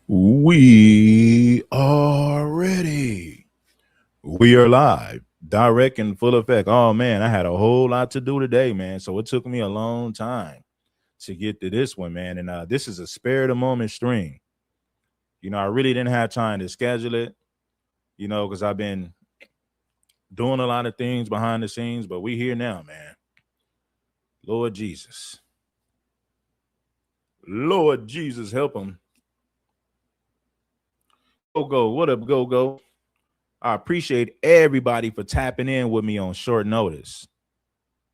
We are ready. We are live, direct and full effect. Oh man, I had a whole lot to do today, man. So it took me a long time to get to this one, man. And this is a spare of the moment stream. I really didn't have time to schedule it, because I've been doing a lot of things behind the scenes, but we here now, man. Lord Jesus. Lord Jesus, help them. Go. What up, go? I appreciate everybody for tapping in with me on short notice.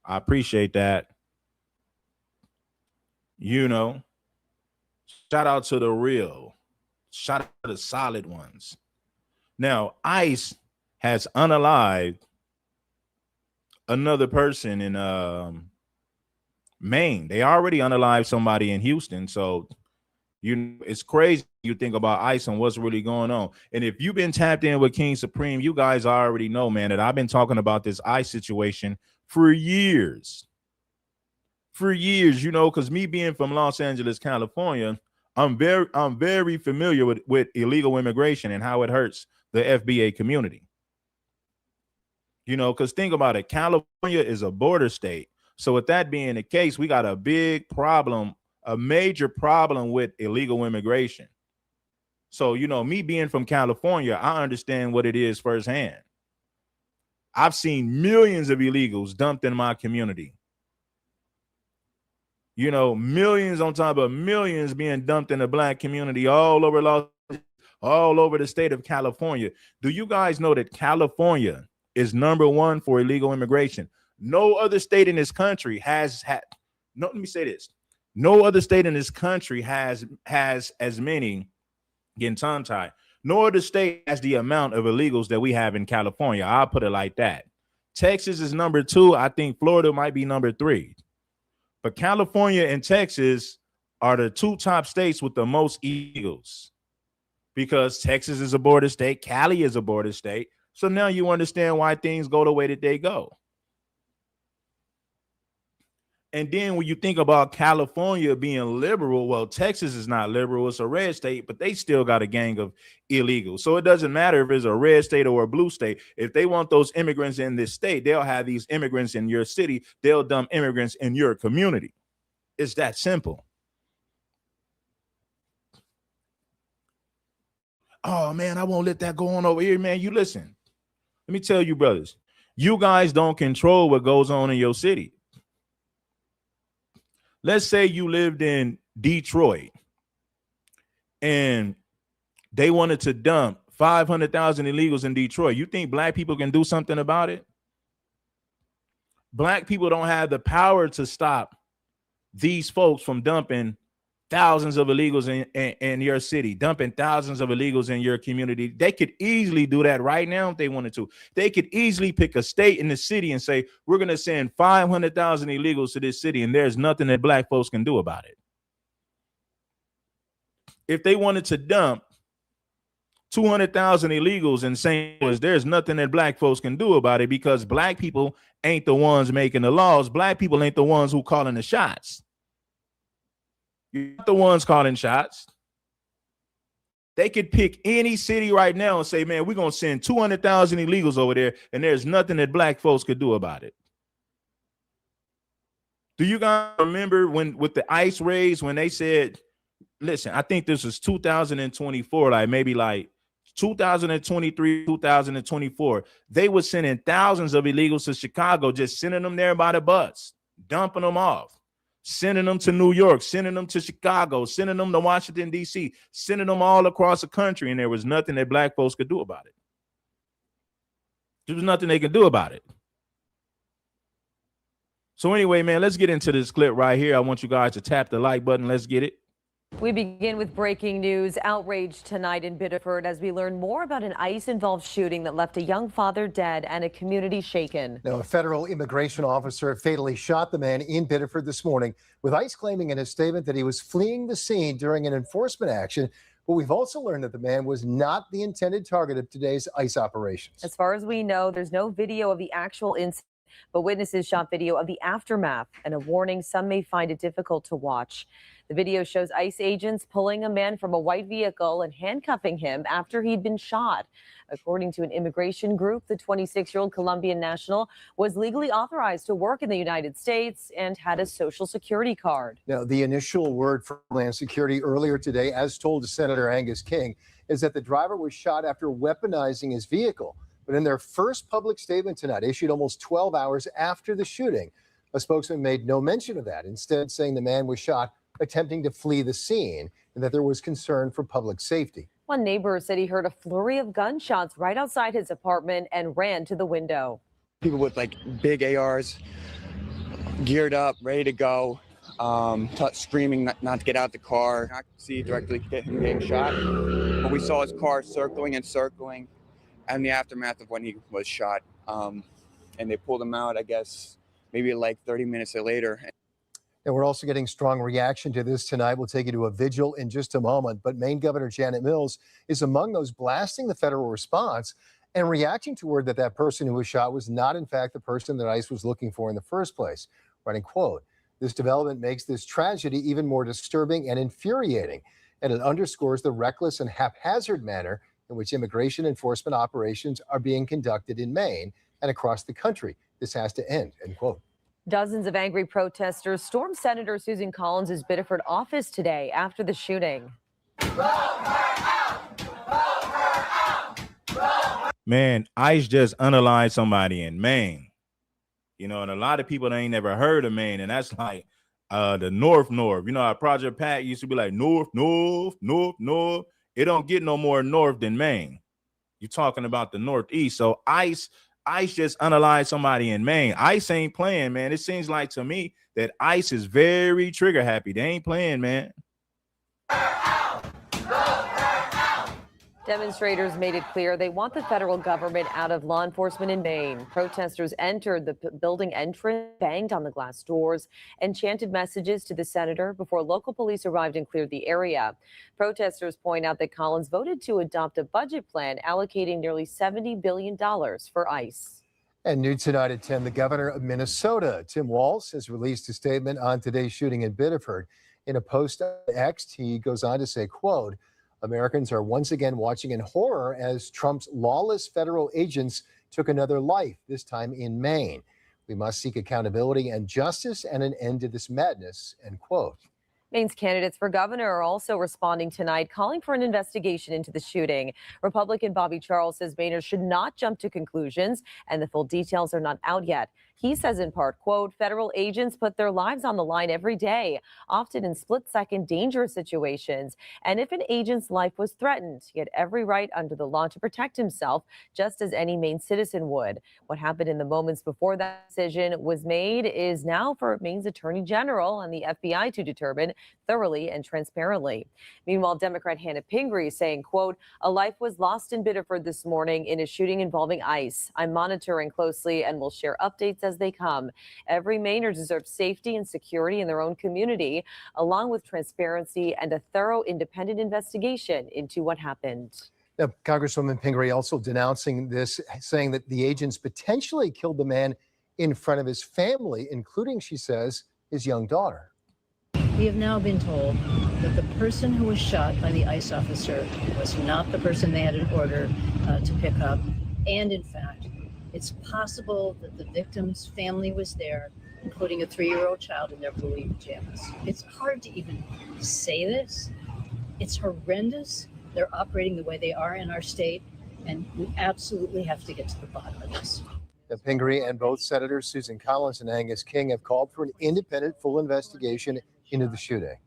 I appreciate that. Shout out to the real. Shout out to the solid ones. Now, ICE has unalived another person in Maine. They already unalived somebody in Houston. So, it's crazy. You think about ICE and what's really going on. And if you've been tapped in with King Supreme, you guys already know, man, that I've been talking about this ICE situation for years. Because me being from Los Angeles, California, I'm very familiar with illegal immigration and how it hurts the FBA community. Because think about it, California is a border state. So with that being the case, we got a big problem, a major problem with illegal immigration. So, me being from California, I understand what it is firsthand. I've seen millions of illegals dumped in my community. Millions on top of millions being dumped in the black community all over the state of California. Do you guys know that California is number one for illegal immigration? No other state in this country let me say this. No other state in this country has as many, getting tongue tied. No other state has the amount of illegals that we have in California. I'll put it like that. Texas is number 2. I think Florida might be number 3. But California and Texas are the 2 top states with the most illegals, because Texas is a border state. Cali is a border state. So now you understand why things go the way that they go. And then when you think about California being liberal, well, Texas is not liberal. It's a red state, but they still got a gang of illegals. So it doesn't matter if it's a red state or a blue state. If they want those immigrants in this state, they'll have these immigrants in your city. They'll dump immigrants in your community. It's that simple. Oh, man, I won't let that go on over here, man. You listen. Let me tell you, brothers, you guys don't control what goes on in your city. Let's say you lived in Detroit and they wanted to dump 500,000 illegals in Detroit. You think black people can do something about it? Black people don't have the power to stop these folks from dumping thousands of illegals in your city, dumping thousands of illegals in your community. They could easily do that right now if they wanted to. They could easily pick a state in the city and say, we're going to send 500,000 illegals to this city, and there's nothing that black folks can do about it. If they wanted to dump 200,000 illegals in St. Louis, there's nothing that black folks can do about it, because black people ain't the ones making the laws. Black people ain't the ones who calling the shots. You're not the ones calling shots. They could pick any city right now and say, man, we're going to send 200,000 illegals over there, and there's nothing that black folks could do about it. Do you guys remember when with the ICE raids, when they said, listen, I think this was 2024, maybe 2023, 2024, they were sending thousands of illegals to Chicago, just sending them there by the bus, dumping them off. Sending them to New York, sending them to Chicago, sending them to Washington, D.C., sending them all across the country, and there was nothing that black folks could do about it. There was nothing they could do about it. So anyway, man, let's get into this clip right here. I want you guys to tap the like button. Let's get it. We begin with breaking news. Outrage tonight in Biddeford as we learn more about an ICE-involved shooting that left a young father dead and a community shaken. Now, a federal immigration officer fatally shot the man in Biddeford this morning, with ICE claiming in a statement that he was fleeing the scene during an enforcement action. But we've also learned that the man was not the intended target of today's ICE operations. As far as we know, there's no video of the actual incident. but witnesses shot video of the aftermath and a warning some may find it difficult to watch. The video shows ICE agents pulling a man from a white vehicle and handcuffing him after he'd been shot. According to an immigration group, the 26-year-old Colombian national was legally authorized to work in the United States and had a social security card. Now, the initial word for Homeland Security earlier today, as told to Senator Angus King, is that the driver was shot after weaponizing his vehicle. But in their first public statement tonight, issued almost 12 hours after the shooting, a spokesman made no mention of that, instead saying the man was shot attempting to flee the scene and that there was concern for public safety. One neighbor said he heard a flurry of gunshots right outside his apartment and ran to the window. People with like big ARs, geared up, ready to go, screaming not to get out the car. I could see directly him getting shot, but we saw his car circling and circling, and the aftermath of when he was shot. And they pulled him out, I guess, maybe like 30 minutes later. And we're also getting strong reaction to this tonight. We'll take you to a vigil in just a moment. But Maine Governor Janet Mills is among those blasting the federal response and reacting to word that that person who was shot was not, in fact, the person that ICE was looking for in the first place. Writing, quote, "This development makes this tragedy even more disturbing and infuriating, and it underscores the reckless and haphazard manner in which immigration enforcement operations are being conducted in Maine and across the country. This has to end," end quote. Dozens of angry protesters stormed Senator Susan Collins' Biddeford office today after the shooting. Man, ICE just unalived somebody in Maine. You know, and a lot of people ain't never heard of Maine, and that's like the North. You know, our Project Pat used to be like North. It don't get no more north than Maine. You're talking about the Northeast. So ICE just unalived somebody in Maine. ICE ain't playing, man. It seems like to me that ICE is very trigger happy. They ain't playing, man. Demonstrators made it clear they want the federal government out of law enforcement in Maine. Protesters entered the building entrance, banged on the glass doors, and chanted messages to the senator before local police arrived and cleared the area. Protesters point out that Collins voted to adopt a budget plan allocating nearly $70 billion for ICE. And new tonight at 10, the governor of Minnesota, Tim Walz, has released a statement on today's shooting in Biddeford. In a post on X, he goes on to say, quote, "Americans are once again watching in horror as Trump's lawless federal agents took another life, this time in Maine. We must seek accountability and justice and an end to this madness," end quote. Maine's candidates for governor are also responding tonight, calling for an investigation into the shooting. Republican Bobby Charles says Mainers should not jump to conclusions, and the full details are not out yet. He says in part, quote, "Federal agents put their lives on the line every day, often in split-second dangerous situations. And if an agent's life was threatened, he had every right under the law to protect himself, just as any Maine citizen would. What happened in the moments before that decision was made is now for Maine's Attorney General and the FBI to determine thoroughly and transparently." Meanwhile, Democrat Hannah Pingree saying, quote, "A life was lost in Biddeford this morning in a shooting involving ICE. I'm monitoring closely and will share updates as they come. Every Mainer deserves safety and security in their own community, along with transparency and a thorough independent investigation into what happened." Now, Congresswoman Pingree also denouncing this, saying that the agents potentially killed the man in front of his family, including, she says, his young daughter. We have now been told that the person who was shot by the ICE officer was not the person they had an order to pick up. And in fact, it's possible that the victim's family was there, including a 3-year-old child in their blue pajamas. It's hard to even say this. It's horrendous. They're operating the way they are in our state, and we absolutely have to get to the bottom of this. Pingree and both Senators Susan Collins and Angus King have called for an independent, full investigation into the shooting.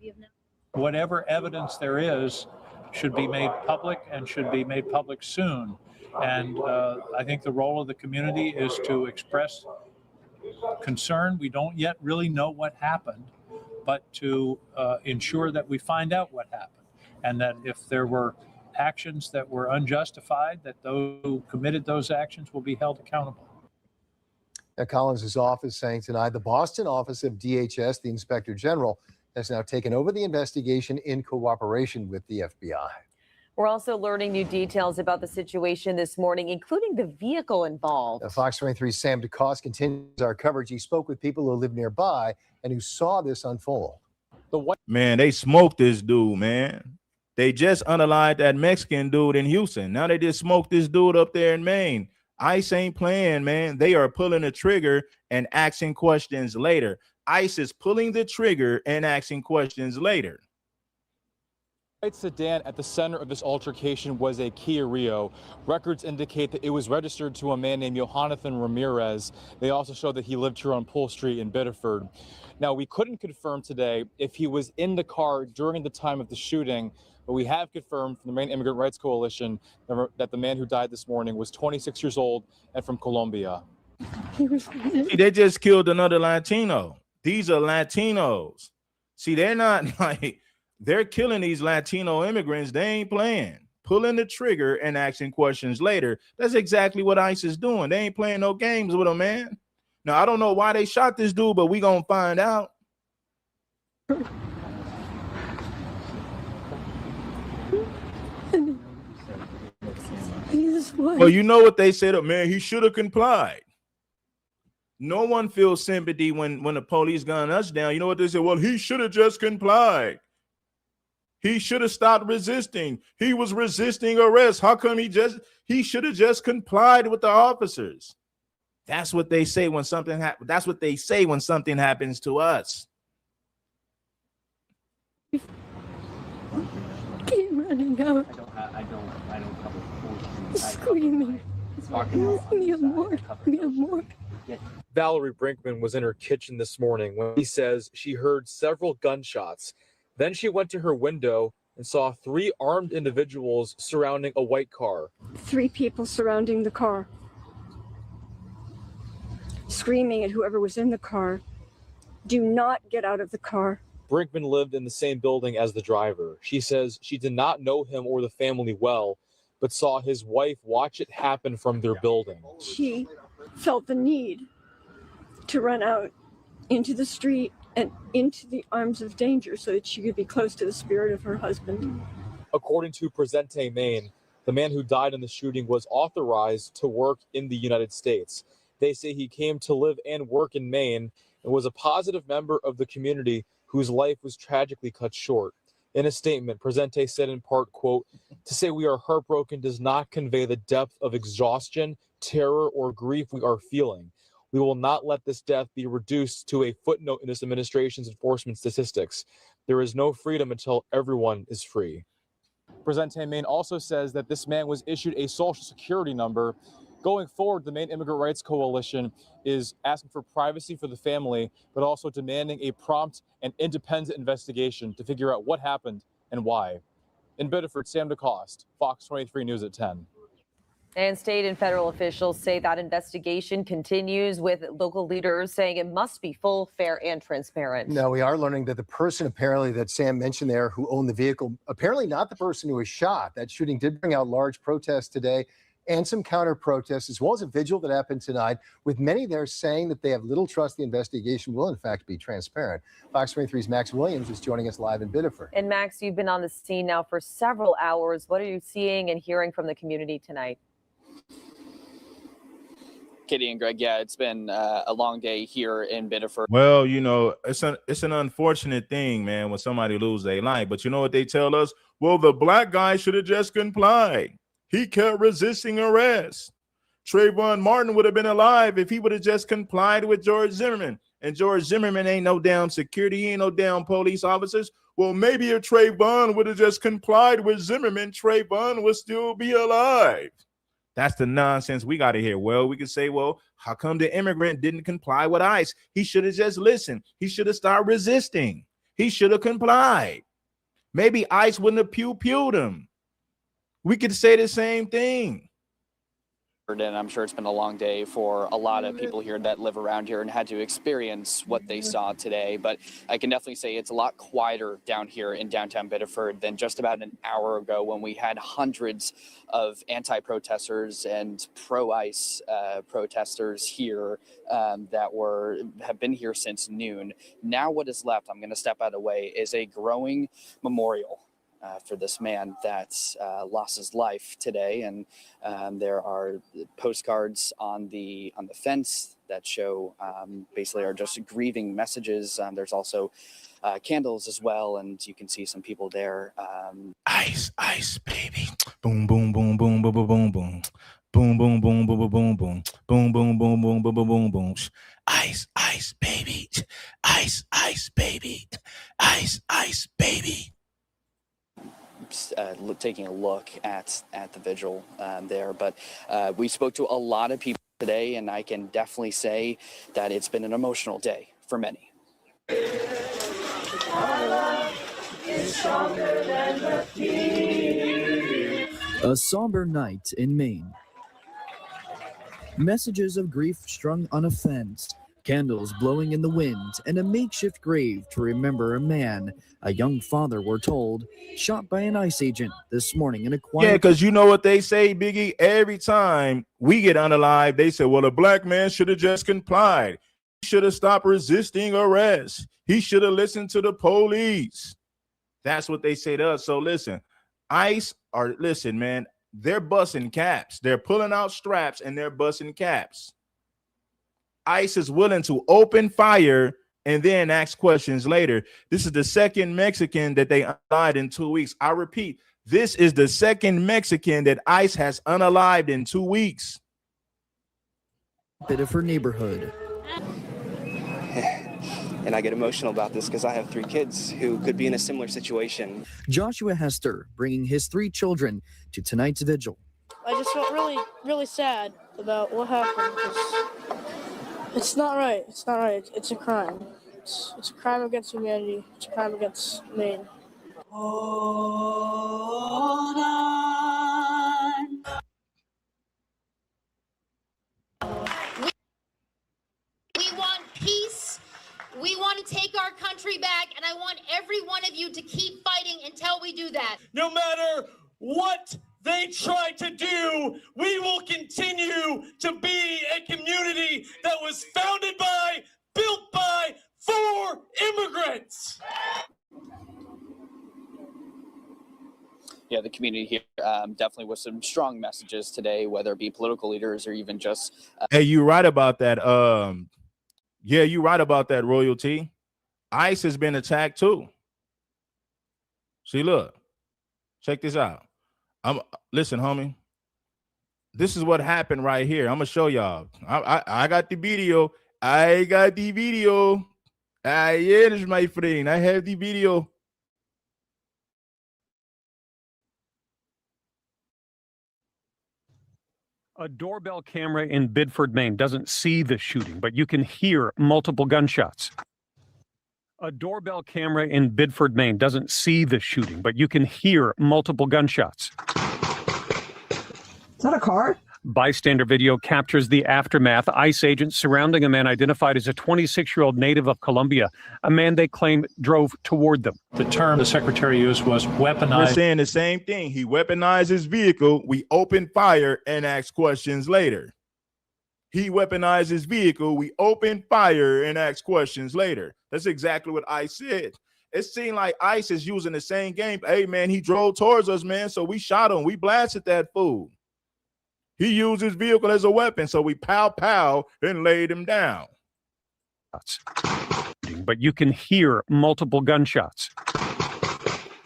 Whatever evidence there is should be made public and should be made public soon. And I think the role of the community is to express concern. We don't yet really know what happened, but to ensure that we find out what happened. And that if there were actions that were unjustified, that those who committed those actions will be held accountable. Now, Collins' office saying tonight the Boston office of DHS, the Inspector General, has now taken over the investigation in cooperation with the FBI. We're also learning new details about the situation this morning, including the vehicle involved. Fox 23's Sam DeCoste continues our coverage. He spoke with people who live nearby and who saw this unfold. Man, they smoked this dude, man. They just unalived that Mexican dude in Houston. Now they just smoked this dude up there in Maine. ICE ain't playing, man. They are pulling the trigger and asking questions later. ICE is pulling the trigger and asking questions later. White sedan at the center of this altercation was a Kia Rio. Records indicate that it was registered to a man named Jonathan Ramirez. They also show that he lived here on Poole Street in Biddeford. Now, we couldn't confirm today if he was in the car during the time of the shooting, but we have confirmed from the Maine Immigrant Rights Coalition that the man who died this morning was 26 years old and from Colombia. See, they just killed another Latino. These are Latinos. See, they're not like, they're killing these Latino immigrants. They ain't playing. Pulling the trigger and asking questions later. That's exactly what ICE is doing. They ain't playing no games with them, man. Now, I don't know why they shot this dude, but we gonna find out. Well, you know what they said, man, he should have complied. No one feels sympathy when the police gun us down. You know what they said? Well, he should have just complied. He should have stopped resisting. He was resisting arrest. How come he should have just complied with the officers? That's what they say when something happens. That's what they say when something happens to us. Keep running out. I don't cover screaming. Me more. Valerie Brinkman was in her kitchen this morning when he says she heard several gunshots. Then she went to her window and saw 3 armed individuals surrounding a white car. 3 people surrounding the car, screaming at whoever was in the car, do not get out of the car. Brinkman lived in the same building as the driver. She says she did not know him or the family well, but saw his wife watch it happen from their building. She felt the need to run out into the street and into the arms of danger so that she could be close to the spirit of her husband. According to Presente Maine, the man who died in the shooting was authorized to work in the United States. They say he came to live and work in Maine and was a positive member of the community whose life was tragically cut short. In a statement, Presente said in part, quote, "To say we are heartbroken does not convey the depth of exhaustion, terror, or grief we are feeling. We will not let this death be reduced to a footnote in this administration's enforcement statistics. There is no freedom until everyone is free." Presente Maine also says that this man was issued a social security number. Going forward, the Maine Immigrant Rights Coalition is asking for privacy for the family, but also demanding a prompt and independent investigation to figure out what happened and why. In Biddeford, Sam DeCoste, Fox 23 News at 10. And state and federal officials say that investigation continues, with local leaders saying it must be full, fair, and transparent. Now, we are learning that the person apparently that Sam mentioned there who owned the vehicle, apparently not the person who was shot. That shooting did bring out large protests today and some counter protests, as well as a vigil that happened tonight, with many there saying that they have little trust the investigation will, in fact, be transparent. Fox 23's Max Williams is joining us live in Biddeford. And Max, you've been on the scene now for several hours. What are you seeing and hearing from the community tonight? Kitty and Greg, yeah, it's been a long day here in Biddeford. Well, you know, it's an unfortunate thing, man, when somebody loses their life. But you know what they tell us? Well, the black guy should have just complied. He kept resisting arrest. Trayvon Martin would have been alive if he would have just complied with George Zimmerman. And George Zimmerman ain't no damn security, he ain't no damn police officers. Well, maybe if Trayvon would have just complied with Zimmerman, Trayvon would still be alive. That's the nonsense we got to hear. Well, we could say, well, how come the immigrant didn't comply with ICE? He should have just listened. He should have started resisting. He should have complied. Maybe ICE wouldn't have pew-pewed him. We could say the same thing. And I'm sure it's been a long day for a lot of people here that live around here and had to experience what they saw today. But I can definitely say it's a lot quieter down here in downtown Biddeford than just about an hour ago when we had hundreds of anti-protesters and pro-ICE protesters here that have been here since noon. Now what is left, I'm going to step out of the way, is a growing memorial for this man that lost his life today. And there are postcards on the fence that show basically are just grieving messages. There's also candles as well, and you can see some people there. Ice, ice, baby. Boom, boom, boom, boom, boom, boom, boom, boom. Boom, boom, boom, boom, boom, boom, boom. Boom, boom, boom, boom, boom, boom, boom, boom. Ice, ice, baby. Ice, ice, baby. Ice, ice, baby. Taking a look at the vigil there, but we spoke to a lot of people today, and I can definitely say that it's been an emotional day for many. A somber night in Maine. Messages of grief strung on a fence, candles blowing in the wind, and a makeshift grave to remember a man, a young father, we're told, shot by an ICE agent this morning in a quiet... Yeah, because you know what they say, Biggie? Every time we get unalived, they say, well, a black man should have just complied. He should have stopped resisting arrest. He should have listened to the police. That's what they say to us. So listen, ICE are, listen, man, they're busting caps. They're pulling out straps and they're busting caps. ICE is willing to open fire and then ask questions later. This is the second Mexican that they unalived in 2 weeks. I repeat, this is the second Mexican that ICE has unalived in 2 weeks. Bit of her neighborhood. And I get emotional about this because I have 3 kids who could be in a similar situation. Joshua Hester bringing his 3 children to tonight's vigil. I just felt really sad about what happened because it's not right. It's not right. It's a crime. It's a crime against humanity. It's a crime against Maine. Hold on. We want peace. We want to take our country back, and I want every one of you to keep fighting until we do that. No matter what they try to do, we will continue to be a community that was founded by, built by, for immigrants. Yeah, the community here definitely with some strong messages today, whether it be political leaders or even just. Hey, you're right about that. Yeah, you're right about that, Royalty. ICE has been attacked too. See, look, check this out. Listen, homie. This is what happened right here. I'm gonna show y'all. I got the video. I got the video. Yes, my friend. I have the video. A doorbell camera in Bedford, Maine doesn't see the shooting, but you can hear multiple gunshots. A doorbell camera in Bedford, Maine doesn't see the shooting, but you can hear multiple gunshots. Is that a car? Bystander video captures the aftermath. ICE agents surrounding a man identified as a 26-year-old native of Colombia, a man they claim drove toward them. The term the secretary used was weaponized. We're saying the same thing. He weaponized his vehicle. We open fire and ask questions later. He weaponized his vehicle. We open fire and ask questions later. That's exactly what ICE said. It seemed like ICE is using the same game. Hey, man, he drove towards us, man, so we shot him. We blasted that fool. He used his vehicle as a weapon, so we pow and laid him down. But you can hear multiple gunshots.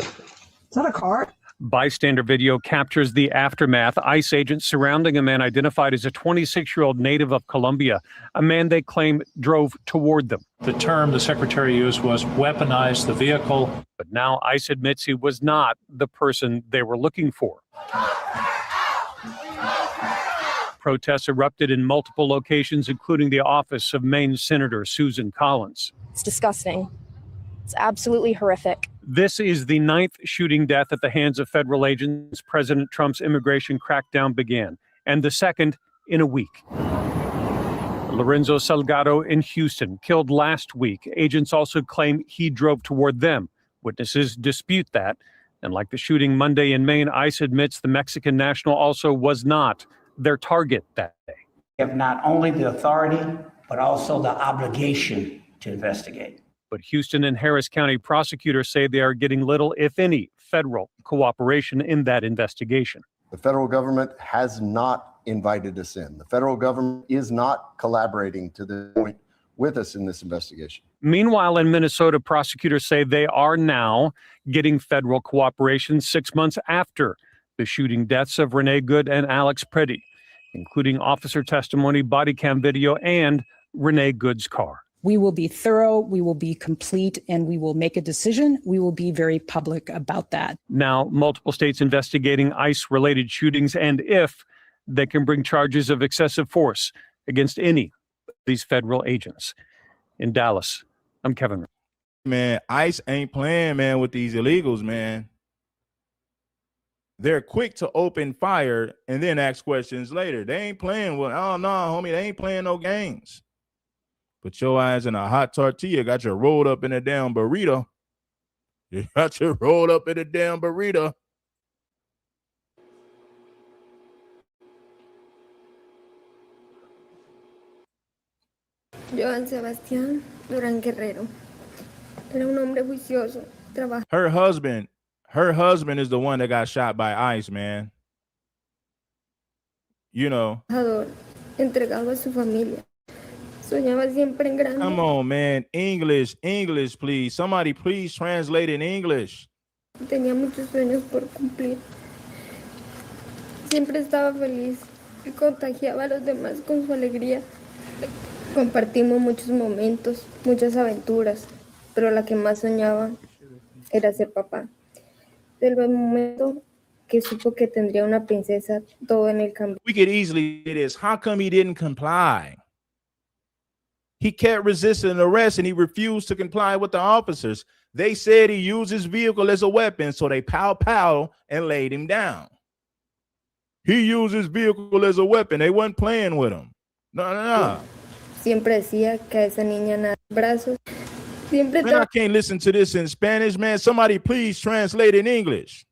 Is that a car? Bystander video captures the aftermath. ICE agents surrounding a man identified as a 26-year-old native of Colombia, a man they claim drove toward them. The term the secretary used was weaponize the vehicle. But now ICE admits he was not the person they were looking for. Protests erupted in multiple locations, including the office of Maine Senator Susan Collins. It's disgusting. It's absolutely horrific. This is the 9th shooting death at the hands of federal agents President Trump's immigration crackdown began, and the 2nd in a week. Lorenzo Salgado in Houston, killed last week. Agents also claim he drove toward them. Witnesses dispute that. And like the shooting Monday in Maine, ICE admits the Mexican national also was not their target that day. We have not only the authority, but also the obligation to investigate. But Houston and Harris County prosecutors say they are getting little, if any, federal cooperation in that investigation. The federal government has not invited us in. The federal government is not collaborating to the point with us in this investigation. Meanwhile, in Minnesota, prosecutors say they are now getting federal cooperation 6 months after the shooting deaths of Renee Good and Alex Preddy, including officer testimony, body cam video, and Renee Good's car. We will be thorough, we will be complete, and we will make a decision. We will be very public about that. Now, multiple states investigating ICE-related shootings, and if they can bring charges of excessive force against any of these federal agents. In Dallas, I'm Kevin. Man, ICE ain't playing, man, with these illegals, man. They're quick to open fire and then ask questions later. They ain't playing with, oh, no, homie, they ain't playing no games. Put your eyes in a hot tortilla, got you rolled up in a damn burrito. You got you rolled up in a damn burrito. Joan Sebastián Durán Guerrero. Era un hombre juicioso. Her husband is the one that got shot by ICE, man. You know. Entregado a su familia. Soñaba siempre en grande. Come on, man. English, please. Somebody please translate in English. Tenía muchos sueños por cumplir. Siempre estaba feliz y contagiaba a los demás con su alegría. Compartimos muchos momentos, muchas aventuras, pero la que más soñaba era ser papá. Del momento que supo que tendría una princesa, todo en él cambió. We could easily do this. How come he didn't comply? He kept resisting arrest and he refused to comply with the officers. They said he used his vehicle as a weapon, so they pow and laid him down. He used his vehicle as a weapon. They wasn't playing with him. No. Siempre decía que a esa niña nada brazos. Siempre man, I can't listen to this in Spanish, man. Somebody please translate in English.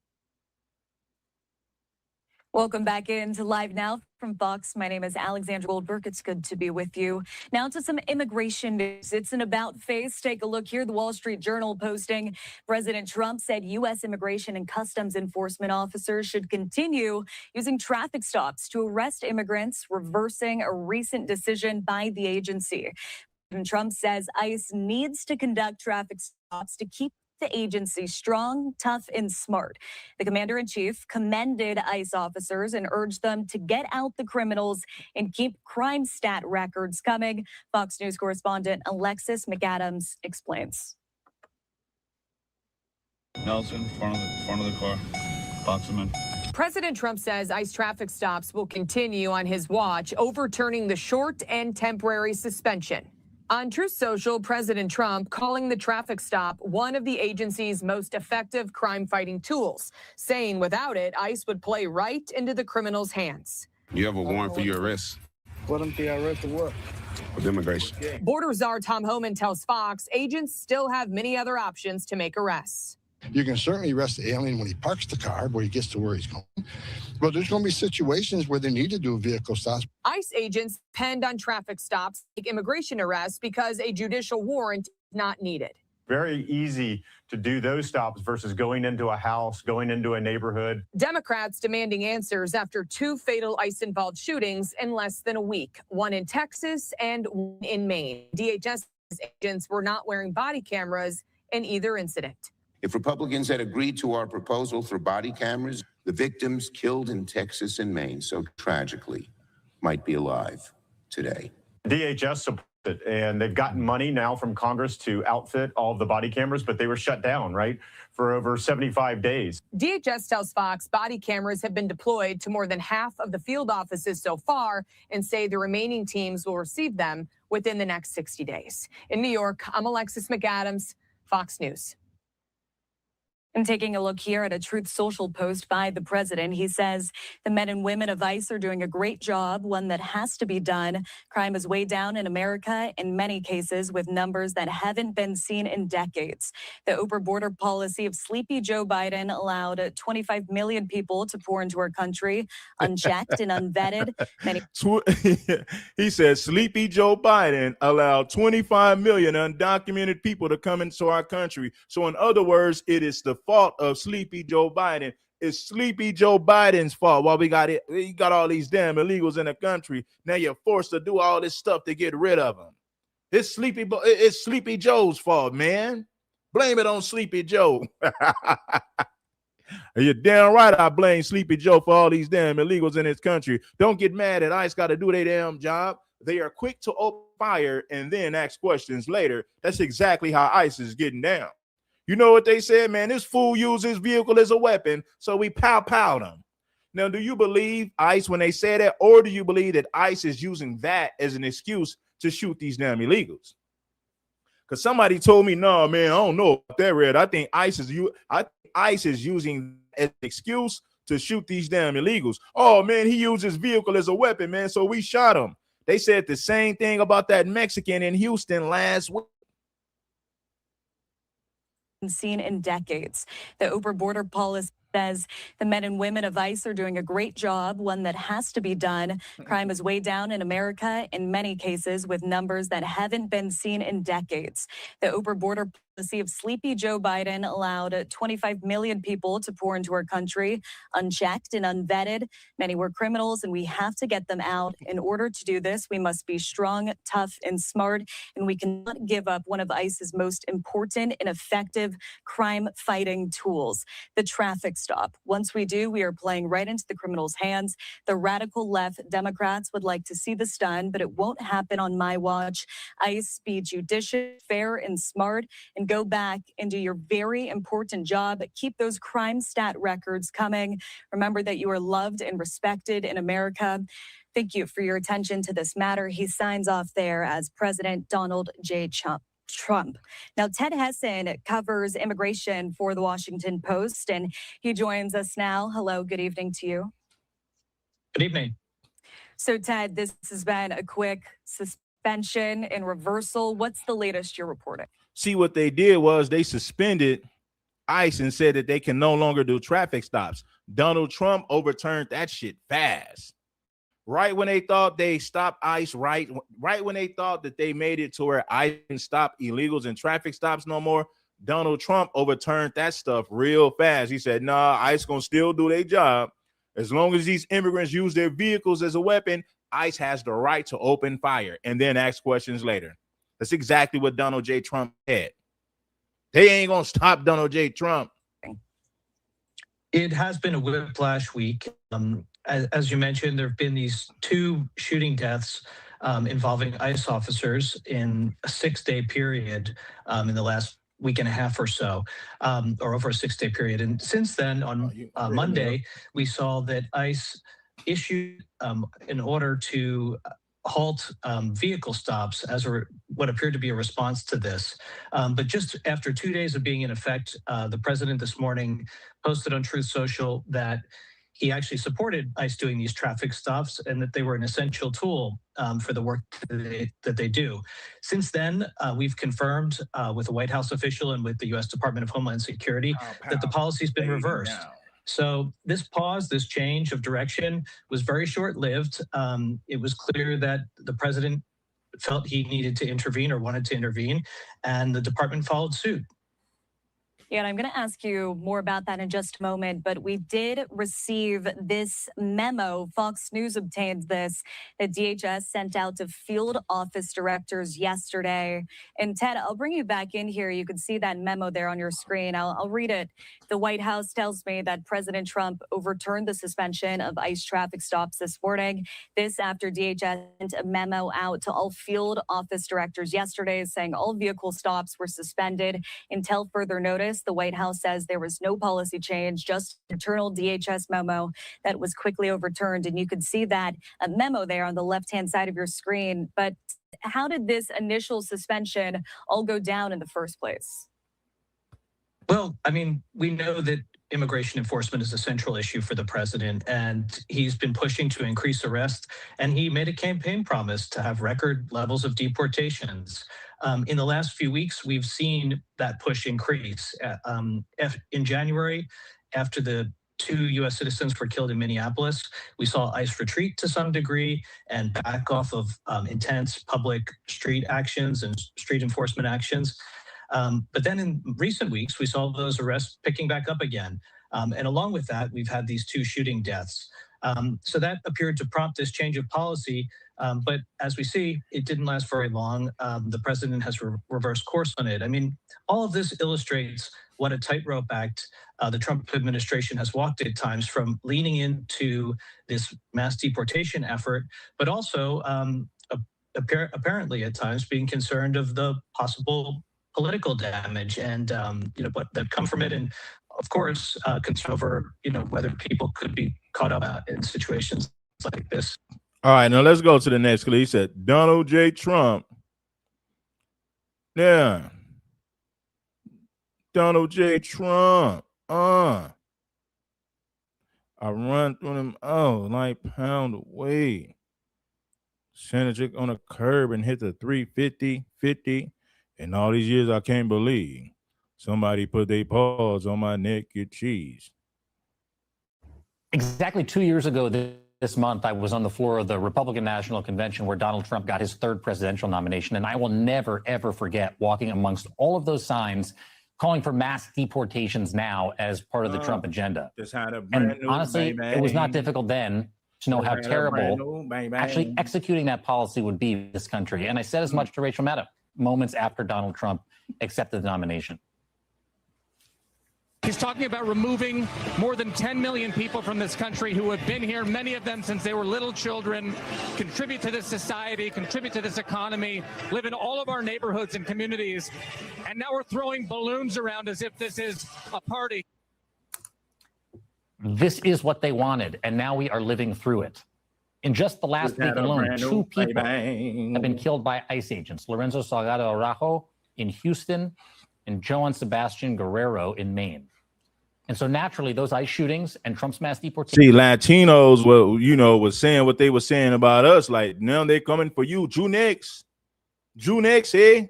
Welcome back into Live Now from Fox. My name is Alexandra Goldberg. It's good to be with you. Now to some immigration news. It's an about face. Take a look here. The Wall Street Journal posting President Trump said U.S. Immigration and Customs Enforcement officers should continue using traffic stops to arrest immigrants, reversing a recent decision by the agency. Trump says ICE needs to conduct traffic stops to keep the agency strong, tough, and smart. The commander-in-chief commended ICE officers and urged them to get out the criminals and keep crime stat records coming. Fox News correspondent Alexis McAdams explains. Nelson, front of the car. Box him in. President Trump says ICE traffic stops will continue on his watch, overturning the short and temporary suspension. On Truth Social, President Trump calling the traffic stop one of the agency's most effective crime-fighting tools, saying without it, ICE would play right into the criminals' hands. You have a warrant for your arrest? Let him be arrested what? With immigration. Border czar Tom Homan tells Fox agents still have many other options to make arrests. You can certainly arrest the alien when he parks the car, where he gets to where he's going. But there's going to be situations where they need to do vehicle stops. ICE agents depend on traffic stops, like immigration arrests, because a judicial warrant is not needed. Very easy to do those stops versus going into a house, going into a neighborhood. Democrats demanding answers after 2 fatal ICE-involved shootings in less than a week, one in Texas and one in Maine. DHS agents were not wearing body cameras in either incident. If Republicans had agreed to our proposal for body cameras, the victims killed in Texas and Maine so tragically might be alive today. DHS supports it, and they've gotten money now from Congress to outfit all of the body cameras, but they were shut down, right, for over 75 days. DHS tells Fox body cameras have been deployed to more than half of the field offices so far and say the remaining teams will receive them within the next 60 days. In New York, I'm Alexis McAdams, Fox News. And taking a look here at a Truth Social post by the president, he says the men and women of ICE are doing a great job, one that has to be done. Crime is way down in America in many cases with numbers that haven't been seen in decades. The open border policy of sleepy Joe Biden allowed 25 million people to pour into our country unchecked and unvetted. He said sleepy Joe Biden allowed 25 million undocumented people to come into our country. So in other words, it is the fault of sleepy Joe Biden. It's sleepy Joe Biden's fault. While we got it, you got all these damn illegals in the country. Now you're forced to do all this stuff to get rid of them. It's sleepy Joe's fault, man. Blame it on sleepy Joe. You're damn right I blame Sleepy Joe for all these damn illegals in this country. Don't get mad at ICE got to do their damn job. They are quick to open fire and then ask questions later. That's exactly how ICE is getting down. You know what they said, man? This fool used his vehicle as a weapon, so we pow-powed him. Now, do you believe ICE when they say that, or do you believe that ICE is using that as an excuse to shoot these damn illegals? Because somebody told me, no, man, I don't know about that, Red. I think ICE is using as an excuse to shoot these damn illegals. Oh, man, he used his vehicle as a weapon, man, so we shot him. They said the same thing about that Mexican in Houston last week. Seen in decades. The open border policy says the men and women of ICE are doing a great job, one that has to be done. Crime is way down in America in many cases with numbers that haven't been seen in decades. The open border policy of sleepy Joe Biden allowed 25 million people to pour into our country unchecked and unvetted. Many were criminals, and we have to get them out. In order to do this, we must be strong, tough, and smart, and we cannot give up one of ICE's most important and effective crime-fighting tools, the traffic stop. Once we do, we are playing right into the criminals' hands. The radical left Democrats would like to see this done, but it won't happen on my watch. ICE, be judicious, fair, and smart, and go back and do your very important job. Keep those crime stat records coming. Remember that you are loved and respected in America. Thank you for your attention to this matter. He signs off there as President Donald J. Trump. Now, Ted Hesson covers immigration for the Washington Post, and he joins us now. Hello, good evening to you. Good evening. So, Ted, this has been a quick suspension and reversal. What's the latest you're reporting? See, what they did was they suspended ICE and said that they can no longer do traffic stops. Donald Trump overturned that shit fast. Right when they thought they stopped ICE, right when they thought that they made it to where ICE can stop illegals and traffic stops no more, Donald Trump overturned that stuff real fast. He said, nah, ICE gonna still do their job. As long as these immigrants use their vehicles as a weapon, ICE has the right to open fire and then ask questions later. That's exactly what Donald J. Trump said. They ain't gonna stop Donald J. Trump. It has been a whiplash week. As you mentioned, there have been these 2 shooting deaths involving ICE officers in a 6-day period in the last week and a half or so, or over a 6-day period. And since then, on Monday, we saw that ICE issued an order to halt vehicle stops as what appeared to be a response to this. But just after 2 days of being in effect, the president this morning posted on Truth Social that he actually supported ICE doing these traffic stops and that they were an essential tool for the work that they do. Since then, we've confirmed with a White House official and with the U.S. Department of Homeland Security that the policy's been reversed. So this pause, this change of direction was very short-lived. It was clear that the president felt he needed to intervene or wanted to intervene, and the department followed suit. Yeah, and I'm going to ask you more about that in just a moment, but we did receive this memo. Fox News obtained this that DHS sent out to field office directors yesterday. And Ted, I'll bring you back in here. You can see that memo there on your screen. I'll read it. The White House tells me that President Trump overturned the suspension of ICE traffic stops this morning. This after DHS sent a memo out to all field office directors yesterday saying all vehicle stops were suspended until further notice. The White House says there was no policy change, just an internal DHS memo that was quickly overturned. And you could see that memo there on the left-hand side of your screen. But how did this initial suspension all go down in the first place? Well, I mean, we know that immigration enforcement is a central issue for the president, and he's been pushing to increase arrests. And he made a campaign promise to have record levels of deportations. In the last few weeks, we've seen that push increase. In January, after the 2 U.S. citizens were killed in Minneapolis, we saw ICE retreat to some degree and back off of intense public street actions and street enforcement actions. But then in recent weeks, we saw those arrests picking back up again. And along with that, we've had these 2 shooting deaths. So that appeared to prompt this change of policy. But as we see, it didn't last very long. The president has reversed course on it. I mean, all of this illustrates what a tightrope act the Trump administration has walked at times, from leaning into this mass deportation effort, but also apparently at times being concerned of the possible political damage and what that come from it, and of course concern over whether people could be caught up in situations like this. All right, now let's go to the next clip. He said Donald J. Trump. Yeah, Donald J. Trump. I run through them like pound away. Senator on a curb and hit the 350, 50. And all these years, I can't believe somebody put their paws on my naked cheese. Exactly 2 years ago this month, I was on the floor of the Republican National Convention where Donald Trump got his 3rd presidential nomination. And I will never, ever forget walking amongst all of those signs calling for mass deportations now as part of the Trump agenda. And honestly, it was not difficult then to know how terrible actually executing that policy would be in this country. And I said as much to Rachel Maddow moments after Donald Trump accepted the nomination. He's talking about removing more than 10 million people from this country who have been here, many of them since they were little children, contribute to this society, contribute to this economy, live in all of our neighborhoods and communities. And now we're throwing balloons around as if this is a party. This is what they wanted, and now we are living through it. In just the last week alone, 2 people have been killed by ICE agents. Lorenzo Salgado Araujo in Houston and Joan Sebastian Guerrero in Maine. And so naturally, those ICE shootings and Trump's mass deportation. See, Latinos was saying what they were saying about us. Like, now they're coming for you. Jew next, eh?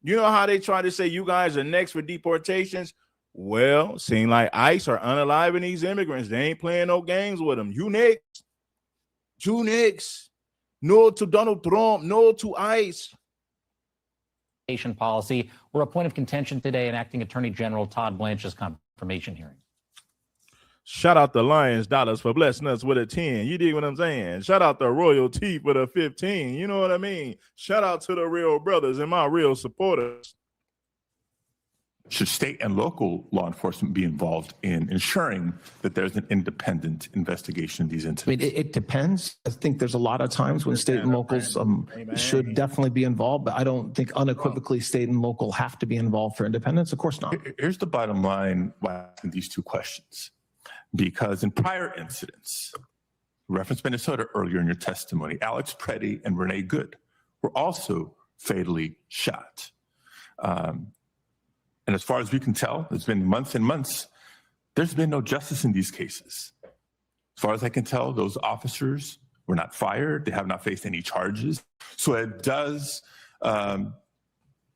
You know how they try to say you guys are next for deportations? Well, seem like ICE are unaliving these immigrants. They ain't playing no games with them. You next. Jew next. No to Donald Trump. No to ICE. Policy were a point of contention today in Acting Attorney General Todd Blanche's confirmation hearing. Shout out the Lions Dollars for blessing us with a 10. You dig what I'm saying? Shout out the Royalty for the 15. You know what I mean? Shout out to the real brothers and my real supporters. Should state and local law enforcement be involved in ensuring that there's an independent investigation of these incidents? I mean, it depends. I think there's a lot of times when state and locals should definitely be involved, but I don't think unequivocally state and local have to be involved for independence. Of course not. Here's the bottom line why I'm asking these 2 questions. Because in prior incidents, referenced Minnesota earlier in your testimony, Alex Preddy and Renee Good were also fatally shot. And as far as we can tell, it's been months and months, there's been no justice in these cases. As far as I can tell, those officers were not fired. They have not faced any charges. So it does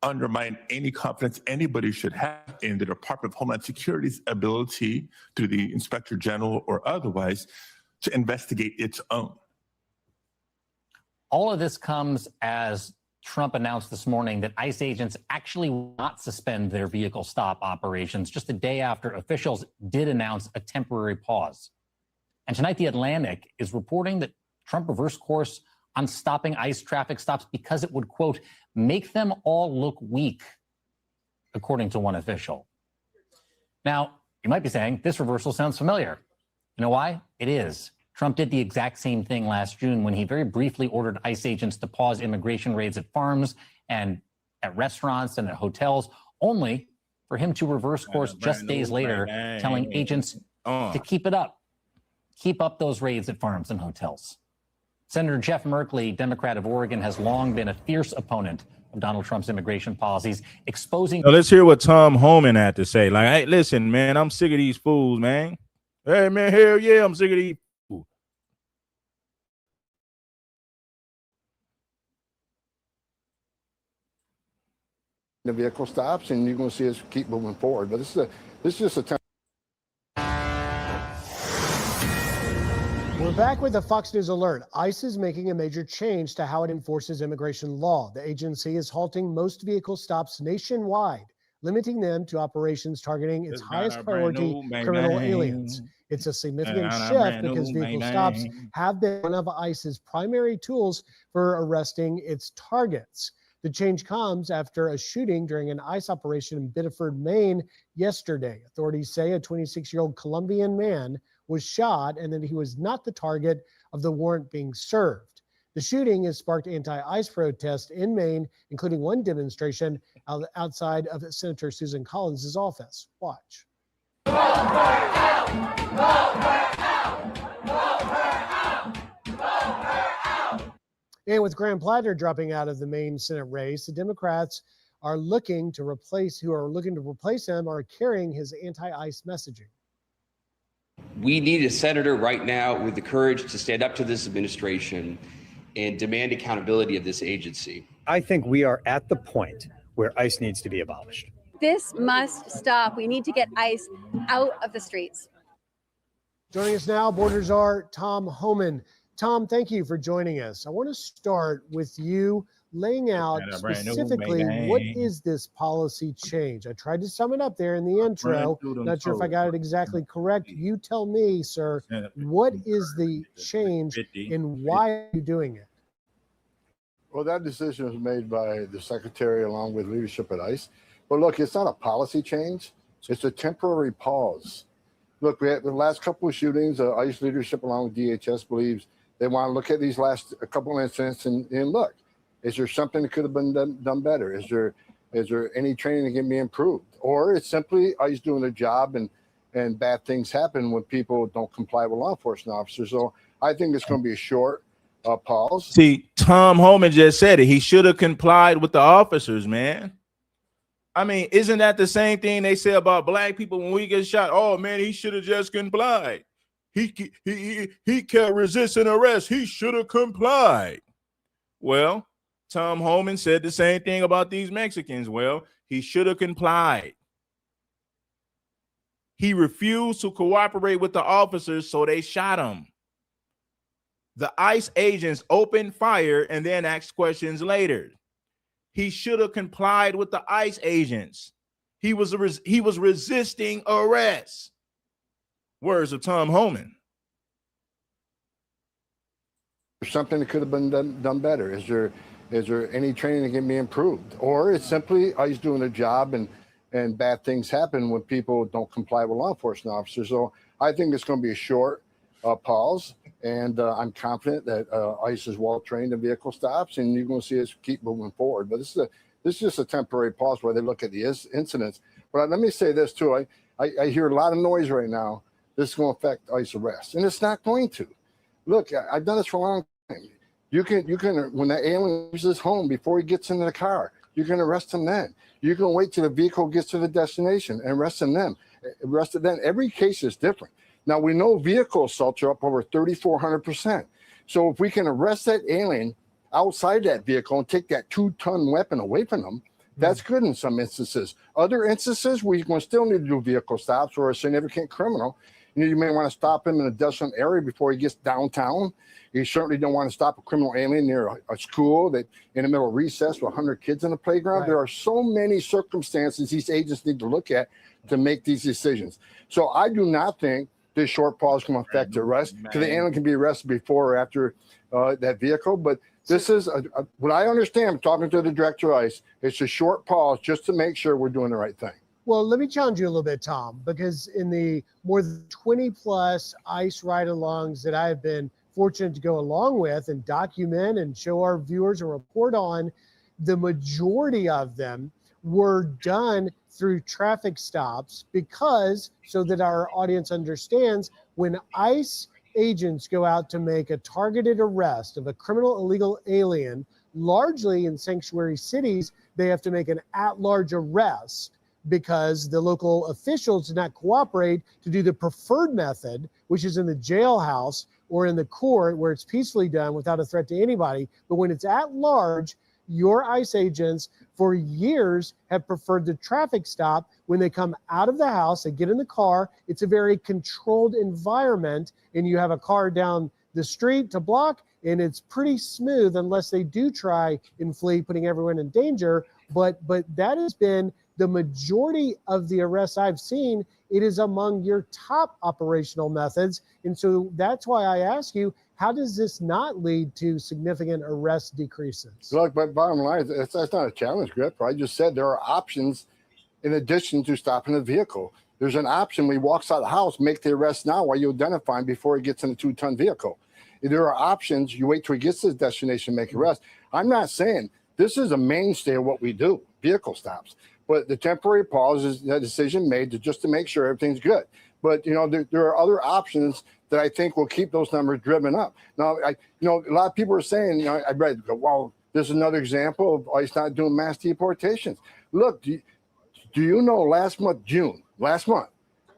undermine any confidence anybody should have in the Department of Homeland Security's ability, through the Inspector General or otherwise, to investigate its own. All of this comes as Trump announced this morning that ICE agents actually will not suspend their vehicle stop operations, just a day after officials did announce a temporary pause. And tonight, The Atlantic is reporting that Trump reversed course on stopping ICE traffic stops because it would, quote, make them all look weak, according to one official. Now, you might be saying, this reversal sounds familiar. You know why? It is. Trump did the exact same thing last June when he very briefly ordered ICE agents to pause immigration raids at farms and at restaurants and at hotels, only for him to reverse course just days later, telling agents to keep it up. Keep up those raids at farms and hotels. Senator Jeff Merkley, Democrat of Oregon, has long been a fierce opponent of Donald Trump's immigration policies, exposing. Now let's hear what Tom Homan had to say. Like, hey, listen, man, I'm sick of these fools, man. Hey, man, hell yeah, I'm sick of these fools. The vehicle stops, and you're going to see us keep moving forward. But this is just a time. We're back with a Fox News alert. ICE is making a major change to how it enforces immigration law. The agency is halting most vehicle stops nationwide, limiting them to operations targeting its highest priority criminal aliens. It's a significant shift because vehicle stops have been one of ICE's primary tools for arresting its targets. The change comes after a shooting during an ICE operation in Biddeford, Maine yesterday. Authorities say a 26-year-old Colombian man was shot and that he was not the target of the warrant being served. The shooting has sparked anti-ICE protests in Maine, including one demonstration outside of Senator Susan Collins' office. Watch. And with Graham Platter dropping out of the Maine Senate race, the Democrats are looking to replace him are carrying his anti-ICE messaging. We need a senator right now with the courage to stand up to this administration and demand accountability of this agency. I think we are at the point where ICE needs to be abolished. This must stop. We need to get ICE out of the streets. Joining us now, Border Czar Tom Homan. Tom, thank you for joining us. I want to start with you laying out specifically what is this policy change. I tried to sum it up there in the intro. Not sure if I got it exactly correct. You tell me, sir, what is the change and why are you doing it? Well, that decision was made by the secretary along with leadership at ICE. But look, it's not a policy change. It's a temporary pause. Look, we had the last couple of shootings. ICE leadership along with DHS believes they want to look at these last couple of incidents and look, is there something that could have been done better? Is there any training that can be improved? Or it's simply ICE doing their job and bad things happen when people don't comply with law enforcement officers. So I think it's going to be a short pause. See, Tom Homan just said it. He should have complied with the officers, man. I mean, isn't that the same thing they say about black people when we get shot? Oh, man, he should have just complied. He can't resist an arrest. He should have complied. Well, Tom Homan said the same thing about these Mexicans. Well, he should have complied. He refused to cooperate with the officers, so they shot him. The ICE agents opened fire and then asked questions later. He should have complied with the ICE agents. He was resisting arrest. Words of Tom Homan. Something that could have been done better. Is there any training that can be improved? Or it's simply ICE doing their job and bad things happen when people don't comply with law enforcement officers. So I think it's going to be a short pause. And I'm confident that ICE is well trained in vehicle stops, and you're going to see us keep moving forward. But this is just a temporary pause where they look at the incidents. But let me say this too: I hear a lot of noise right now. This is going to affect ICE arrests, and it's not going to. Look, I've done this for a long time. You can when the alien leaves his home before he gets into the car, you can arrest him then. You can wait till the vehicle gets to the destination and arrest him then. Every case is different. Now, we know vehicle assaults are up over 3,400%. So if we can arrest that alien outside that vehicle and take that 2-ton weapon away from them, that's good in some instances. Other instances, we're going to still need to do vehicle stops or a significant criminal. You may want to stop him in a desolate area before he gets downtown. You certainly don't want to stop a criminal alien near a school that in the middle of recess with 100 kids in the playground. Right. There are so many circumstances these agents need to look at to make these decisions. So I do not think this short pause can affect the arrest, because the alien can be arrested before or after that vehicle. But this is what I understand, talking to the director of ICE, it's a short pause just to make sure we're doing the right thing. Well, let me challenge you a little bit, Tom, because in the more than 20 plus ICE ride-alongs that I have been fortunate to go along with and document and show our viewers and report on, the majority of them were done through traffic stops because, so that our audience understands, when ICE agents go out to make a targeted arrest of a criminal illegal alien, largely in sanctuary cities, they have to make an at-large arrest because the local officials did not cooperate to do the preferred method, which is in the jailhouse or in the court where it's peacefully done without a threat to anybody. But when it's at large, your ICE agents for years have preferred the traffic stop. When they come out of the house, they get in the car. It's a very controlled environment, and you have a car down the street to block, and it's pretty smooth unless they do try and flee, putting everyone in danger. But that has been the majority of the arrests I've seen. It is among your top operational methods. And so that's why I ask you, how does this not lead to significant arrest decreases? Look, but bottom line, that's not a challenge, Grip. I just said there are options in addition to stopping the vehicle. There's an option. We walk out of the house, make the arrest now while you identify him before he gets in a 2-ton vehicle. There are options. You wait till he gets to his destination, make arrest. I'm not saying this is a mainstay of what we do, vehicle stops. But the temporary pause is a decision made to make sure everything's good. But, there are other options that I think will keep those numbers driven up. Now, a lot of people are saying, I read, well, this is another example of ICE not doing mass deportations. Look, do you know last month,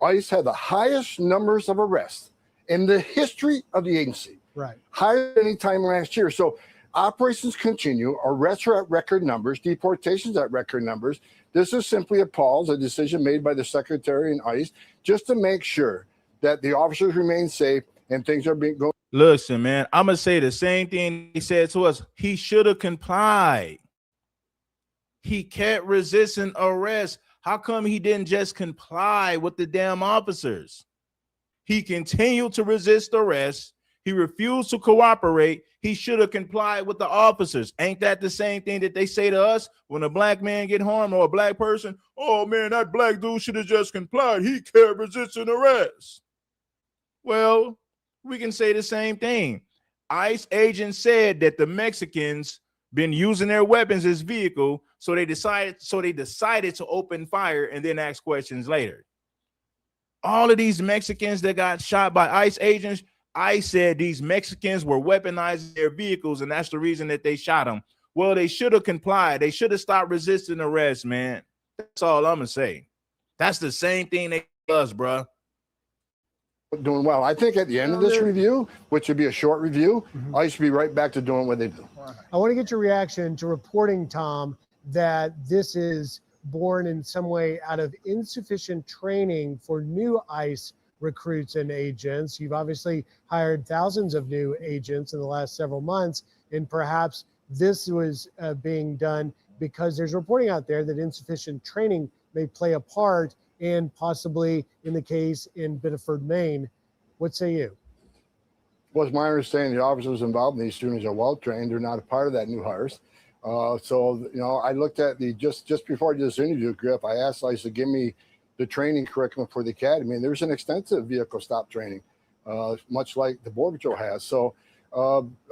ICE had the highest numbers of arrests in the history of the agency. Right. Higher than any time last year. So operations continue, arrests are at record numbers, deportations at record numbers. This is simply a pause, a decision made by the Secretary and ICE just to make sure that the officers remain safe and things are being going. Listen, man, I'm going to say the same thing he said to us. He should have complied. He kept resisting arrest. How come he didn't just comply with the damn officers? He continued to resist arrest. He refused to cooperate. He should have complied with the officers. Ain't that the same thing that they say to us when a black man get harmed or a black person? Oh, man, that black dude should have just complied. He kept resisting arrest. Well, we can say the same thing. ICE agents said that the Mexicans been using their weapons as vehicle, so they decided to open fire and then ask questions later. All of these Mexicans that got shot by ICE agents, I said these Mexicans were weaponizing their vehicles, and that's the reason that they shot them. Well, they should have complied. They should have stopped resisting arrest, man. That's all I'm gonna say. That's the same thing they does, bro. Doing well. I think at the end of this review, which would be a short review, ICE should be right back to doing what they do. I want to get your reaction to reporting, Tom, that this is born in some way out of insufficient training for new ICE recruits and agents. You've obviously hired thousands of new agents in the last several months, and perhaps this was being done because there's reporting out there that insufficient training may play a part, and possibly in the case in Biddeford, Maine. What say you? Well, it's my understanding the officers involved in these students are well trained. They're not a part of that new hires. I looked at just before I did this interview, Griff, I asked ICE to give me the training curriculum for the academy, and there's an extensive vehicle stop training, much like the Border Patrol has. So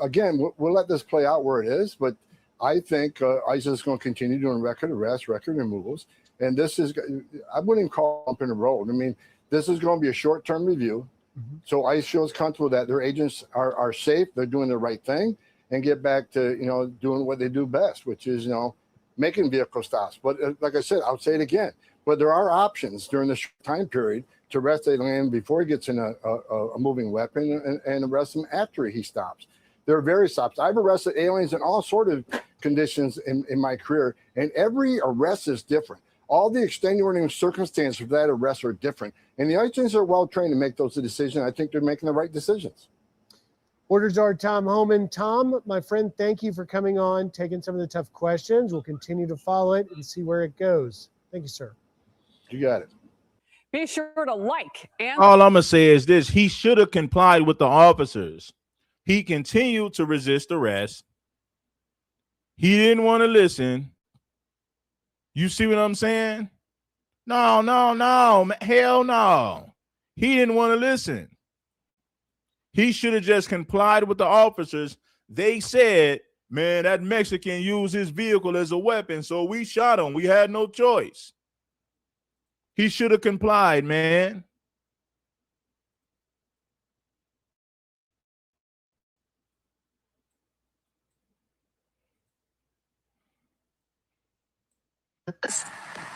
again, we'll let this play out where it is, but I think ICE is going to continue doing record arrests, record removals, and this is, I wouldn't even call it in the road. I mean, this is going to be a short-term review. So ICE feels comfortable that their agents are safe, they're doing the right thing, and get back to doing what they do best, which is making vehicle stops. But like I said, I'll say it again. But there are options during this time period to arrest a alien before he gets in a moving weapon and arrest him after he stops. There are various stops. I've arrested aliens in all sorts of conditions in my career, and every arrest is different. All the extenuating circumstances for that arrest are different. And the agents are well trained to make those decisions. I think they're making the right decisions. Border Czar Tom Homan. Tom, my friend, thank you for coming on, taking some of the tough questions. We'll continue to follow it and see where it goes. Thank you, sir. You got it. Be sure to like and all I'm gonna say is this: he should have complied with the officers. He continued to resist arrest. He didn't want to listen. You see what I'm saying? No, hell no. He didn't want to listen. He should have just complied with the officers. They said, man, that Mexican used his vehicle as a weapon, so we shot him. We had no choice. He should have complied, man.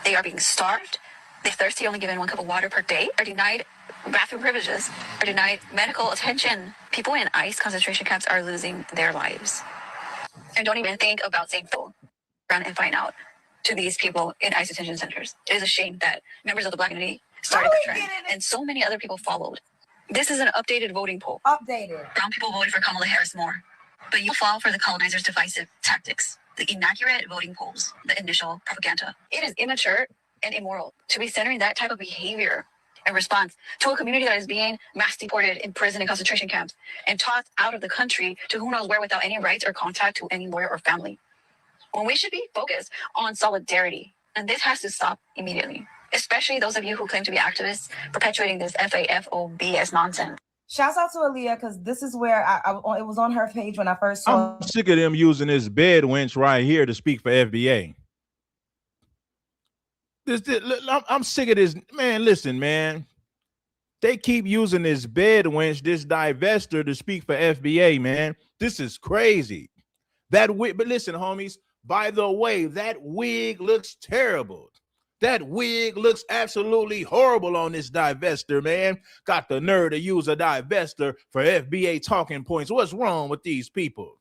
They are being starved. They're thirsty, only given 1 cup of water per day, are denied bathroom privileges, are denied medical attention. People in ICE concentration camps are losing their lives. And don't even think about saying so. Run and find out to these people in ICE detention centers. It is a shame that members of the Black community started the trend, and so many other people followed. This is an updated voting poll. Brown people voted for Kamala Harris more, but you fall for the colonizers' divisive tactics, the inaccurate voting polls, the initial propaganda. It is immature and immoral to be centering that type of behavior in response to a community that is being mass deported in prison and concentration camps and tossed out of the country to who knows where without any rights or contact to any lawyer or family. When we should be focused on solidarity, and this has to stop immediately, especially those of you who claim to be activists perpetuating this FAFOBS nonsense. Shouts out to Aaliyah, because this is where it was on her page when I first saw. I'm sick of them using this bed wench right here to speak for FBA. I'm sick of this, man. Listen, man. They keep using this bed wench, this divester, to speak for FBA, man. This is crazy. But listen, homies. By the way, that wig looks terrible. That wig looks absolutely horrible on this divester, man. Got the nerve to use a divester for FBA talking points. What's wrong with these people?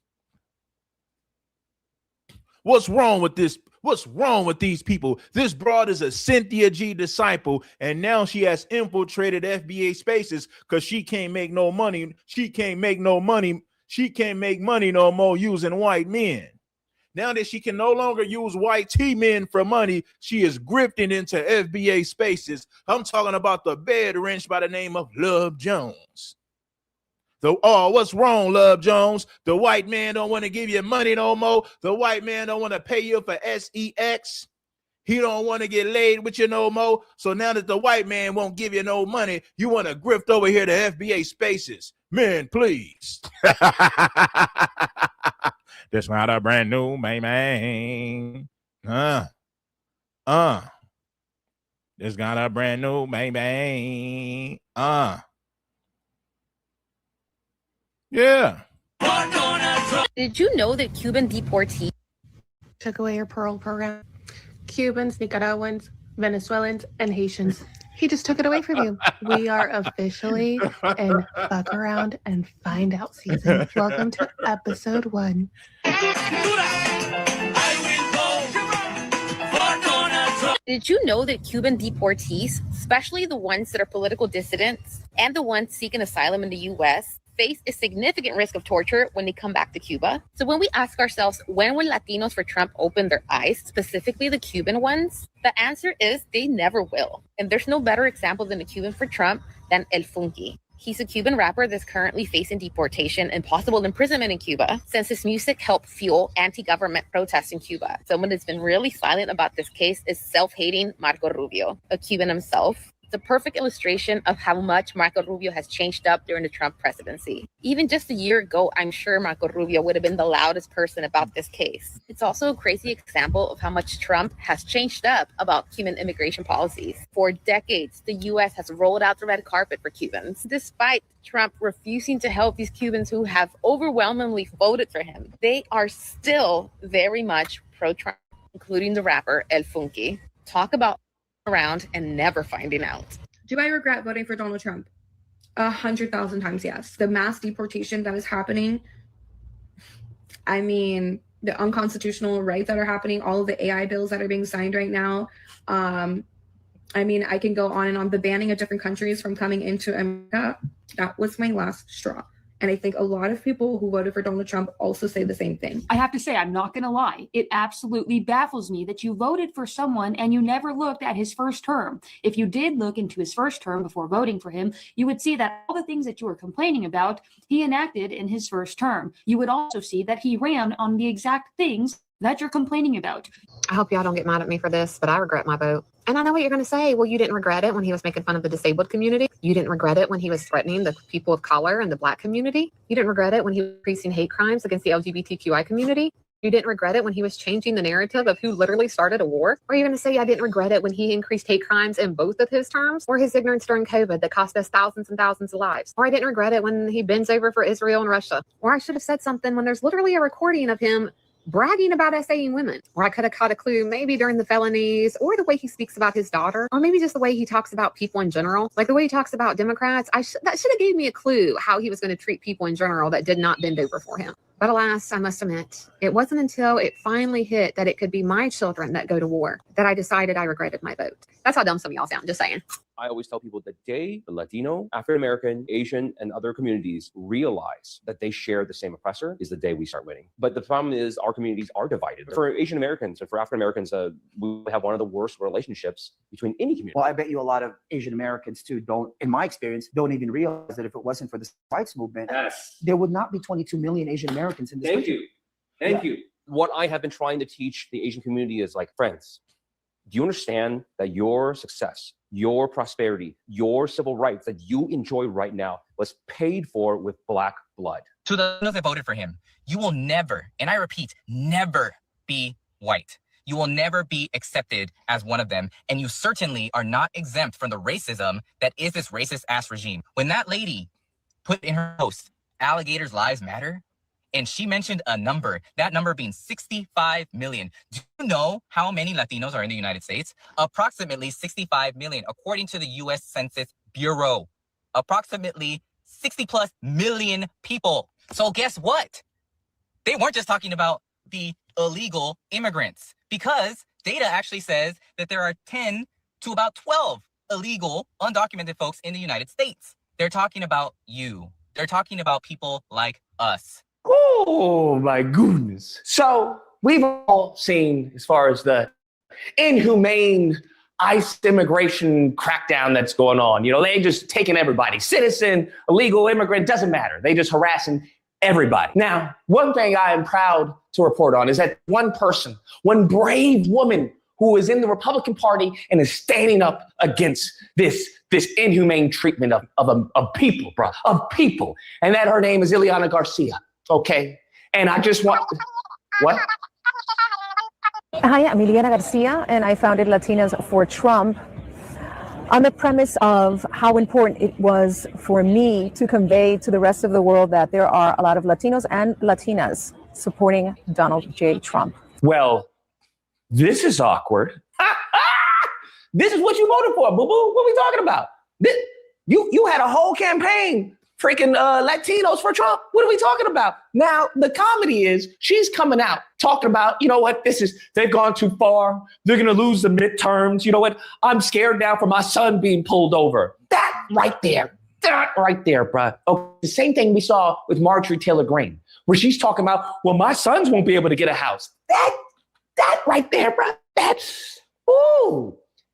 What's wrong with this? What's wrong with these people? This broad is a Cynthia G disciple, and now she has infiltrated FBA spaces because she can't make no money. She can't make no money. She can't make money no more using white men. Now that she can no longer use white T-men for money, she is grifting into FBA spaces. I'm talking about the bed wrench by the name of Love Jones. What's wrong, Love Jones? The white man don't want to give you money no more. The white man don't want to pay you for sex. He don't want to get laid with you no more. So now that the white man won't give you no money, you want to grift over here to FBA spaces. Man, please. That's not a brand new Maine. That's not a brand new Maine. Yeah. Did you know that Cuban deportees took away your parole program? Cubans, Nicaraguans, Venezuelans, and Haitians. He just took it away from you. We are officially in Fuck Around and Find Out season. Welcome to episode 1. Did you know that Cuban deportees, especially the ones that are political dissidents and the ones seeking asylum in the U.S., face a significant risk of torture when they come back to Cuba? So when we ask ourselves, when will Latinos for Trump open their eyes, specifically the Cuban ones? The answer is they never will. And there's no better example than a Cuban for Trump than El Funky. He's a Cuban rapper that's currently facing deportation and possible imprisonment in Cuba since his music helped fuel anti-government protests in Cuba. Someone that's been really silent about this case is self-hating Marco Rubio, a Cuban himself. It's a perfect illustration of how much Marco Rubio has changed up during the Trump presidency. Even just a year ago, I'm sure Marco Rubio would have been the loudest person about this case. It's also a crazy example of how much Trump has changed up about Cuban immigration policies. For decades, the U.S. has rolled out the red carpet for Cubans, despite Trump refusing to help these Cubans who have overwhelmingly voted for him. They are still very much pro-Trump, including the rapper El Funky. Talk about around and never finding out. Do I regret voting for Donald Trump? 100,000 times yes. The mass deportation that is happening, I mean, the unconstitutional rights that are happening, all of the AI bills that are being signed right now. I mean, I can go on and on. The banning of different countries from coming into America, that was my last straw. And I think a lot of people who voted for Donald Trump also say the same thing. I have to say, I'm not going to lie. It absolutely baffles me that you voted for someone and you never looked at his first term. If you did look into his first term before voting for him, you would see that all the things that you were complaining about, he enacted in his first term. You would also see that he ran on the exact things that you're complaining about. I hope y'all don't get mad at me for this, but I regret my vote. And I know what you're going to say. Well, you didn't regret it when he was making fun of the disabled community. You didn't regret it when he was threatening the people of color and the Black community. You didn't regret it when he was increasing hate crimes against the LGBTQI community. You didn't regret it when he was changing the narrative of who literally started a war. Or you're going to say, I didn't regret it when he increased hate crimes in both of his terms, or his ignorance during COVID that cost us thousands and thousands of lives. Or I didn't regret it when he bends over for Israel and Russia. Or I should have said something when there's literally a recording of him bragging about essaying women. Or I could have caught a clue maybe during the felonies, or the way he speaks about his daughter, or maybe just the way he talks about people in general. Like the way he talks about Democrats, that should have gave me a clue how he was going to treat people in general that did not bend over for him. But alas, I must admit, it wasn't until it finally hit that it could be my children that go to war that I decided I regretted my vote. That's how dumb some of y'all sound, just saying. I always tell people the day the Latino, African-American, Asian, and other communities realize that they share the same oppressor is the day we start winning. But the problem is our communities are divided. For Asian Americans and for African-Americans, we have one of the worst relationships between any community. Well, I bet you a lot of Asian Americans too don't, in my experience, don't even realize that if it wasn't for the civil rights movement, there would not be 22 million Asian Americans in this country. Thank you. What I have been trying to teach the Asian community is like, friends, do you understand that your success, your prosperity, your civil rights that you enjoy right now was paid for with Black blood? To the Latinos that voted for him, you will never, and I repeat, never be white. You will never be accepted as one of them. And you certainly are not exempt from the racism that is this racist ass regime. When that lady put in her post, alligators' lives matter, and she mentioned a number, that number being 65 million. Do you know how many Latinos are in the United States? Approximately 65 million, according to the U.S. Census Bureau. Approximately 60 plus million people. So guess what? They weren't just talking about the illegal immigrants, because data actually says that there are 10 to about 12 illegal, undocumented folks in the United States. They're talking about you. They're talking about people like us. Oh my goodness. So we've all seen, as far as the inhumane ICE immigration crackdown that's going on, they just taking everybody, citizen, illegal immigrant, doesn't matter. They just harassing everybody. Now, one thing I am proud to report on is that one person, one brave woman who is in the Republican Party and is standing up against this inhumane treatment of people, bro, of people. And that her name is Ileana Garcia. Okay. And I just want, what? Hi, I'm Ileana Garcia, and I founded Latinas for Trump on the premise of how important it was for me to convey to the rest of the world that there are a lot of Latinos and Latinas supporting Donald J. Trump. Well, this is awkward. This is what you voted for, boo-boo. What are we talking about? You had a whole campaign freaking Latinos for Trump. What are we talking about? Now, the comedy is she's coming out talking about, you know what, they've gone too far. They're going to lose the midterms. You know what? I'm scared now for my son being pulled over. That right there, bro. Okay, the same thing we saw with Marjorie Taylor Greene, where she's talking about, well, my sons won't be able to get a house. That right there, bro.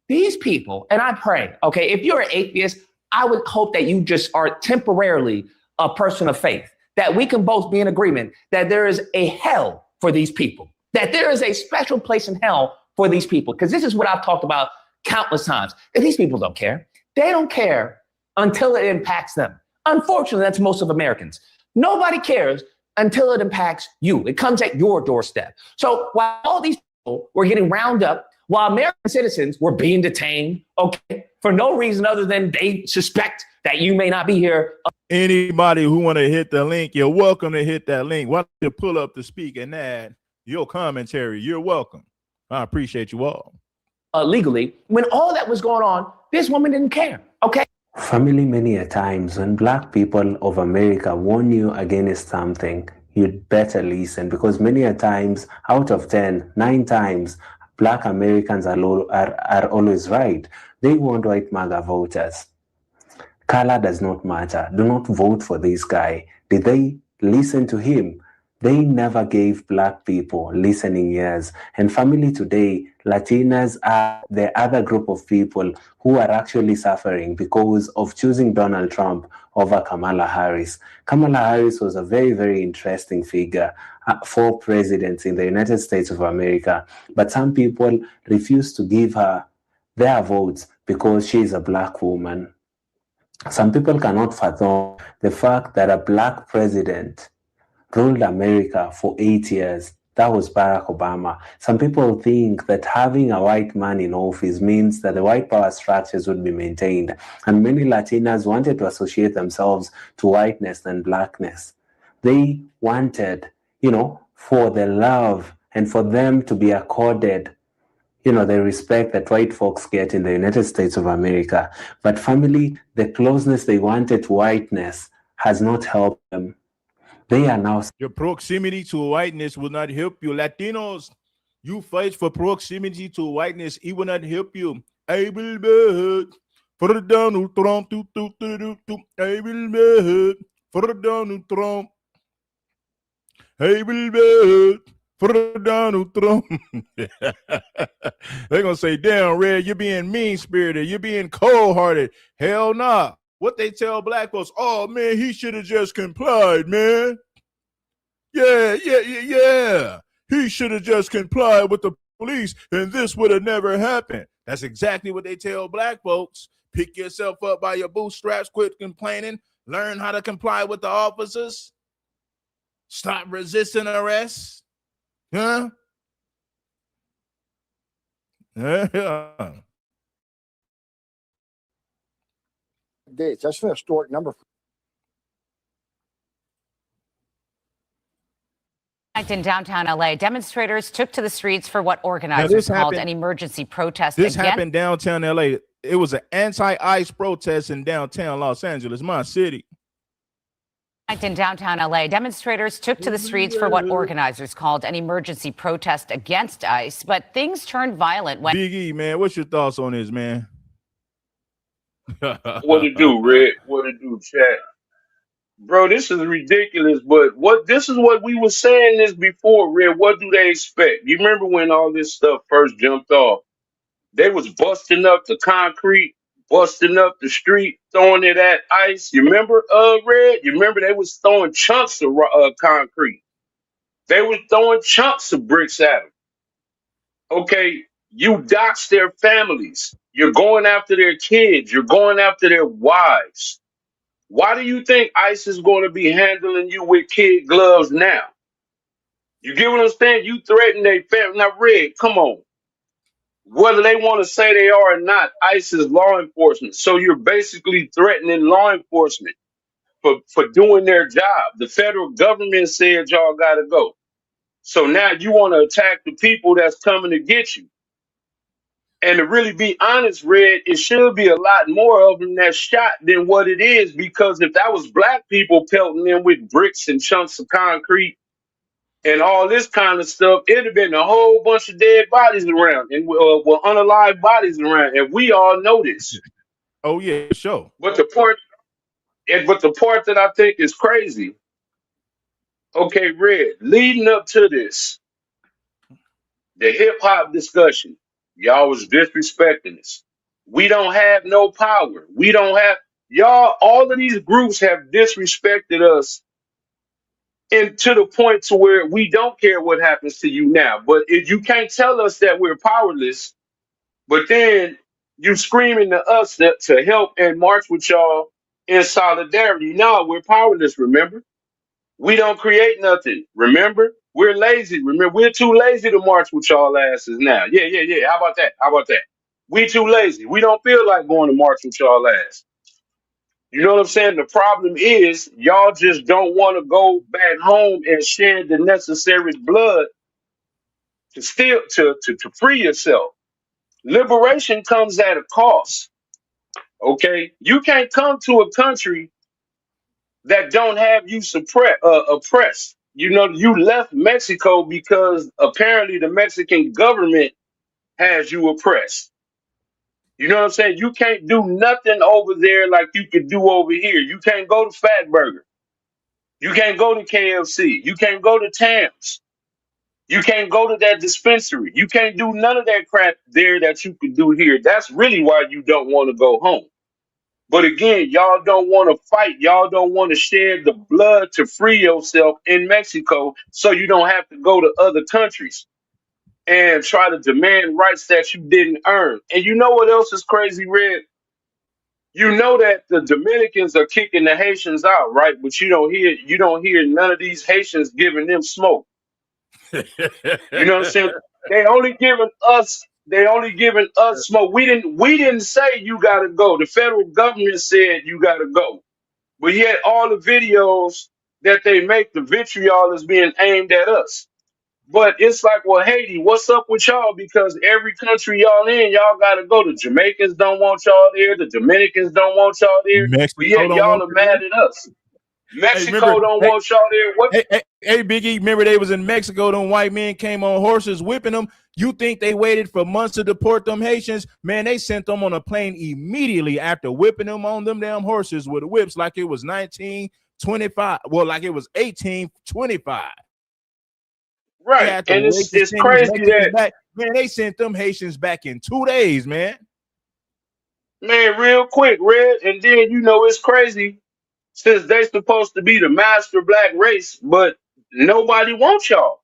These people, and I pray, okay, if you're an atheist, I would hope that you just are temporarily a person of faith, that we can both be in agreement that there is a hell for these people, that there is a special place in hell for these people. Because this is what I've talked about countless times. That these people don't care. They don't care until it impacts them. Unfortunately, that's most of Americans. Nobody cares until it impacts you. It comes at your doorstep. So while all these people were getting round up, while American citizens were being detained, okay, for no reason other than they suspect that you may not be here. Anybody who want to hit the link, you're welcome to hit that link. Why don't you pull up the speak and add your commentary? You're welcome. I appreciate you all. Legally, when all that was going on, this woman didn't care, okay? Family, many a times when Black people of America warn you against something, you'd better listen, because many a times, out of 10, 9 times, Black Americans are always right. They want white MAGA voters. Color does not matter. Do not vote for this guy. Did they listen to him? They never gave Black people listening ears. And family today, Latinas are the other group of people who are actually suffering because of choosing Donald Trump over Kamala Harris. Kamala Harris was a very, very interesting figure for presidents in the United States of America. But some people refuse to give her their votes because she is a Black woman. Some people cannot fathom the fact that a Black president ruled America for 8 years. That was Barack Obama. Some people think that having a white man in office means that the white power structures would be maintained. And many Latinas wanted to associate themselves to whiteness than Blackness. They wanted, for the love and for them to be accorded, the respect that white folks get in the United States of America. But family, the closeness they wanted to whiteness has not helped them. They are now... Your proximity to whiteness will not help you. Latinos, you fight for proximity to whiteness. It will not help you. I will vote for Donald Trump. I will vote for Donald Trump. I will vote for Donald Trump. They're going to say, damn, Red, you're being mean-spirited. You're being cold-hearted. Hell nah. What they tell black folks, oh, man, he should have just complied, man. Yeah. He should have just complied with the police, and this would have never happened. That's exactly what they tell black folks. Pick yourself up by your bootstraps, quit complaining, learn how to comply with the officers, stop resisting arrest. Huh? Yeah. Dates. That's an historic number. In downtown LA, demonstrators took to the streets for what organizers called an emergency protest. This happened downtown LA. It was an anti-ICE protest in downtown Los Angeles, my city. In downtown LA, demonstrators took to the streets for what organizers called an emergency protest against ICE, but things turned violent when... Big E, man, what's your thoughts on this, man? What it do, Red? What it do, chat? Bro, this is ridiculous, but this is what we were saying this before, Red. What do they expect? You remember when all this stuff first jumped off? They was busting up the concrete, busting up the street, throwing it at ICE. You remember, Red? You remember they was throwing chunks of concrete. They was throwing chunks of bricks at them. Okay, you dox their families. You're going after their kids. You're going after their wives. Why do you think ICE is going to be handling you with kid gloves now? You get what I'm saying? You threaten their family. Now, Red, come on. Whether they want to say they are or not, ICE is law enforcement. So you're basically threatening law enforcement for doing their job. The federal government said y'all got to go. So now you want to attack the people that's coming to get you. And to really be honest, Red, it should be a lot more of them that's shot than what it is, because if that was black people pelting them with bricks and chunks of concrete and all this kind of stuff, it'd have been a whole bunch of dead bodies around and unalive bodies around. And we all know this. Oh, yeah, sure. But the part that I think is crazy, okay, Red, leading up to this, the hip hop discussion, y'all was disrespecting us. We don't have no power. We don't have y'all. All of these groups have disrespected us, and to the point to where we don't care what happens to you now. But if you can't tell us that we're powerless, but then you screaming to us to help and march with y'all in solidarity. No, we're powerless. Remember, we don't create nothing. Remember, we're lazy. Remember, we're too lazy to march with y'all asses now. Yeah. How about that? We too lazy. We don't feel like going to march with y'all ass. You know what I'm saying? The problem is y'all just don't want to go back home and shed the necessary blood to free yourself. Liberation comes at a cost. Okay, you can't come to a country that don't have you oppressed. You know, you left Mexico because apparently the Mexican government has you oppressed. You know what I'm saying? You can't do nothing over there like you can do over here. You can't go to Fatburger. You can't go to KFC. You can't go to Tam's. You can't go to that dispensary. You can't do none of that crap there that you can do here. That's really why you don't want to go home. But again, y'all don't want to fight. Y'all don't want to shed the blood to free yourself in Mexico so you don't have to go to other countries and try to demand rights that you didn't earn. And you know what else is crazy, Red? You know that the Dominicans are kicking the Haitians out, right? But you don't hear none of these Haitians giving them smoke. You know what I'm saying? They only giving us smoke. We didn't say you gotta go. The federal government said you gotta go. But yet all the videos that they make, the vitriol is being aimed at us. But it's like, well, Haiti, what's up with y'all? Because every country y'all in, y'all got to go. The Jamaicans don't want y'all there. The Dominicans don't want y'all there. But Mexico yet don't y'all want are you there. mad at us. Hey, remember? Mexico don't Hey, want y'all there. What? hey, Biggie. Remember they was in Mexico. Them white men came on horses whipping them. You think they waited for months to deport them Haitians? Man, they sent them on a plane immediately after whipping them on them damn horses with whips like it was 1925. Well, like it was 1825. They Right. had to And wait to it's send these crazy Mexicans that, back. Man, they sent them Haitians back in 2 days, man. man, real quick, Red. And then, it's crazy since they supposed to be the master black race, but nobody wants y'all.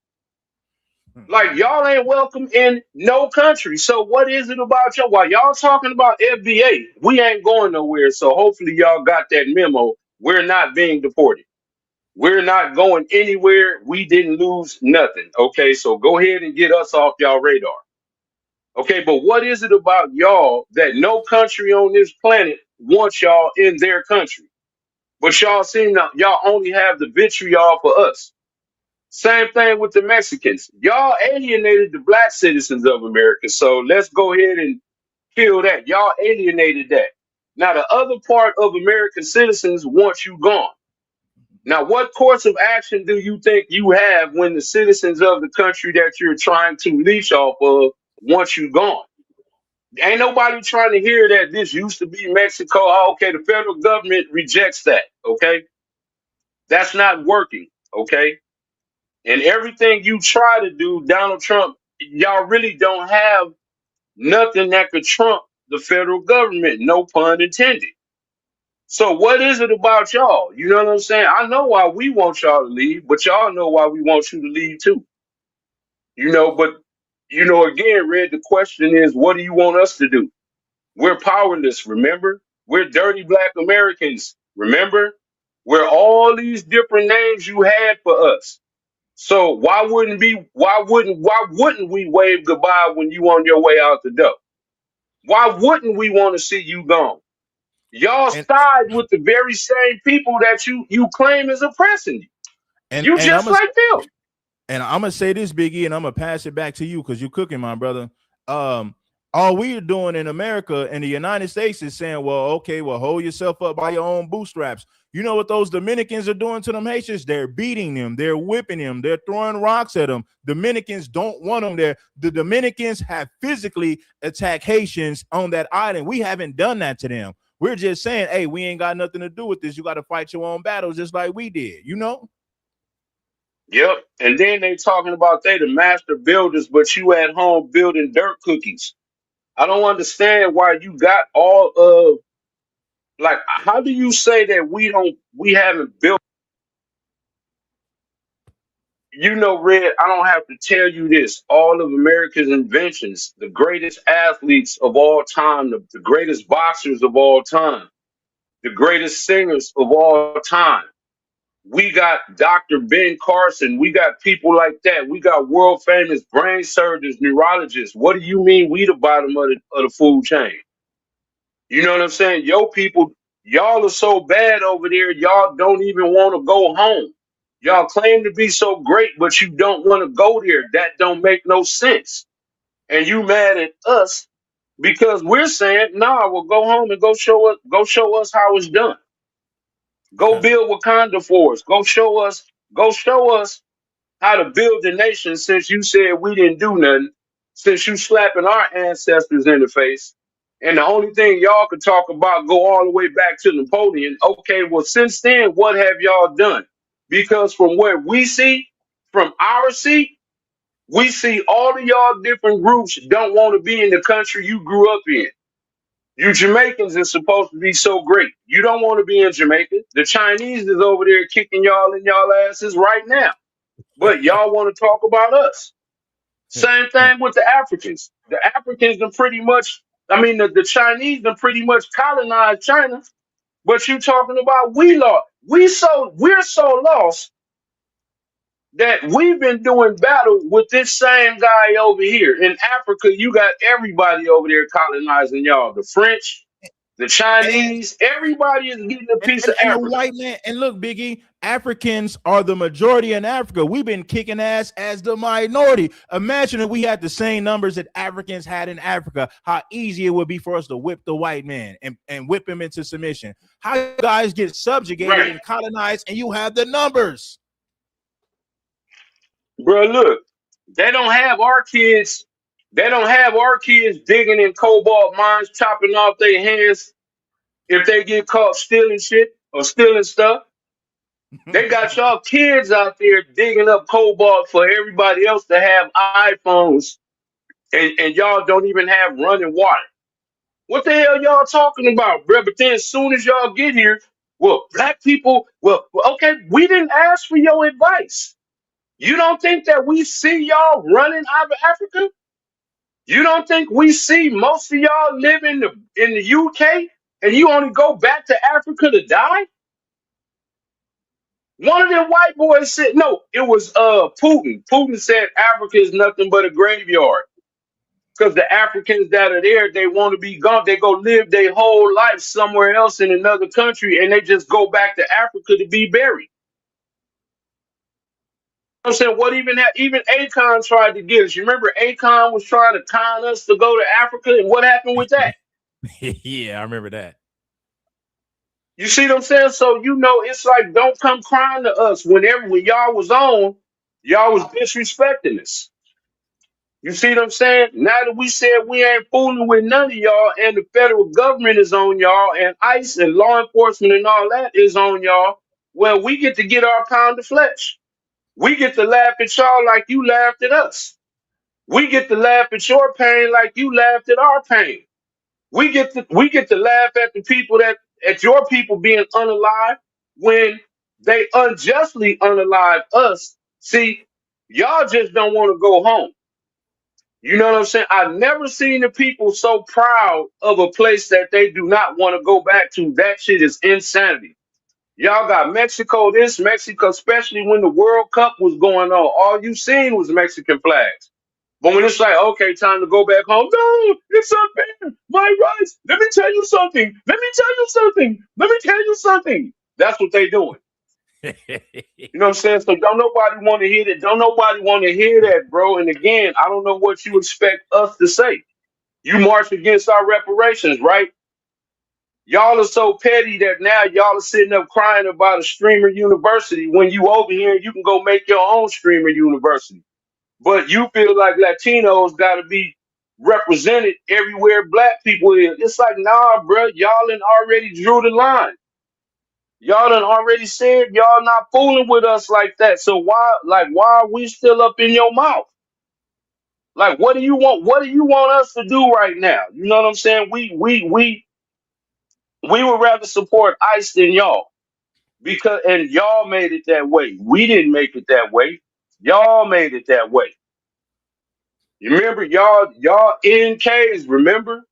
Like, y'all ain't welcome in no country. So what is it about y'all? While y'all talking about FBA, we ain't going nowhere. So hopefully y'all got that memo. We're not being deported. We're not going anywhere. We didn't lose nothing. Okay, so go ahead and get us off y'all radar. Okay, but what is it about y'all that no country on this planet wants y'all in their country? But y'all only have the vitriol for us. Same thing with the Mexicans. Y'all alienated the black citizens of America. So let's go ahead and kill that. Y'all alienated that. Now the other part of American citizens want you gone. Now, what course of action do you think you have when the citizens of the country that you're trying to leech off of want you gone? Ain't nobody trying to hear that this used to be Mexico. Oh, okay, the federal government rejects that. Okay, that's not working. Okay, and everything you try to do, Donald Trump, y'all really don't have nothing that could trump the federal government. No pun intended. So what is it about y'all? You know what I'm saying? I know why we want y'all to leave, but y'all know why we want you to leave too. But again, Red, the question is, what do you want us to do? We're powerless, remember? We're dirty black Americans, remember? We're all these different names you had for us. So why wouldn't we wave goodbye when you on your way out the door? Why wouldn't we want to see you gone? Y'all side with the very same people that you claim is oppressing you. You And just like them. And I'm gonna say this, Biggie, and I'm gonna pass it back to you because you're cooking, my brother. All we're doing in America and the United States is saying, well, okay, well, hold yourself up by your own bootstraps. You know what those Dominicans are doing to them Haitians? They're beating them, they're whipping them, they're throwing rocks at them. Dominicans don't want them there. The Dominicans have physically attacked Haitians on that island. We haven't done that to them. We're just saying, hey, we ain't got nothing to do with this. You got to fight your own battles just like we did, Yep. And then they talking about they the master builders, but you at home building dirt cookies. I don't understand why you got all of, like, how do you say that we haven't built? Red, I don't have to tell you this. All of America's inventions, the greatest athletes of all time, the greatest boxers of all time, the greatest singers of all time. We got Dr. Ben Carson. We got people like that. We got world famous brain surgeons, neurologists. What do you mean we the bottom of the food chain? You know what I'm saying? Yo, people, y'all are so bad over there, y'all don't even want to go home. Y'all claim to be so great, but you don't want to go there. That don't make no sense. And you mad at us because we're saying, nah, well, go home and go show us how it's done. Go build Wakanda for us. Go show us how to build the nation since you said we didn't do nothing, since you slapping our ancestors in the face. And the only thing y'all could talk about go all the way back to Napoleon. Okay, well, since then, what have y'all done? Because from what we see, from our seat, we see all of y'all different groups don't want to be in the country you grew up in. You Jamaicans are supposed to be so great. You don't want to be in Jamaica. The Chinese is over there kicking y'all in y'all asses right now. But y'all want to talk about us. Same thing with the Africans. The Africans are pretty much, the Chinese are pretty much colonized China. But you talking about we lost. We're so lost that we've been doing battle with this same guy over here. In Africa, you got everybody over there colonizing y'all. The French, the Chinese, everybody is getting a piece of And the Africa. white man, and look, Biggie, Africans are the majority in Africa. We've been kicking ass as the minority. Imagine if we had the same numbers that Africans had in Africa, how easy it would be for us to whip the white man and whip him into submission. How you guys get subjugated and colonized and you have the numbers. Bro, look, they don't have our kids. They don't have our kids digging in cobalt mines, chopping off their hands if they get caught stealing shit or stealing stuff. They got y'all kids out there digging up cobalt for everybody else to have iPhones, and y'all don't even have running water. What the hell y'all talking about, bro? But then as soon as y'all get here, well, black people, well, okay, we didn't ask for your advice. You don't think that we see y'all running out of Africa? You don't think we see most of y'all live in the UK and you only go back to Africa to die? One of them white boys said, no, it was Putin. Putin said Africa is nothing but a graveyard. Because the Africans that are there, they want to be gone. They go live their whole life somewhere else in another country, and they just go back to Africa to be buried. I'm saying, what even Akon tried to get us. You remember Akon was trying to con us to go to Africa, and what happened with that? Yeah, I remember that. You see what I'm saying? So it's like, don't come crying to us when y'all was on, y'all was disrespecting us. You see what I'm saying? Now that we said we ain't fooling with none of y'all, and the federal government is on y'all, and ICE and law enforcement and all that is on y'all, well, we get to get our pound of flesh. We get to laugh at y'all like you laughed at us. We get to laugh at your pain like you laughed at our pain. We get to laugh at the people at your people being unalive when they unjustly unalive us. See, y'all just don't want to go home. You know what I'm saying? I've never seen the people so proud of a place that they do not want to go back to. That shit is insanity. Y'all got Mexico, Mexico, especially when the World Cup was going on. All you seen was Mexican flags. But when it's like, okay, time to go back home, no, it's unfair. My rights. Let me tell you something. Let me tell you something. Let me tell you something. That's what they doing. You know what I'm saying? So don't nobody want to hear that. Don't nobody want to hear that, bro. And again, I don't know what you expect us to say. You march against our reparations, right? Y'all are so petty that now y'all are sitting up crying about a streamer university when you over here and you can go make your own streamer university. But you feel like Latinos got to be represented everywhere black people is. It's like, nah, bro, y'all done already drew the line. Y'all done already said y'all not fooling with us like that. So why are we still up in your mouth? Like, what do you want? What do you want us to do right now? You know what I'm saying? We would rather support ICE than y'all and y'all made it that way. We didn't make it that way. Y'all made it that way. You remember y'all NKs, remember?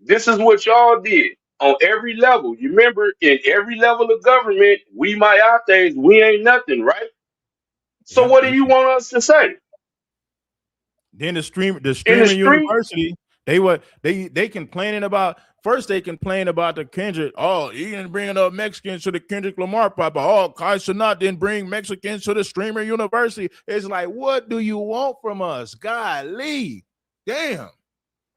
This is what y'all did on every level. You remember in every level of government, we Mayates, we ain't nothing, right? So what do you want us to say? Then the streamer university, they complaining about they complain about the Kendrick. Oh, he didn't bring enough Mexicans to the Kendrick Lamar papa. Oh, Kai Cenat didn't bring Mexicans to the streamer university. It's like, what do you want from us? Golly, damn.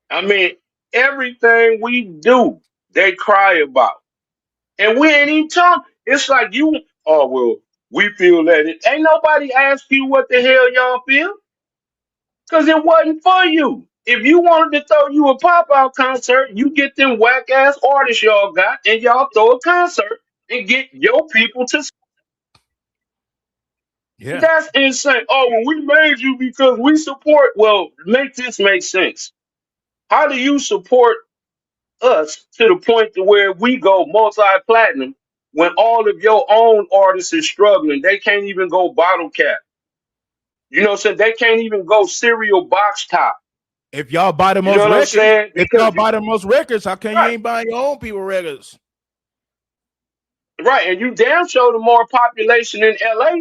I mean, everything we do, they cry about, and we ain't even talking. It's like we feel that it ain't nobody asked you what the hell y'all feel. Because it wasn't for you. If you wanted to throw you a pop-out concert, you get them whack-ass artists y'all got, and y'all throw a concert and get your people to. Yeah. That's insane. Oh, well, we made you because we support. Well, make this make sense. How do you support us to the point to where we go multi-platinum when all of your own artists is struggling? They can't even go bottle cap. You know what I'm saying? They can't even go cereal box top. If y'all buy the most records, how come you ain't buying your own people records? Right, and you damn sure the more population in LA.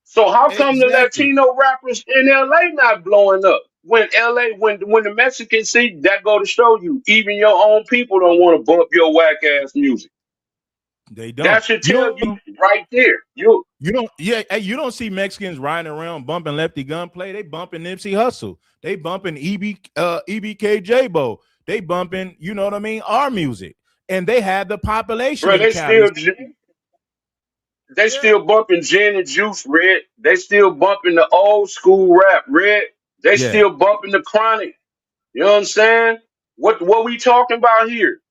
So how come the Latino rappers in LA not blowing up? when LA, when the Mexicans see that, go to show you, even your own people don't want to bump your whack ass music. They don't. That should tell you right there. You don't. Yeah, hey, you don't see Mexicans riding around bumping Lefty Gunplay. They bumping Nipsey Hussle. They bumping EBK Bo. They bumping, you know what I mean, our music, and they had the population. bro, In they Cali. still bumping gin and juice, Red. They still bumping the old school rap, Red. They Yeah. still bumping the Chronic. You know what I'm saying? What we talking about here?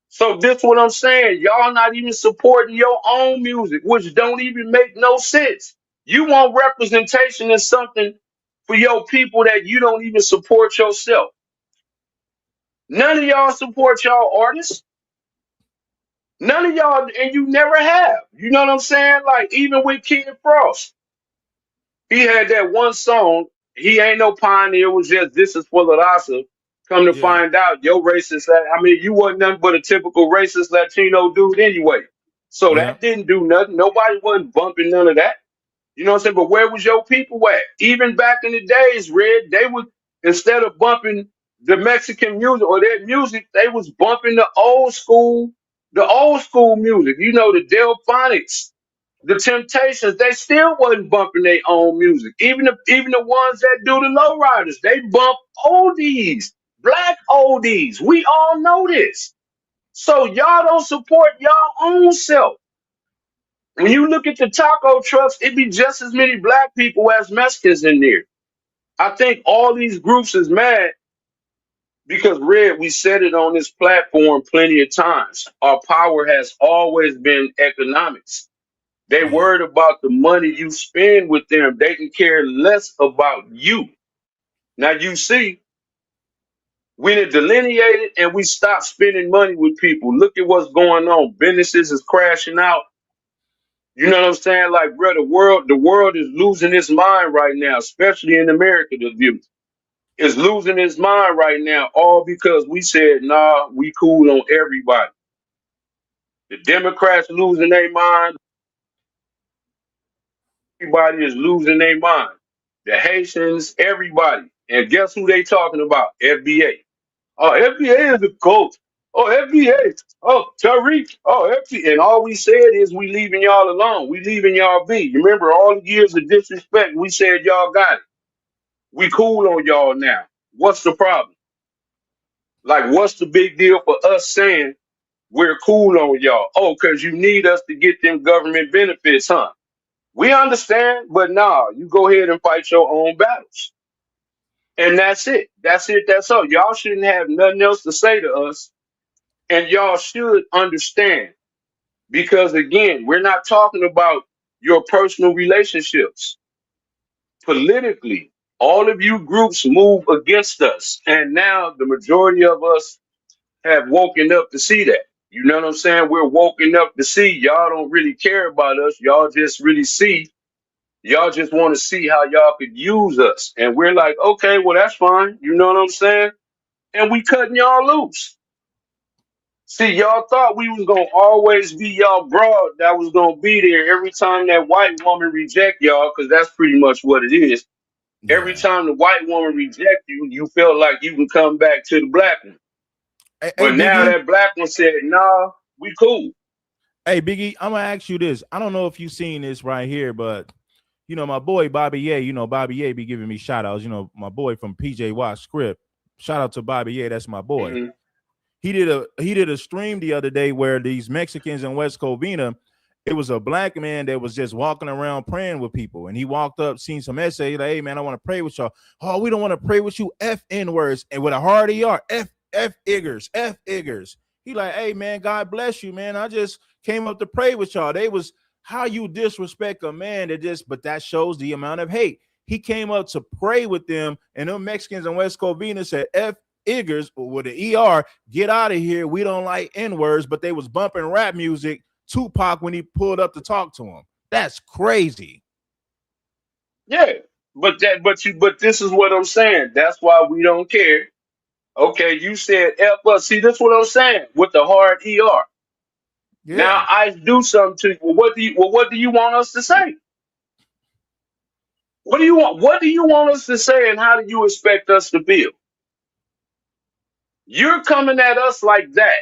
So this what I'm saying. Y'all not even supporting your own music, which don't even make no sense. You want representation in something for your people that you don't even support yourself. None of y'all support y'all artists. None of y'all, and you never have. You know what I'm saying? Like, even with Kid Frost, he had that one song. He ain't no pioneer. It was just "This Is for La Raza." Come to find out, your racist. I mean, you wasn't nothing but a typical racist Latino dude anyway. So Yeah. that didn't do nothing. Nobody wasn't bumping none of that. You know what I'm saying? But where was your people at? Even back in the days, Red, they would, instead of bumping the Mexican music or their music, they was bumping the old school music. You know, the Delphonics, the Temptations. They still wasn't bumping their own music. Even the ones that do the lowriders, they bump oldies, black oldies. We all know this. So y'all don't support y'all own self. When you look at the taco trucks, it be just as many black people as Mexicans in there. I think all these groups is mad because, Red, we said it on this platform plenty of times. Our power has always been economics. They worried about the money you spend with them. They can care less about you. Now you see, we done delineated and we stopped spending money with people. Look at what's going on. Businesses is crashing out. You know what I'm saying? Like, bro, the world is losing its mind right now, especially in America. The youth is losing its mind right now, all because we said, nah, we cool on everybody. The Democrats losing their mind. Everybody is losing their mind. The Haitians, everybody. And guess who they talking about? FBA. Oh, FBA is a cult. Oh, FBA. Oh, Tariq. Oh, FBA. And all we said is we leaving y'all alone. We leaving y'all be. You remember all the years of disrespect? We said y'all got it. We cool on y'all now. What's the problem? Like, what's the big deal for us saying we're cool on y'all? Oh, because you need us to get them government benefits, huh? We understand, but nah, you go ahead and fight your own battles. And that's it. That's it. That's all. Y'all shouldn't have nothing else to say to us. And y'all should understand. Because again, we're not talking about your personal relationships. Politically, all of you groups move against us. And now the majority of us have woken up to see that. You know what I'm saying? We're woken up to see y'all don't really care about us. Y'all just really see. Y'all just want to see how y'all could use us. And we're like, okay, well, that's fine. You know what I'm saying? And we cutting y'all loose. See, y'all thought we was gonna always be y'all broad that was gonna be there every time that white woman reject y'all, because that's pretty much what it is. Yeah. Every time the white woman reject you, you feel like you can come back to the black one. But now that black one said, nah, we cool. Hey, Biggie, I'm gonna ask you this. I don't know if you've seen this right here, but you know, my boy Bobby Ye, you know, Bobby Ye be giving me shout outs. You know, my boy from PJ Watt Script. Shout out to Bobby Ye, that's my boy. Mm-hmm. He did a stream the other day where these Mexicans in West Covina, it was a black man that was just walking around praying with people. And he walked up, seen some essay, like, hey man, I want to pray with y'all. Oh, we don't want to pray with you, F-N words, and with a hard ER, F-Iggers. He like, hey man, God bless you, man. I just came up to pray with y'all. They was how you disrespect a man that just, but that shows the amount of hate. He came up to pray with them, and them Mexicans in West Covina said, F-Iggers with the ER, get out of here. We don't like N-words, but they was bumping rap music, Tupac, when he pulled up to talk to him. That's crazy. Yeah, but this is what I'm saying. That's why we don't care. Okay, you said F us. See, this is what I'm saying with the hard ER. Yeah. Now I do something to you. Well, what do you want us to say? What do you want? What do you want us to say, and how do you expect us to feel? You're coming at us like that.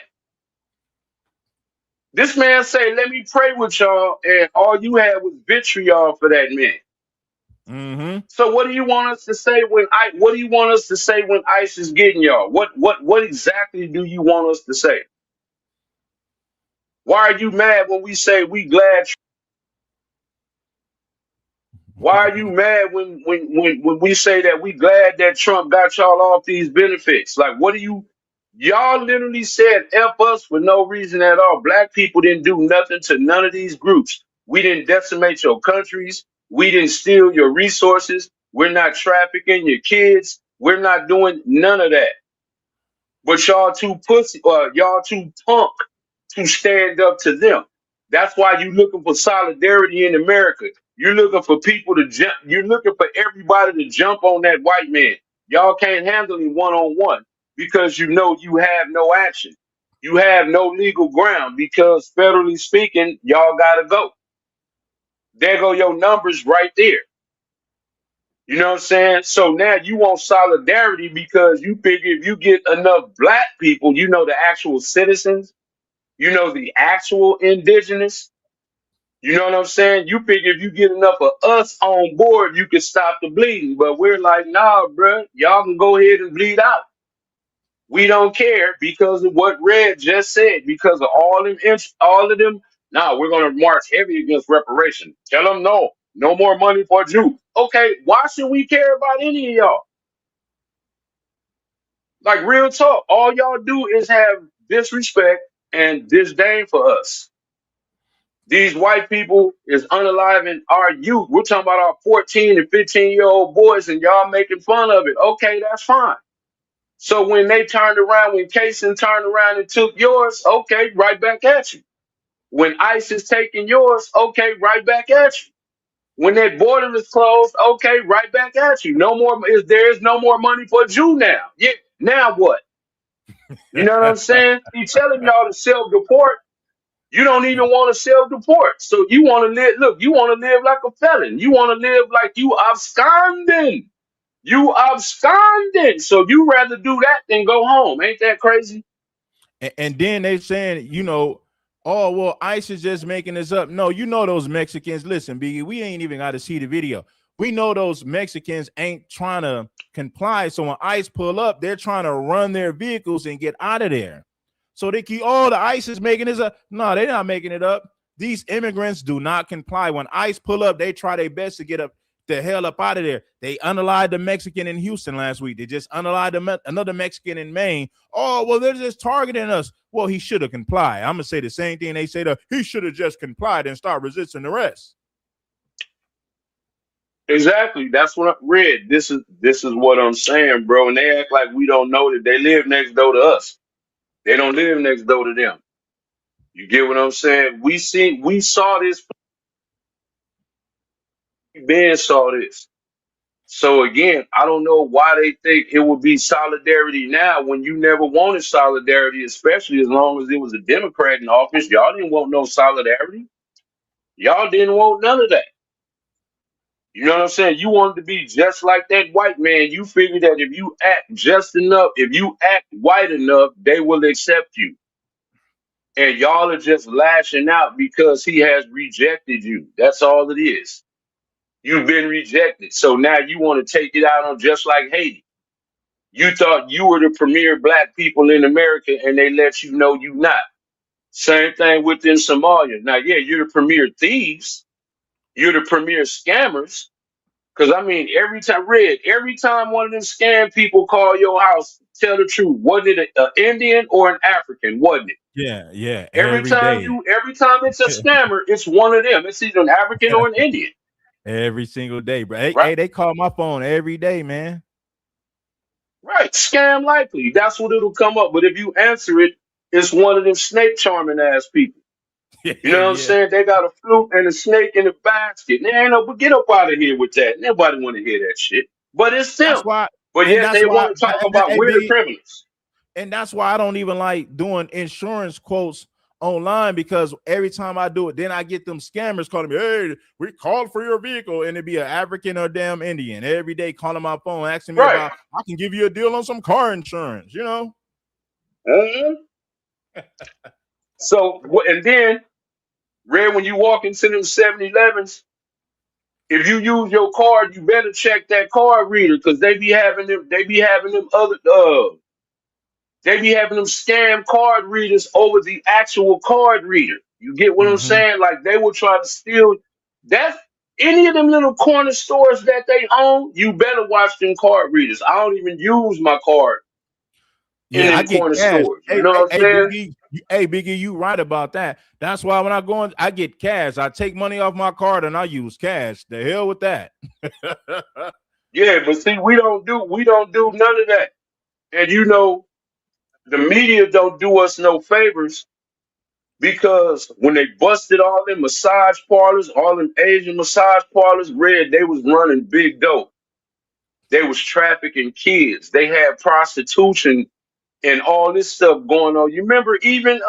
This man say, "Let me pray with y'all," and all you had was vitriol for that man. Mm-hmm. So what do you want us to say what do you want us to say when ICE is getting y'all? What exactly do you want us to say? Why are you mad when we say we glad? Why are you mad when we say that we glad that Trump got y'all off these benefits? Like, what do y'all literally said F us for no reason at all. Black people didn't do nothing to none of these groups. We didn't decimate your countries. We didn't steal your resources. We're not trafficking your kids. We're not doing none of that. But y'all too pussy, y'all too punk to stand up to them. That's why you looking for solidarity in America. You're looking for people to jump. You're looking for everybody to jump on that white man. Y'all can't handle him one-on-one because you know you have no action. You have no legal ground because federally speaking, y'all gotta go. There go your numbers right there. You know what I'm saying? So now you want solidarity because you figure if you get enough black people, you know, the actual citizens, you know, the actual indigenous, you know what I'm saying? You figure if you get enough of us on board, you can stop the bleeding. But we're like, nah, bro, y'all can go ahead and bleed out. We don't care because of what Red just said, because of all of them. Nah, we're going to march heavy against reparation. Tell them no more money for Jews. Okay, why should we care about any of y'all? Like, real talk, all y'all do is have disrespect and disdain for us. These white people is unaliving our youth. We're talking about our 14 and 15-year-old boys, and y'all making fun of it. Okay, that's fine. So when they turned around, when Kaysen turned around and took yours, okay, right back at you. When ICE is taking yours, okay, right back at you. When that border is closed, okay, right back at you. There is no more money for Jew now. Yeah, now what? You know what I'm saying? He's telling y'all to self-deport. You don't even want to self-deport. So you want to live, look, you want to live like a felon. You want to live like you absconding. You absconding. So you rather do that than go home. Ain't that crazy? And then they saying, you know, oh, well, ICE is just making this up. No, you know those Mexicans. Listen, Biggie, we ain't even got to see the video. We know those Mexicans ain't trying to comply. So when ICE pull up, they're trying to run their vehicles and get out of there. So they keep, the ICE is making this up. No, they're not making it up. These immigrants do not comply. When ICE pull up, they try their best to get the hell up out of there. They unalived the Mexican in Houston last week. They just unalived another Mexican in Maine. Oh, well, they're just targeting us. Well, he should have complied. I'm going to say the same thing they say he should have just complied and start resisting arrest. Exactly. That's what I read. This is what I'm saying, bro. And they act like we don't know that they live next door to us. They don't live next door to them. You get what I'm saying? We saw this. Ben saw this. So again, I don't know why they think it would be solidarity now when you never wanted solidarity, especially as long as it was a Democrat in office. Y'all didn't want no solidarity. Y'all didn't want none of that. You know what I'm saying? You wanted to be just like that white man. You figured that if you act just enough, if you act white enough, they will accept you. And y'all are just lashing out because he has rejected you. That's all it is. You've been rejected. So now you want to take it out on just like Haiti. You thought you were the premier black people in America and they let you know you not. Same thing within Somalia. Now, yeah, you're the premier thieves. You're the premier scammers. Because, I mean, every time one of them scam people call your house, tell the truth. Wasn't it an Indian or an African? Wasn't it? Yeah. Every time it's a scammer, it's one of them. It's either an African or an Indian. Every single day, bro. Hey, right? Hey, they call my phone every day, man. Right. Scam likely. That's what it'll come up. But if you answer it, it's one of them snake charming ass people. You know what I'm saying? They got a flute and a snake in a basket. But get up out of here with that. Nobody want to hear that shit. But it's them. That's why. But yet they want to talk about we're the criminals. And that's why I don't even like doing insurance quotes online because every time I do it, then I get them scammers calling me, hey, we called for your vehicle, and it'd be an African or damn Indian every day calling my phone, asking me about, I can give you a deal on some car insurance, you know? So, and then, Red, when you walk into them 7-Elevens, if you use your card, you better check that card reader because they be having them scam card readers over the actual card reader. You get what I'm saying? Like they will try to steal that. Any of them little corner stores that they own, you better watch them card readers. I don't even use my card in Yeah, I them get corner cash. stores. You know what I'm saying? Biggie, you right about that. That's why when I go in, I get cash. I take money off my card and I use cash. The hell with that. Yeah, but see, we don't do none of that. And you know, the media don't do us no favors because when they busted all them massage parlors, all them Asian massage parlors, Red, they was running big dope. They was trafficking kids. They had prostitution and all this stuff going on. You remember even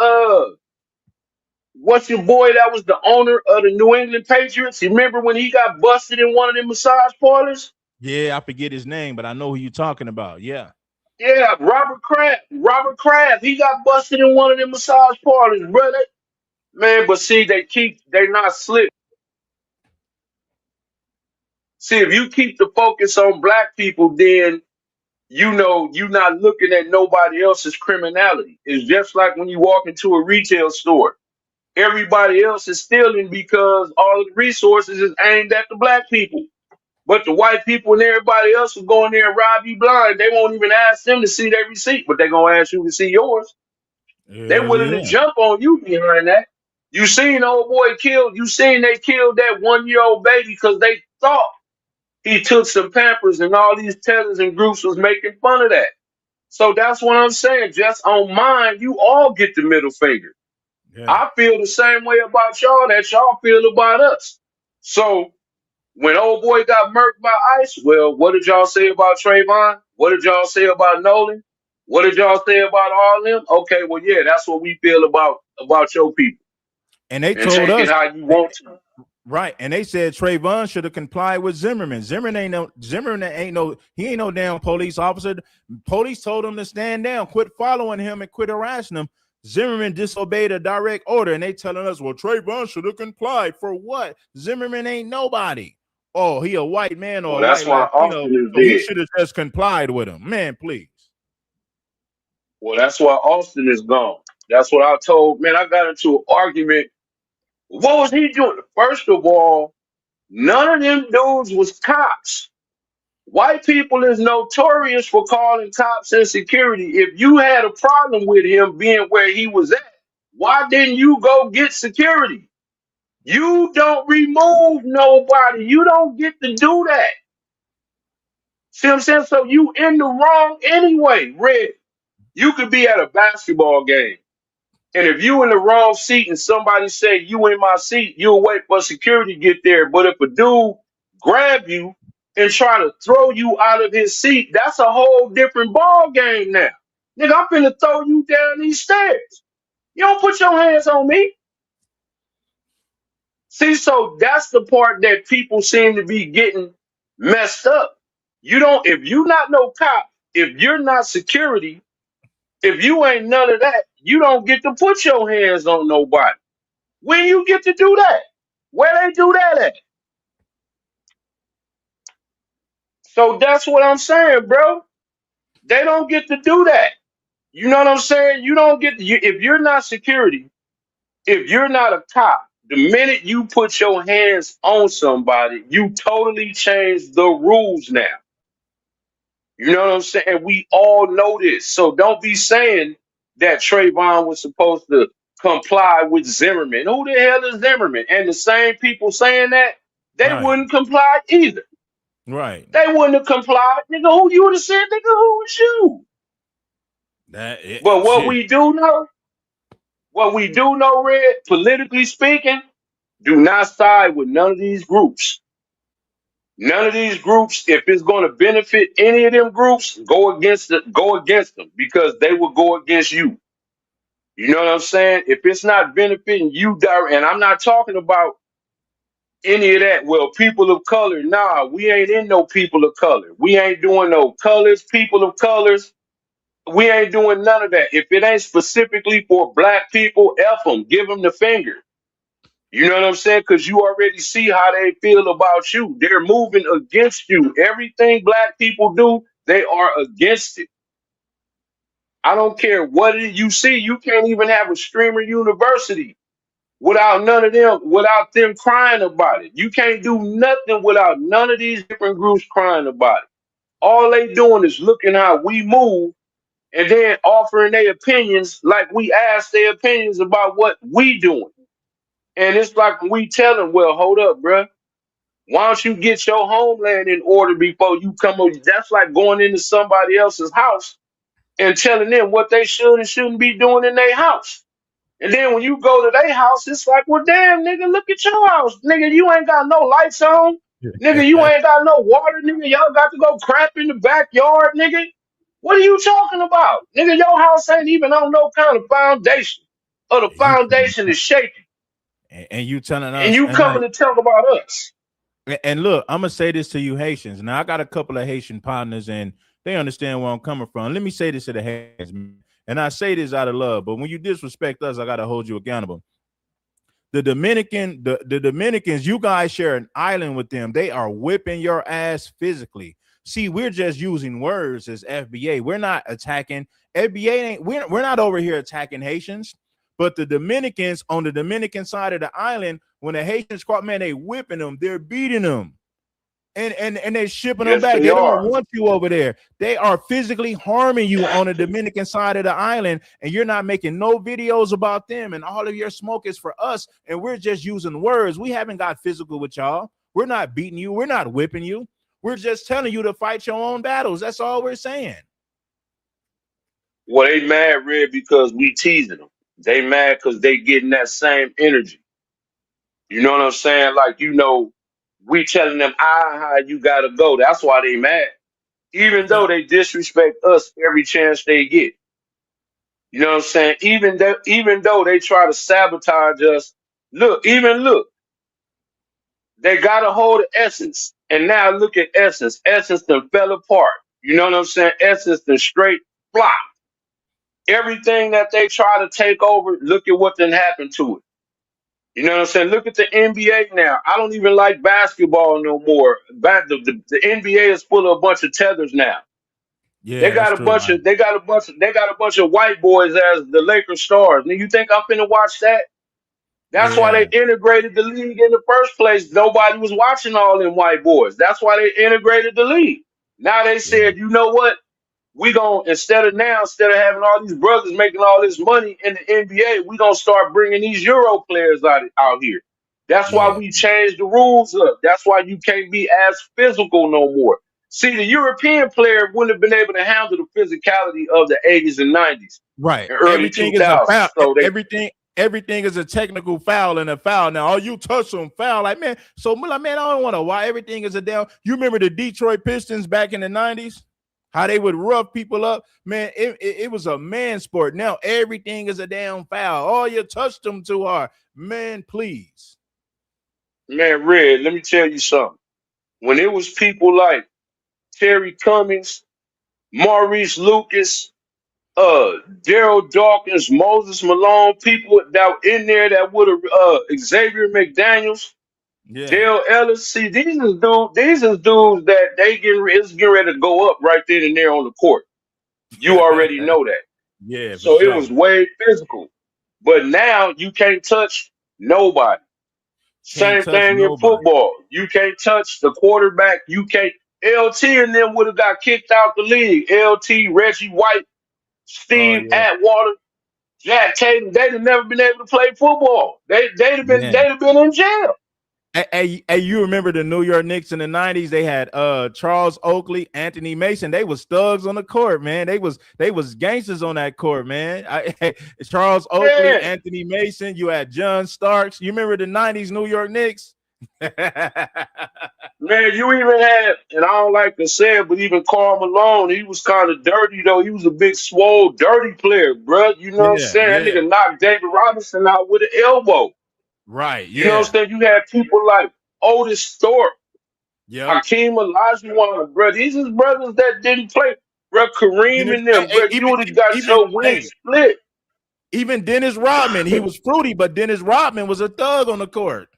what's your boy that was the owner of the New England Patriots? You remember when he got busted in one of them massage parlors? Yeah, I forget his name, but I know who you're talking about. Yeah. Yeah, Robert Kraft. Robert Kraft. He got busted in one of them massage parlors, brother. Man, but see, they not slick. See, if you keep the focus on black people, then you know you're not looking at nobody else's criminality. It's just like when you walk into a retail store. Everybody else is stealing because all of the resources is aimed at the black people. But the white people and everybody else will go in there and rob you blind. They won't even ask them to see their receipt, but they're going to ask you to see yours. They're willing to jump on you behind that. You seen old boy killed, you seen they killed that 1-year-old baby because they thought he took some Pampers and all these tellers and groups was making fun of that. So that's what I'm saying. Just on mine, you all get the middle finger. Yeah. I feel the same way about y'all that y'all feel about us. So when old boy got murked by ICE, well, what did y'all say about Trayvon? What did y'all say about Nolan? What did y'all say about all them? Okay, well, yeah, that's what we feel about your people. And they told us how you want to. Right, and they said Trayvon should have complied with Zimmerman. Zimmerman ain't no damn police officer. Police told him to stand down, quit following him, and quit harassing him. Zimmerman disobeyed a direct order, and they telling us, well, Trayvon should have complied. For what? Zimmerman ain't nobody. Oh, he a white man or that's why Austin so he should have just complied with him. Man, please. Well, that's why Austin is gone. That's what I told. Man, I got into an argument. What was he doing? First of all, none of them dudes was cops. White people is notorious for calling cops and security. If you had a problem with him being where he was at, why didn't you go get security? You don't remove nobody. You don't get to do that. See what I'm saying? So you in the wrong anyway, Red. You could be at a basketball game. And if you in the wrong seat and somebody say you in my seat, you'll wait for security to get there. But if a dude grab you and try to throw you out of his seat, that's a whole different ball game now. Nigga, I'm finna throw you down these stairs. You don't put your hands on me. See, so that's the part that people seem to be getting messed up. If you not no cop, if you're not security, if you ain't none of that, you don't get to put your hands on nobody. When you get to do that? Where they do that at? So that's what I'm saying, bro. They don't get to do that. You know what I'm saying? You don't get if you're not security, if you're not a cop, the minute you put your hands on somebody, you totally change the rules now. You know what I'm saying? And we all know this. So don't be saying that Trayvon was supposed to comply with Zimmerman. Who the hell is Zimmerman? And the same people saying that, they wouldn't comply either. Right. They wouldn't have complied. Nigga, who you would have said, nigga, who was you? But what we do know, Red, politically speaking, do not side with none of these groups. None of these groups, if it's going to benefit any of them groups, go against them because they will go against you. You know what I'm saying? If it's not benefiting you, and I'm not talking about any of that. Well, people of color, nah, we ain't in no people of color. We ain't doing no colors, people of colors. We ain't doing none of that. If it ain't specifically for black people, F them, give them the finger. You know what I'm saying? Because you already see how they feel about you. They're moving against you. Everything black people do, they are against it. I don't care what you see. You can't even have a streamer university without them crying about it. You can't do nothing without none of these different groups crying about it. All they doing is looking how we move and then offering their opinions like we ask their opinions about what we doing. And it's like we tell them, well, hold up, bruh. Why don't you get your homeland in order before you come over? That's like going into somebody else's house and telling them what they should and shouldn't be doing in their house. And then when you go to their house, it's like, well, damn, nigga, look at your house. Nigga, you ain't got no lights on. Nigga, you ain't got no water. Nigga, y'all got to go crap in the backyard, nigga. What are you talking about? Nigga, your house ain't even on no kind of foundation. Or the foundation is shaky. And you telling And us, you coming to talk about us. And look, I'm gonna say this to you Haitians. Now I got a couple of Haitian partners and they understand where I'm coming from. Let me say this to the Haitians, and I say this out of love, but when you disrespect us, I gotta hold you accountable. The Dominicans, you guys share an island with them. They are whipping your ass physically. See, we're just using words as FBA. We're not attacking FBA. We're not over here attacking Haitians. But the Dominicans on the Dominican side of the island, when the Haitians caught, man, they whipping them, they're beating them, and they're shipping them back. They don't want you over there. They are physically harming you on the Dominican side of the island, and you're not making no videos about them. And all of your smoke is for us, and we're just using words. We haven't got physical with y'all. We're not beating you. We're not whipping you. We're just telling you to fight your own battles. That's all we're saying. Well, they mad, Red, because we teasing them. They mad because they getting that same energy. You know what I'm saying? Like, you know, we telling them, how you gotta go. That's why they mad. Even though they disrespect us every chance they get. You know what I'm saying? Even though they try to sabotage us, look, they got a hold of Essence. And now look at Essence. Essence done fell apart. You know what I'm saying? Essence done straight flop. Everything that they try to take over, look at what done happened to it. You know what I'm saying? Look at the NBA now. I don't even like basketball no more. The NBA is full of a bunch of tethers now. Yeah, they got a bunch of white boys as the Lakers stars. Now you think I'm finna watch that? That's why they integrated the league in the first place. Nobody was watching all them white boys. That's why they integrated the league. Now they said, you know what? We gonna instead of having all these brothers making all this money in the NBA, we gonna start bringing these Euro players out here. That's why we changed the rules up. That's why you can't be as physical no more. See, the European player wouldn't have been able to handle the physicality of the 80s and 90s, Right. and early Everything 2000s. is a foul. So Everything is a technical foul and a foul. Now, all you touch them foul, like man. So like, man, I don't want to. Why everything is a down? You remember the Detroit Pistons back in the 90s? How they would rough people up, man. It was a man sport. Now everything is a damn foul. Oh, you touched them too hard, man. Please, man, Red. Let me tell you something. When it was people like Terry Cummings, Maurice Lucas, Daryl Dawkins, Moses Malone, people that were in there that would have Xavier McDaniels, Dale Ellis. See, these is dudes that it's getting ready to go up right then and there on the court. You already know that. Yeah, So for sure. it was way physical. But now you can't touch nobody. Same thing in football. You can't touch the quarterback. You can't. LT and them would have got kicked out the league. LT, Reggie White, Steve Atwater, Jack Tatum, they'd have never been able to play football. They'd have been in jail. Hey, you remember the New York Knicks in the 90s? They had Charles Oakley, Anthony Mason. They was thugs on the court, man. They was gangsters on that court, man. Charles Oakley, Anthony Mason. You had John Starks. You remember the 90s New York Knicks? Man, you even had, and I don't like to say it, but even Karl Malone, he was kind of dirty though. He was a big, swole, dirty player, bruh. You know what I'm Yeah, saying? That yeah. nigga knocked David Robinson out with an elbow. Right, You know what yeah. I'm saying? You had people like Otis Thorpe, Yep. Hakeem Olajuwon, bruh. These is brothers that didn't play. Bruh, Kareem Dennis, and them, bruh. You would have got even your wing hey, split. even Dennis Rodman, he was fruity, but Dennis Rodman was a thug on the court.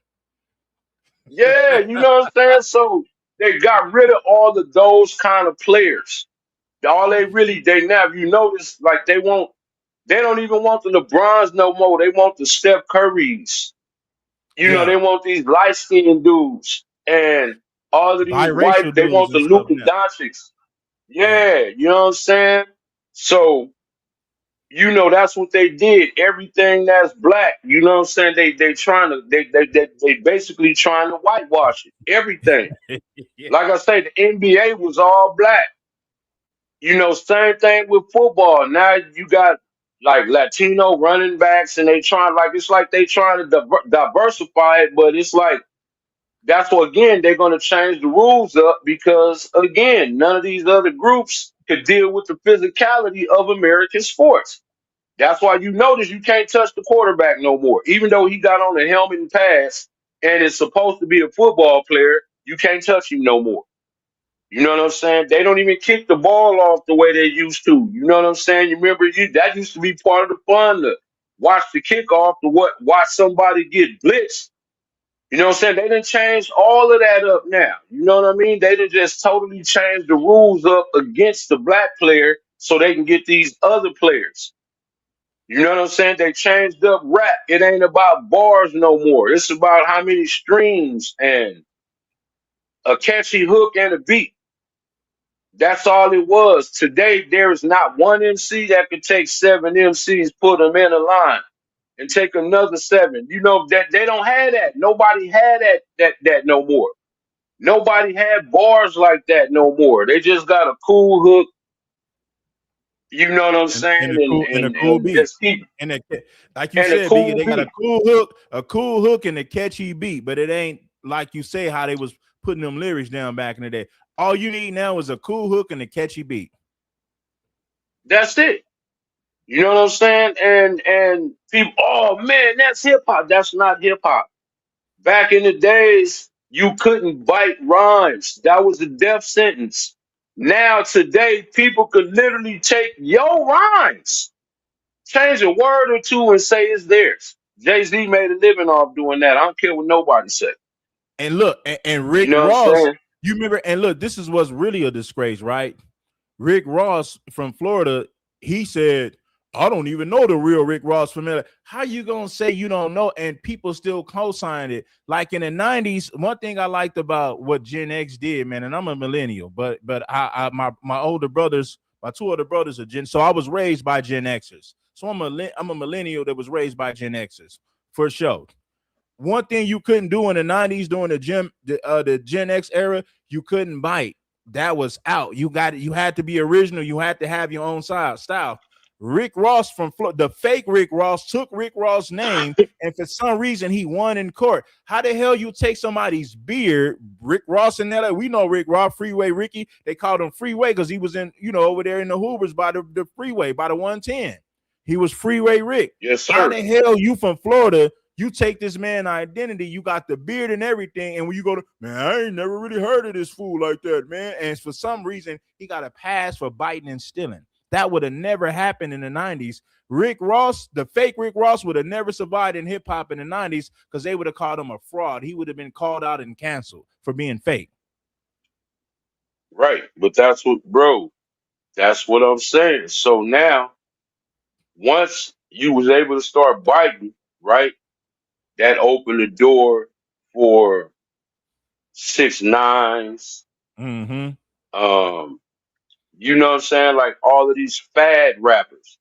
Yeah, you know what I'm saying? So they got rid of all of those kind of players. All they now, if you notice, like they don't even want the LeBrons no more. They want the Steph Currys. You know, Yeah. they want these light skinned dudes and all of these white, Biracial they dudes want the and stuff. Luka Yeah. Doncics. Yeah, you know what I'm saying? So, you know, that's what they did. Everything that's black, you know what I'm saying? They trying to they basically trying to whitewash it. Everything. Yeah. Like I say, the NBA was all black. You know, same thing with football. Now you got like Latino running backs, and it's like they trying to diversify it, but it's like that's what again they're going to change the rules up because again none of these other groups could deal with the physicality of American sports. That's why you notice you can't touch the quarterback no more, even though he got on a helmet and pads and is supposed to be a football player. You can't touch him no more. You know what I'm saying? They don't even kick the ball off the way they used to. You know what I'm saying? You remember that used to be part of the fun to watch the kickoff, watch somebody get blitzed. You know what I'm saying? They done changed all of that up now. You know what I mean? They done just totally changed the rules up against the black player so they can get these other players. You know what I'm saying? They changed up rap. It ain't about bars no more. It's about how many strings and a catchy hook and a beat. That's all it was. Today, there is not one MC that could take 7 MCs, put them in a line, and take another 7. You know that they don't have that. Nobody had that no more. Nobody had bars like that no more. They just got a cool hook. You know what I'm saying? And a And cool beat. just keep And like you and a said, Biggie, cool they got beat. a cool hook and a catchy beat, but it ain't like you say how they was putting them lyrics down back in the day. All you need now is a cool hook and a catchy beat. That's it. You know what I'm saying? And people, oh man, that's hip hop. That's not hip hop. Back in the days, you couldn't bite rhymes. That was a death sentence. Now today, people could literally take your rhymes, change a word or two, and say it's theirs. Jay-Z made a living off doing that. I don't care what nobody say. And look, and You Rick know what I'm Ross, saying? you remember, and look, this is what's really a disgrace, right? Rick Ross from Florida, he said, I don't even know the real Rick Ross from LA. How you gonna say you don't know? And people still co-signed it. Like in the 90s, one thing I liked about what Gen X did, man, and I'm a millennial, but my older brothers, my 2 other brothers are Gen, so I was raised by Gen Xers. So I'm a millennial that was raised by Gen Xers for sure. One thing you couldn't do in the 90s during the Gen X era, you couldn't bite. That was out. You had to be original. You had to have your own style. Rick Ross from the fake Rick Ross took Rick Ross' name, and for some reason he won in court. How the hell you take somebody's beard, Rick Ross in LA? We know Rick Ross, Freeway Ricky. They called him Freeway because he was in, over there in the Hoovers by the freeway, by the 110. He was Freeway Rick. Yes, sir. How the hell you from Florida? You take this man identity, you got the beard and everything, and when you go to, man, I ain't never really heard of this fool like that, man. And for some reason, he got a pass for biting and stealing. That would have never happened in the 90s. Rick Ross, the fake Rick Ross, would have never survived in hip-hop in the 90s because they would have called him a fraud. He would have been called out and canceled for being fake. Right. But that's what I'm saying. So now, once you was able to start biting, right, that opened the door for 6ix9ine. You know what I'm saying? Like all of these fad rappers.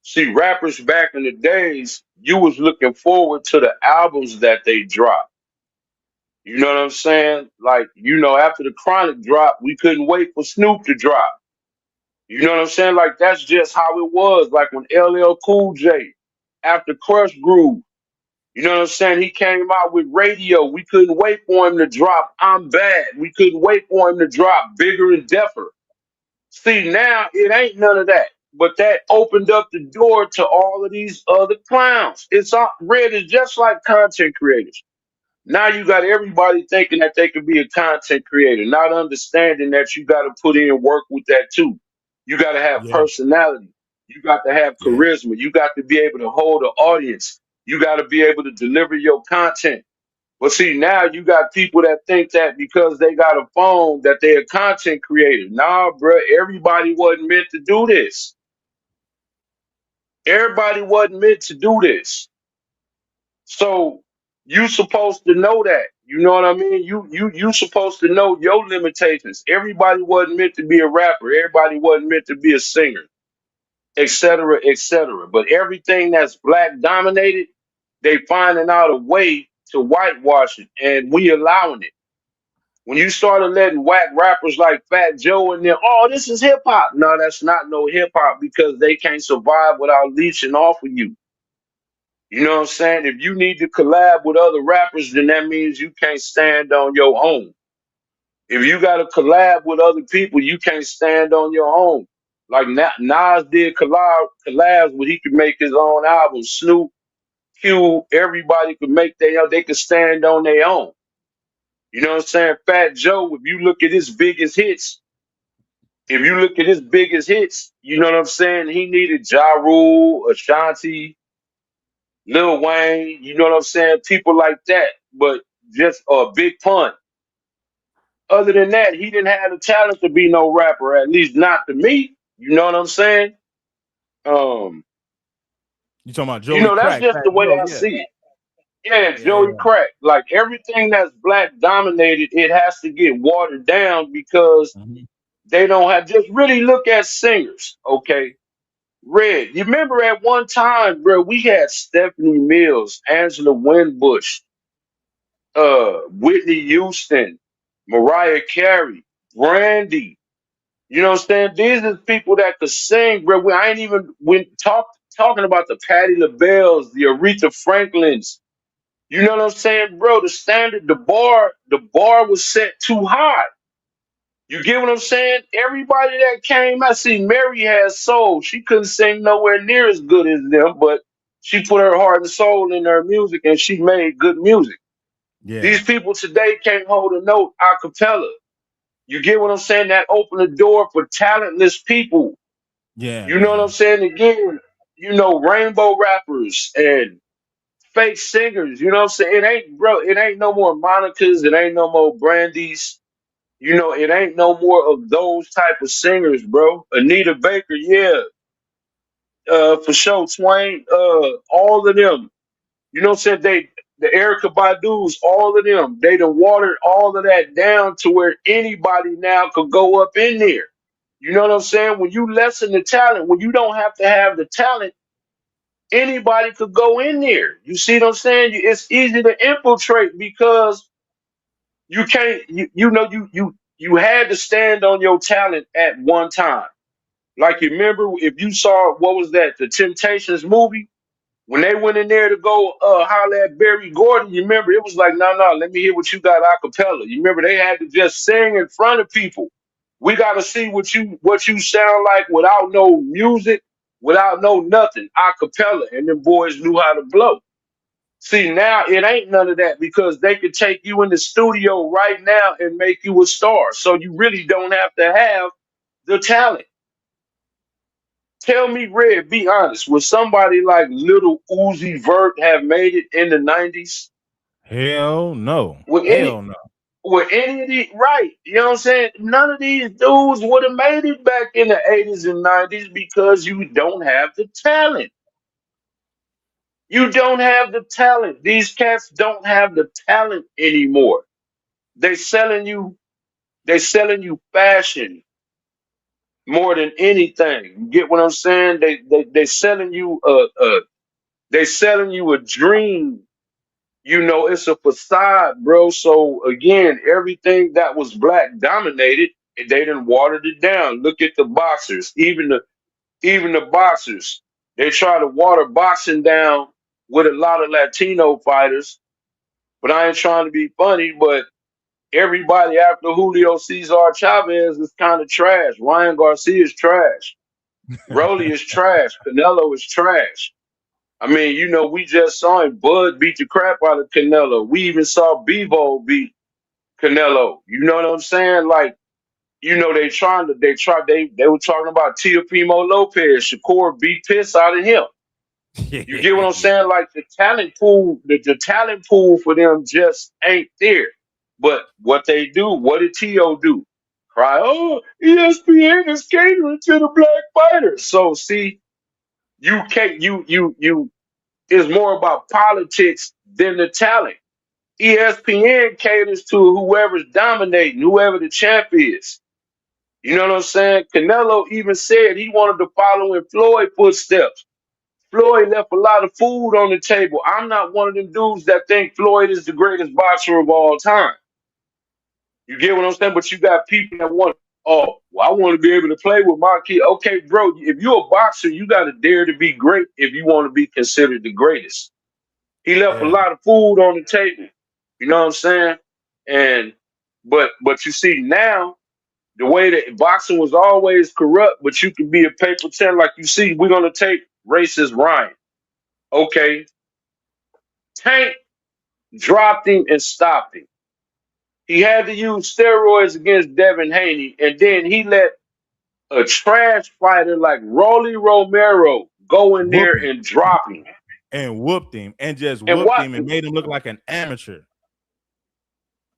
See, rappers back in the days, you was looking forward to the albums that they dropped. You know what I'm saying? Like, after the Chronic drop, we couldn't wait for Snoop to drop. You know what I'm saying? Like, that's just how it was. Like when LL Cool J, after Crush Groove, You know what I'm saying? He came out with radio. We couldn't wait for him to drop I'm Bad. We couldn't wait for him to drop Bigger and Deffer. See, now it ain't none of that. But that opened up the door to all of these other clowns. It's all Red is just like content creators. Now you got everybody thinking that they could be a content creator, not understanding that you got to put in work with that too. You got to have Yeah. personality. You got to have Yeah. charisma. You got to be able to hold an audience. You got to be able to deliver your content. But see, now you got people that think that because they got a phone that they're a content creator. Nah, bro, everybody wasn't meant to do this. Everybody wasn't meant to do this. So you supposed to know that. You know what I mean? You supposed to know your limitations. Everybody wasn't meant to be a rapper. Everybody wasn't meant to be a singer, et cetera, et cetera. But everything that's black dominated, they finding out a way to whitewash it, and we allowing it. When you started letting whack rappers like Fat Joe and them, oh, this is hip hop. No, that's not no hip hop because they can't survive without leeching off of you. You know what I'm saying? If you need to collab with other rappers, then that means you can't stand on your own. If you got to collab with other people, you can't stand on your own. Like Nas did collabs where he could make his own album. Snoop, Q, everybody could make they could stand on their own. You know what I'm saying? Fat Joe, if you look at his biggest hits, you know what I'm saying? He needed Ja Rule, Ashanti, Lil Wayne, you know what I'm saying? People like that, but just a Big Pun. Other than that, he didn't have the talent to be no rapper, at least not to me. You know what I'm saying? You talking about You Joey know, that's Crack? just Fat the way Joe, I yeah. see it. Yeah, Yeah. Joey Crack. Like everything that's black dominated, it has to get watered down because they don't have. Just really look at singers, okay? Red, you remember at one time, bro, we had Stephanie Mills, Angela Winbush, Whitney Houston, Mariah Carey, Brandy. You know what I'm saying? These are people that could sing, bro. I ain't even talking about the Patti LaBelle's, the Aretha Franklins. You know what I'm saying, bro? The standard, the bar was set too high. You get what I'm saying? Everybody that came, I see Mary has soul. She couldn't sing nowhere near as good as them, but she put her heart and soul in her music and she made good music. Yeah. These people today can't hold a note a cappella. You get what I'm saying? That opened the door for talentless people. Yeah. You know what I'm saying? Again, you know, rainbow rappers and fake singers. You know what I'm saying? It ain't no more Monicas. It ain't no more Brandies. You know, it ain't no more of those type of singers, bro. Anita Baker, yeah. For sure. Twain, all of them. You know what I'm saying? The Erykah Badu's, all of them, they done watered all of that down to where anybody now could go up in there. You know what I'm saying? When you lessen the talent, when you don't have to have the talent, anybody could go in there. You see what I'm saying? It's easy to infiltrate because you can't. You had to stand on your talent at one time. Like you remember if you saw what was that the Temptations movie when they went in there to go holler at Barry Gordon. You remember it was like no, let me hear what you got a cappella. You remember they had to just sing in front of people. We got to see what you sound like without no music, without no nothing, a cappella, and them boys knew how to blow. See, now it ain't none of that because they could take you in the studio right now and make you a star. So you really don't have to have the talent. Tell me, Red, be honest, would somebody like Little Uzi Vert have made it in the 90s? Hell no. Would Hell no. any of these, right? You know what I'm saying? None of these dudes would have made it back in the 80s and 90s because you don't have the talent. You don't have the talent. These cats don't have the talent anymore. They selling you fashion more than anything. You get what I'm saying? They selling you a dream. You know, it's a facade, bro. So again, everything that was black dominated, they done watered it down. Look at the boxers, even the boxers. They try to water boxing down with a lot of Latino fighters. But I ain't trying to be funny, but everybody after Julio Cesar Chavez is kind of trash. Ryan Garcia is trash. Rolly is trash. Canelo is trash. I mean, you know, we just saw him. Bud beat the crap out of Canelo. We even saw Bevo beat Canelo. You know what I'm saying? Like, you know, they were talking about Teofimo Lopez. Shakur beat piss out of him. You get what I'm saying? Like the talent pool for them just ain't there. But what they do, what did T.O. do? Cry, oh, ESPN is catering to the black fighters. So see, you can't you it's more about politics than the talent. ESPN caters to whoever's dominating, whoever the champ is. You know what I'm saying? Canelo even said he wanted to follow in Floyd's footsteps. Floyd left a lot of food on the table. I'm not one of them dudes that think Floyd is the greatest boxer of all time. You get what I'm saying? But you got people that want, oh, well, I want to be able to play with my kid. Okay, bro, if you're a boxer, you got to dare to be great if you want to be considered the greatest. He left a lot of food on the table. You know what I'm saying? And but you see now, the way that boxing was always corrupt, but you can be a paper ten. Like you see, we're gonna take racist Ryan. Okay, Tank dropped him and stopped him. He had to use steroids against Devin Haney, and then he let a trash fighter like Rolly Romero go in there and drop him. And whooped him and just whooped him and made him look like an amateur.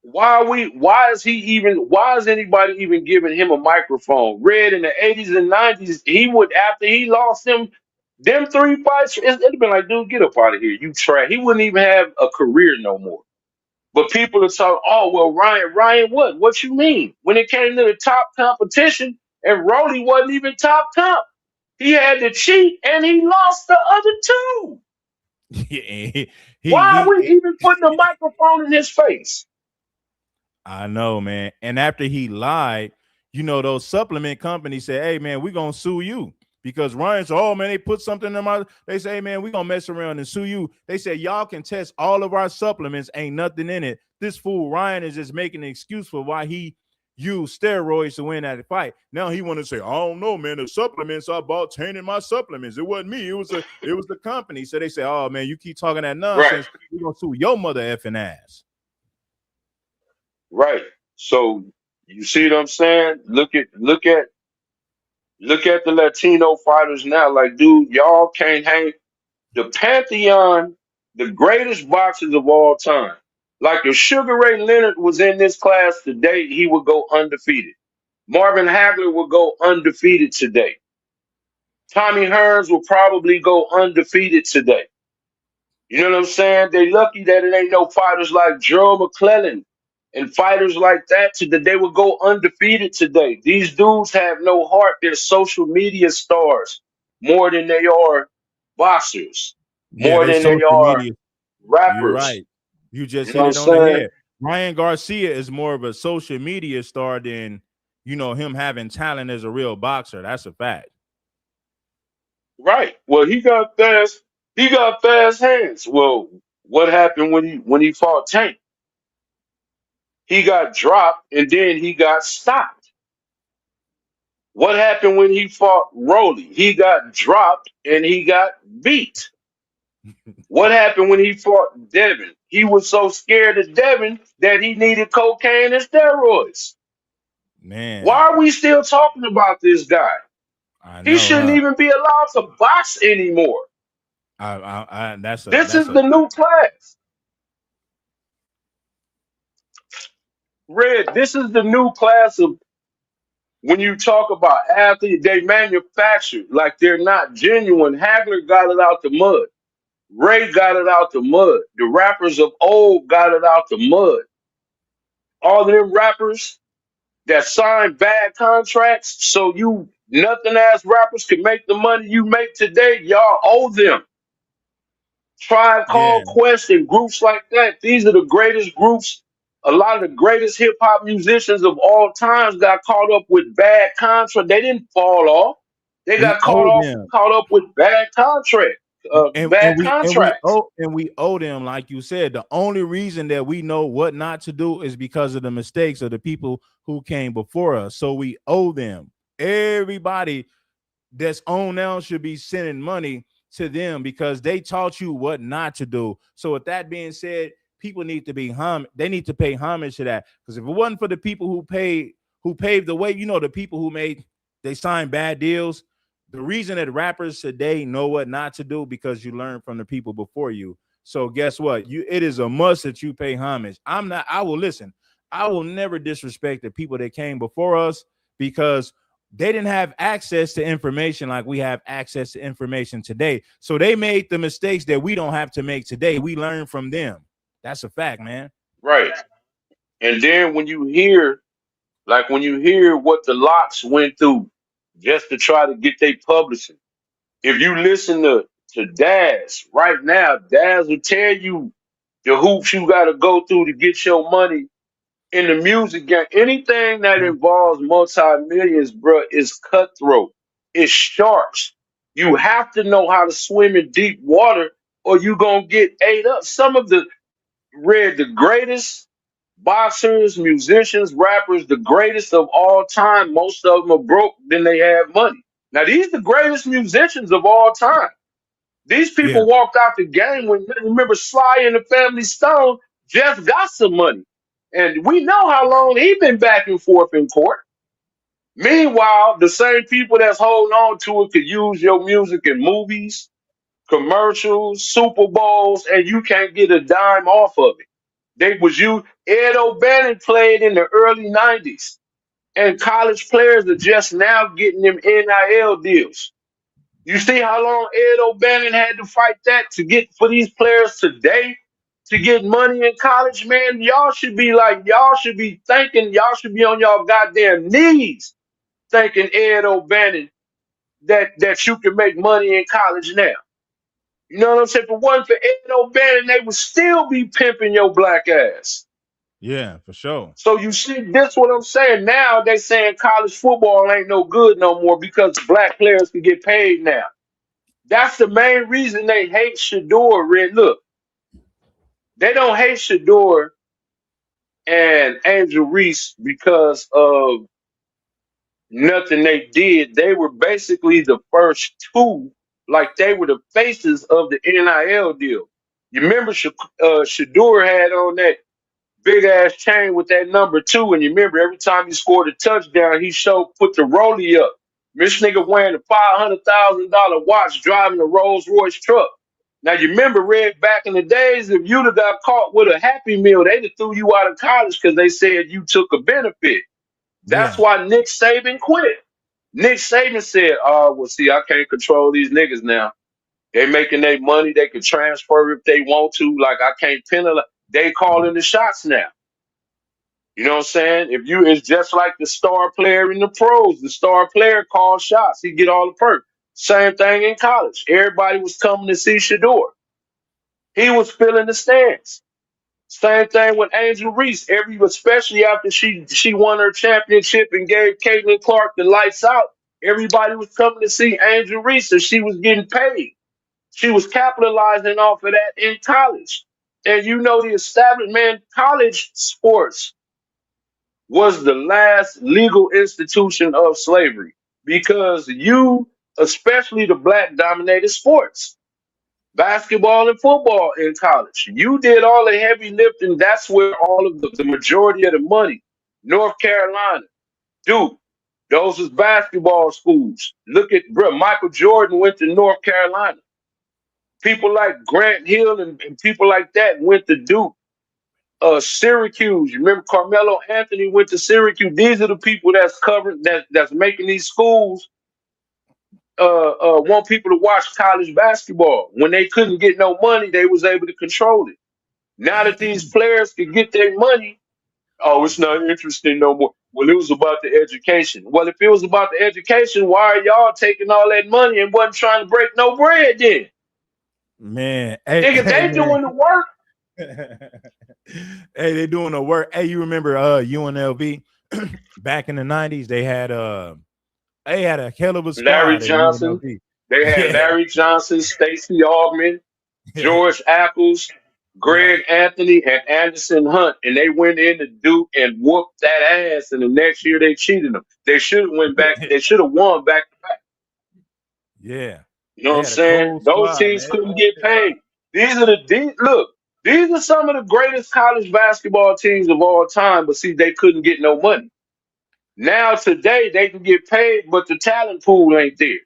Why is anybody even giving him a microphone? Red in the 80s and 90s, he would, after he lost them 3 fights, it'd have been like, dude, get up out of here. You trash. He wouldn't even have a career no more. But people are talking, oh, well, Ryan what? What you mean? When it came to the top competition, and Rolly wasn't even top. He had to cheat, and he lost the other two. Why are we even putting a microphone in his face? I know, man. And after he lied, you know, those supplement companies say, hey, man, we're going to sue you. Because Ryan said, oh, man, they put something in my, they say, hey, man, we're going to mess around and sue you. They say, y'all can test all of our supplements. Ain't nothing in it. This fool Ryan is just making an excuse for why he used steroids to win that fight. Now he want to say, I don't know, man, the supplements I bought tainted my supplements. It wasn't me. It was the company. So they say, oh, man, you keep talking that nonsense. Right. We're going to sue your mother effing ass. Right. So you see what I'm saying? Look at the Latino fighters now. Like, dude, y'all can't hang the pantheon, the greatest boxers of all time. Like if Sugar Ray Leonard was in this class today, he would go undefeated. Marvin Hagler would go undefeated today. Tommy Hearns will probably go undefeated today. You know what I'm saying? They lucky that it ain't no fighters like Joe McClellan and fighters like that they would go undefeated today. These dudes have no heart. They're social media stars more than they are boxers, more than they are rappers. You're right. You just hit it on the head. Ryan Garcia is more of a social media star than, you know, him having talent as a real boxer. That's a fact. Right. Well, he got fast hands. Well, what happened when he fought Tank? He got dropped and then he got stopped. What happened when he fought Rolly? He got dropped and he got beat. What happened when he fought Devin? He was so scared of Devin that he needed cocaine and steroids. Man. Why are we still talking about this guy? He shouldn't even be allowed to box anymore. This is the new class. Red, this is the new class of when you talk about athletes, they manufacture like they're not genuine. Hagler got it out the mud. Ray got it out the mud. The rappers of old got it out the mud. All of them rappers that signed bad contracts so you nothing ass rappers can make the money you make today, y'all owe them. Tribe Called Quest and groups like that. These are the greatest groups. A lot of the greatest hip hop musicians of all times got caught up with bad contracts. They didn't fall off. They got caught up with bad contracts. bad contracts. we owe them, like you said. The only reason that we know what not to do is because of the mistakes of the people who came before us. So we owe them. Everybody that's on now should be sending money to them because they taught you what not to do. So with that being said, people need to be they need to pay homage to that. Because if it wasn't for the people who paved the way, the people who they signed bad deals. The reason that rappers today know what not to do because you learn from the people before you. So guess what? It is a must that you pay homage. I will never disrespect the people that came before us because they didn't have access to information like we have access to information today. So they made the mistakes that we don't have to make today. We learn from them. That's a fact, man. Right. And then when you hear what the Locks went through just to try to get their publishing, if you listen to Daz right now, Daz will tell you the hoops you got to go through to get your money in the music game. Anything that involves multi-millions, bro, is cutthroat. It's sharks. You have to know how to swim in deep water or you going to get ate up. Some of the greatest boxers, musicians, rappers, the greatest of all time, most of them are broke, then they have money. Now, these are the greatest musicians of all time. These people walked out the game when, remember, Sly and the Family Stone just got some money. And we know how long he been back and forth in court. Meanwhile, the same people that's holding on to it could use your music in movies, commercials, Super Bowls, and you can't get a dime off of it. Ed O'Bannon played in the early 90s, and college players are just now getting them NIL deals. You see how long Ed O'Bannon had to fight that for these players today to get money in college, man? Y'all should be on y'all goddamn knees thanking Ed O'Bannon that you can make money in college now. You know what I'm saying? If it wasn't for Ed O'Bannon, they would still be pimping your black ass. Yeah, for sure. So you see, this what I'm saying. Now they saying college football ain't no good no more because black players can get paid now. That's the main reason they hate Shador, Red. Look, they don't hate Shador and Angel Reese because of nothing they did. They were basically the first two, like they were the faces of the NIL deal. You remember Shador had on that big ass chain with that number 2, and you remember every time he scored a touchdown, he put the rollie up. This nigga wearing a $500,000 watch, driving a Rolls Royce truck. Now you remember, Red, back in the days, if you'd have got caught with a Happy Meal, they'd have threw you out of college because they said you took a benefit. That's why Nick Saban quit. Nick Saban said, "Oh, well, see, I can't control these niggas now. They making their money. They can transfer if they want to. Like, I can't penalize. They calling the shots now. You know what I'm saying? It's just like the star player in the pros. The star player calls shots. He get all the perks. Same thing in college. Everybody was coming to see Shador. He was filling the stands. Same thing with Angel Reese. Especially after she won her championship and gave Caitlin Clark the lights out, everybody was coming to see Angel Reese, and she was getting paid. She was capitalizing off of that in college. And the established, man, college sports was the last legal institution of slavery because especially the black dominated sports, basketball and football in college, you did all the heavy lifting. That's where all of the majority of the money, North Carolina, Duke, those was basketball schools. Look at, Michael Jordan went to North Carolina. People like Grant Hill and people like that went to Duke. Syracuse, you remember Carmelo Anthony went to Syracuse. These are the people that's that's making these schools want people to watch college basketball. When they couldn't get no money, they was able to control it. Now that these players can get their money, it's not interesting no more. Well, it was about the education. Well, if it was about the education, why are y'all taking all that money and wasn't trying to break no bread then? Man, Nigga, they doing the work. Hey, they doing the work. Hey, you remember UNLV back in the 90s? They had a hell of a squad. Larry Johnson. They had Larry Johnson, Stacey Augmon, George Apples, Greg Anthony, and Anderson Hunt, and they went into Duke and whooped that ass. And the next year they cheated them. They should have went back. They should have won back to back. Yeah. You know what I'm saying? Those teams couldn't get paid. These are some of the greatest college basketball teams of all time. But see, they couldn't get no money. Now today they can get paid, but the talent pool ain't there.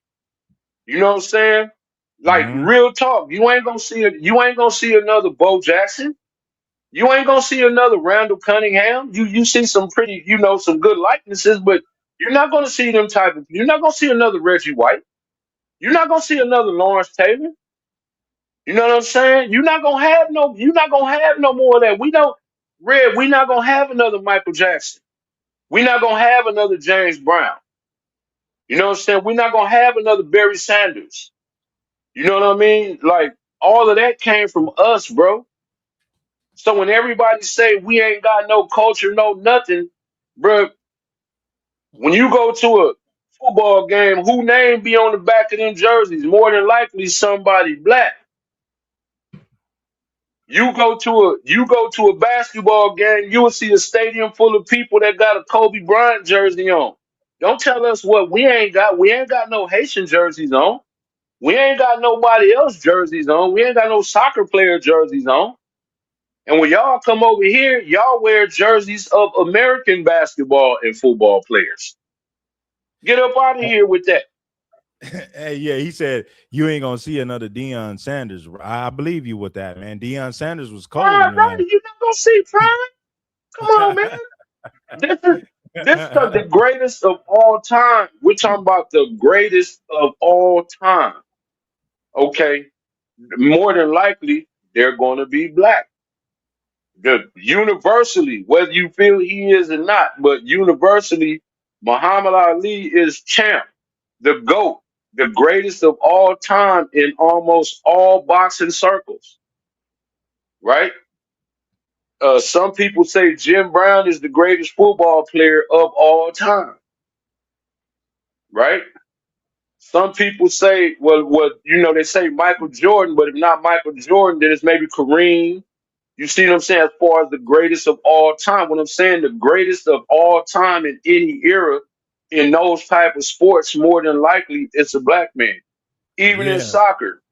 You know what I'm saying? Like real talk, you ain't gonna see another Bo Jackson. You ain't gonna see another Randall Cunningham. You see some pretty, some good likenesses, but you're not gonna see them type of. You're not gonna see another Reggie White. You're not gonna see another Lawrence Taylor. You know what I'm saying? You're not gonna have no more of that. We're not gonna have another Michael Jackson. We're not gonna have another James Brown. You know what I'm saying? We're not gonna have another Barry Sanders. You know what I mean? Like all of that came from us, bro. So when everybody say we ain't got no culture, no nothing, bro, when you go to a football game, who name be on the back of them jerseys? More than likely somebody black. You go to a basketball game, you will see a stadium full of people that got a Kobe Bryant jersey on. Don't tell us what we ain't got. We ain't got no Haitian jerseys on. We ain't got nobody else jerseys on. We ain't got no soccer player jerseys on. And when y'all come over here, y'all wear jerseys of American basketball and football players. Get up out of here with that. Hey, yeah, he said you ain't gonna see another Deion Sanders. I believe you with that, man. Deion Sanders was cold. You're not gonna see Prime. Come on, man. This is the greatest of all time. We're talking about the greatest of all time. Okay, more than likely they're going to be black. Universally, whether you feel he is or not, but universally, Muhammad Ali is champ, the GOAT, the greatest of all time in almost all boxing circles. Right? Some people say Jim Brown is the greatest football player of all time. Right? Some people say, they say Michael Jordan, but if not Michael Jordan, then it's maybe Kareem. You see what I'm saying? As far as the greatest of all time, when I'm saying the greatest of all time in any era in those type of sports, more than likely it's a black man. Even in soccer,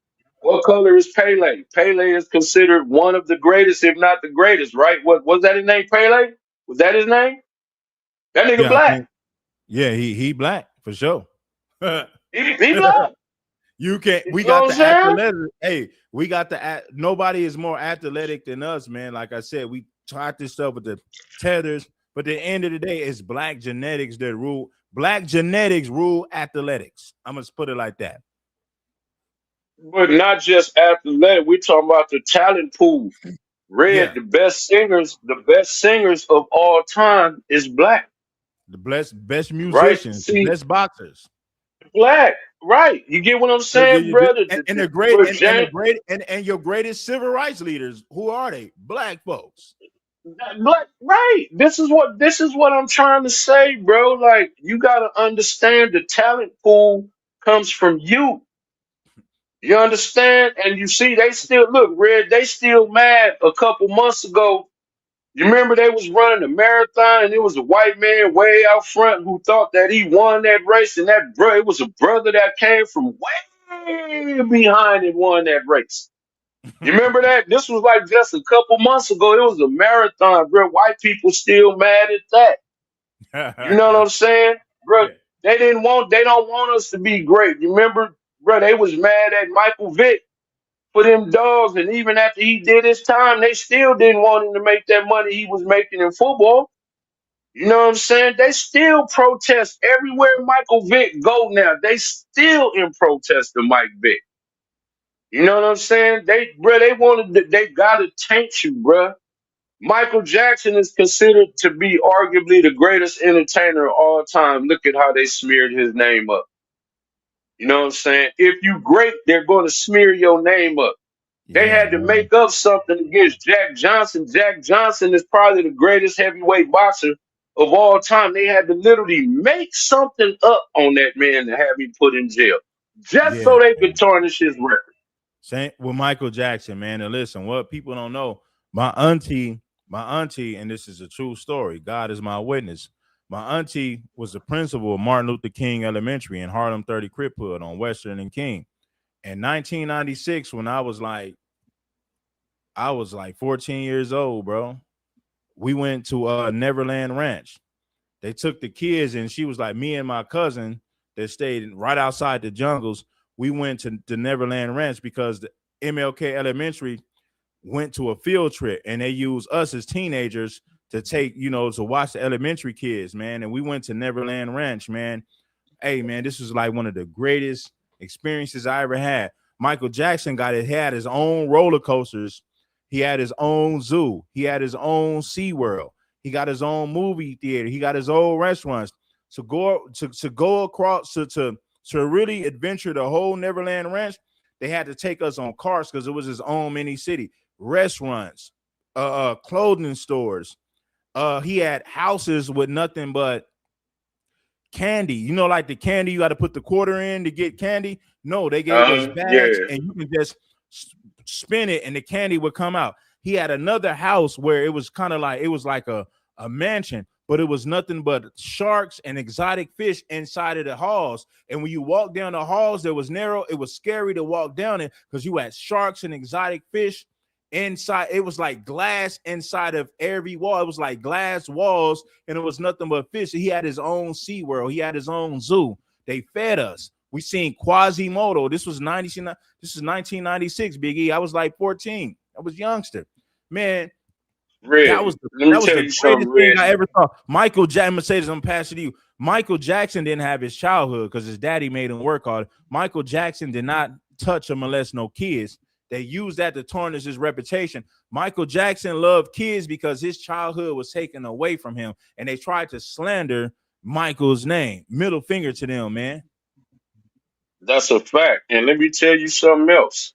what color is Pele? Pele is considered one of the greatest, if not the greatest, right? What was that his name? Pele? Was that his name? That nigga black. He black for sure. He black. You can't. We got the athletic. Hey, we got the. Nobody is more athletic than us, man. Like I said, we tried this stuff with the tethers, but at the end of the day, it's black genetics that rule. Black genetics rule athletics. I'm gonna put it like that. But not just athletic. We're talking about the talent pool. The best singers of all time is black. The best musicians, right? The best boxers. Black, right? You get what I'm saying, brother? And your greatest civil rights leaders, who are they? Black folks. Black, right? This is what I'm trying to say, bro. Like, you gotta understand the talent pool comes from you. You understand? And you see, they still they still mad a couple months ago. You remember they was running a marathon and it was a white man way out front who thought that he won that race, and it was a brother that came from way behind and won that race. You remember that? This was like just a couple months ago. It was a marathon, bro. White people still mad at that. You know what I'm saying? Bro, they don't want us to be great. You remember, bro, they was mad at Michael Vick for them dogs, and even after he did his time, they still didn't want him to make that money he was making in football. You know what I'm saying? They still protest everywhere Michael Vick go now. They still in protest of Mike Vick. You know what I'm saying? They gotta taint you, bro. Michael Jackson is considered to be arguably the greatest entertainer of all time. Look at how they smeared his name up. You know what I'm saying? If you great, they're going to smear your name up. They had to make up something against Jack Johnson. Jack Johnson is probably the greatest heavyweight boxer of all time. They had to literally make something up on that man to have him put in jail. just Yeah, so they could tarnish his record. same with Michael Jackson, man. And listen, what people don't know, my auntie, and this is a true story. God is my witness. My auntie was the principal of Martin Luther King Elementary in Harlem 30 Cripwood on Western and King. In 1996, when I was like 14 years old, bro, we went to Neverland Ranch. They took the kids, and she was like, me and my cousin that stayed right outside the jungles. We went to the Neverland Ranch because the MLK Elementary went to a field trip, and they used us as teenagers to take, to watch the elementary kids, man. And we went to Neverland Ranch, man. Hey, man, this was like one of the greatest experiences I ever had. Michael Jackson had his own roller coasters. He had his own zoo. He had his own SeaWorld. He got his own movie theater. He got his own restaurants. To go across to really adventure the whole Neverland Ranch, they had to take us on cars because it was his own mini city. Restaurants, clothing stores. He had houses with nothing but candy. Like the candy, you got to put the quarter in to get candy. No, they gave us bags, Yeah. and you can just spin it, and the candy would come out. He had another house where it was kind of like a mansion, but it was nothing but sharks and exotic fish inside of the halls. And when you walk down the halls, there was narrow. It was scary to walk down it because you had sharks and exotic fish inside. It was like glass inside of every wall. It was like glass walls, and it was nothing but fish. He had his own SeaWorld. He had his own zoo. They fed us. We seen Quasimodo. This was 1996, Big E. I was like 14. I was youngster. Man, Red, that was the you something, greatest Red. thing I ever saw. Michael Jackson, Mercedes, I'm passing to you. Michael Jackson didn't have his childhood because his daddy made him work hard. Michael Jackson did not touch or molest no kids. They used that to tarnish his reputation. Michael Jackson loved kids because his childhood was taken away from him, and they tried to slander Michael's name. Middle finger to them, man. That's a fact. And let me tell you something else.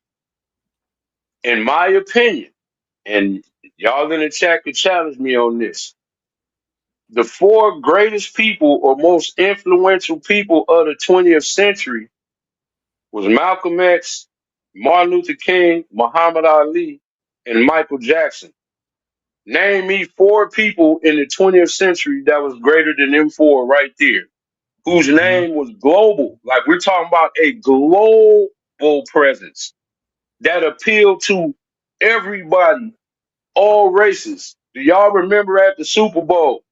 In my opinion, and y'all in the chat could challenge me on this, the four greatest people or most influential people of the 20th century was Malcolm X, Martin Luther King, Muhammad Ali, and Michael Jackson. Name me four people in the 20th century that was greater than them four right there, whose name was global. Like we're talking about a global presence that appealed to everybody, all races. Do y'all remember at the Super Bowl?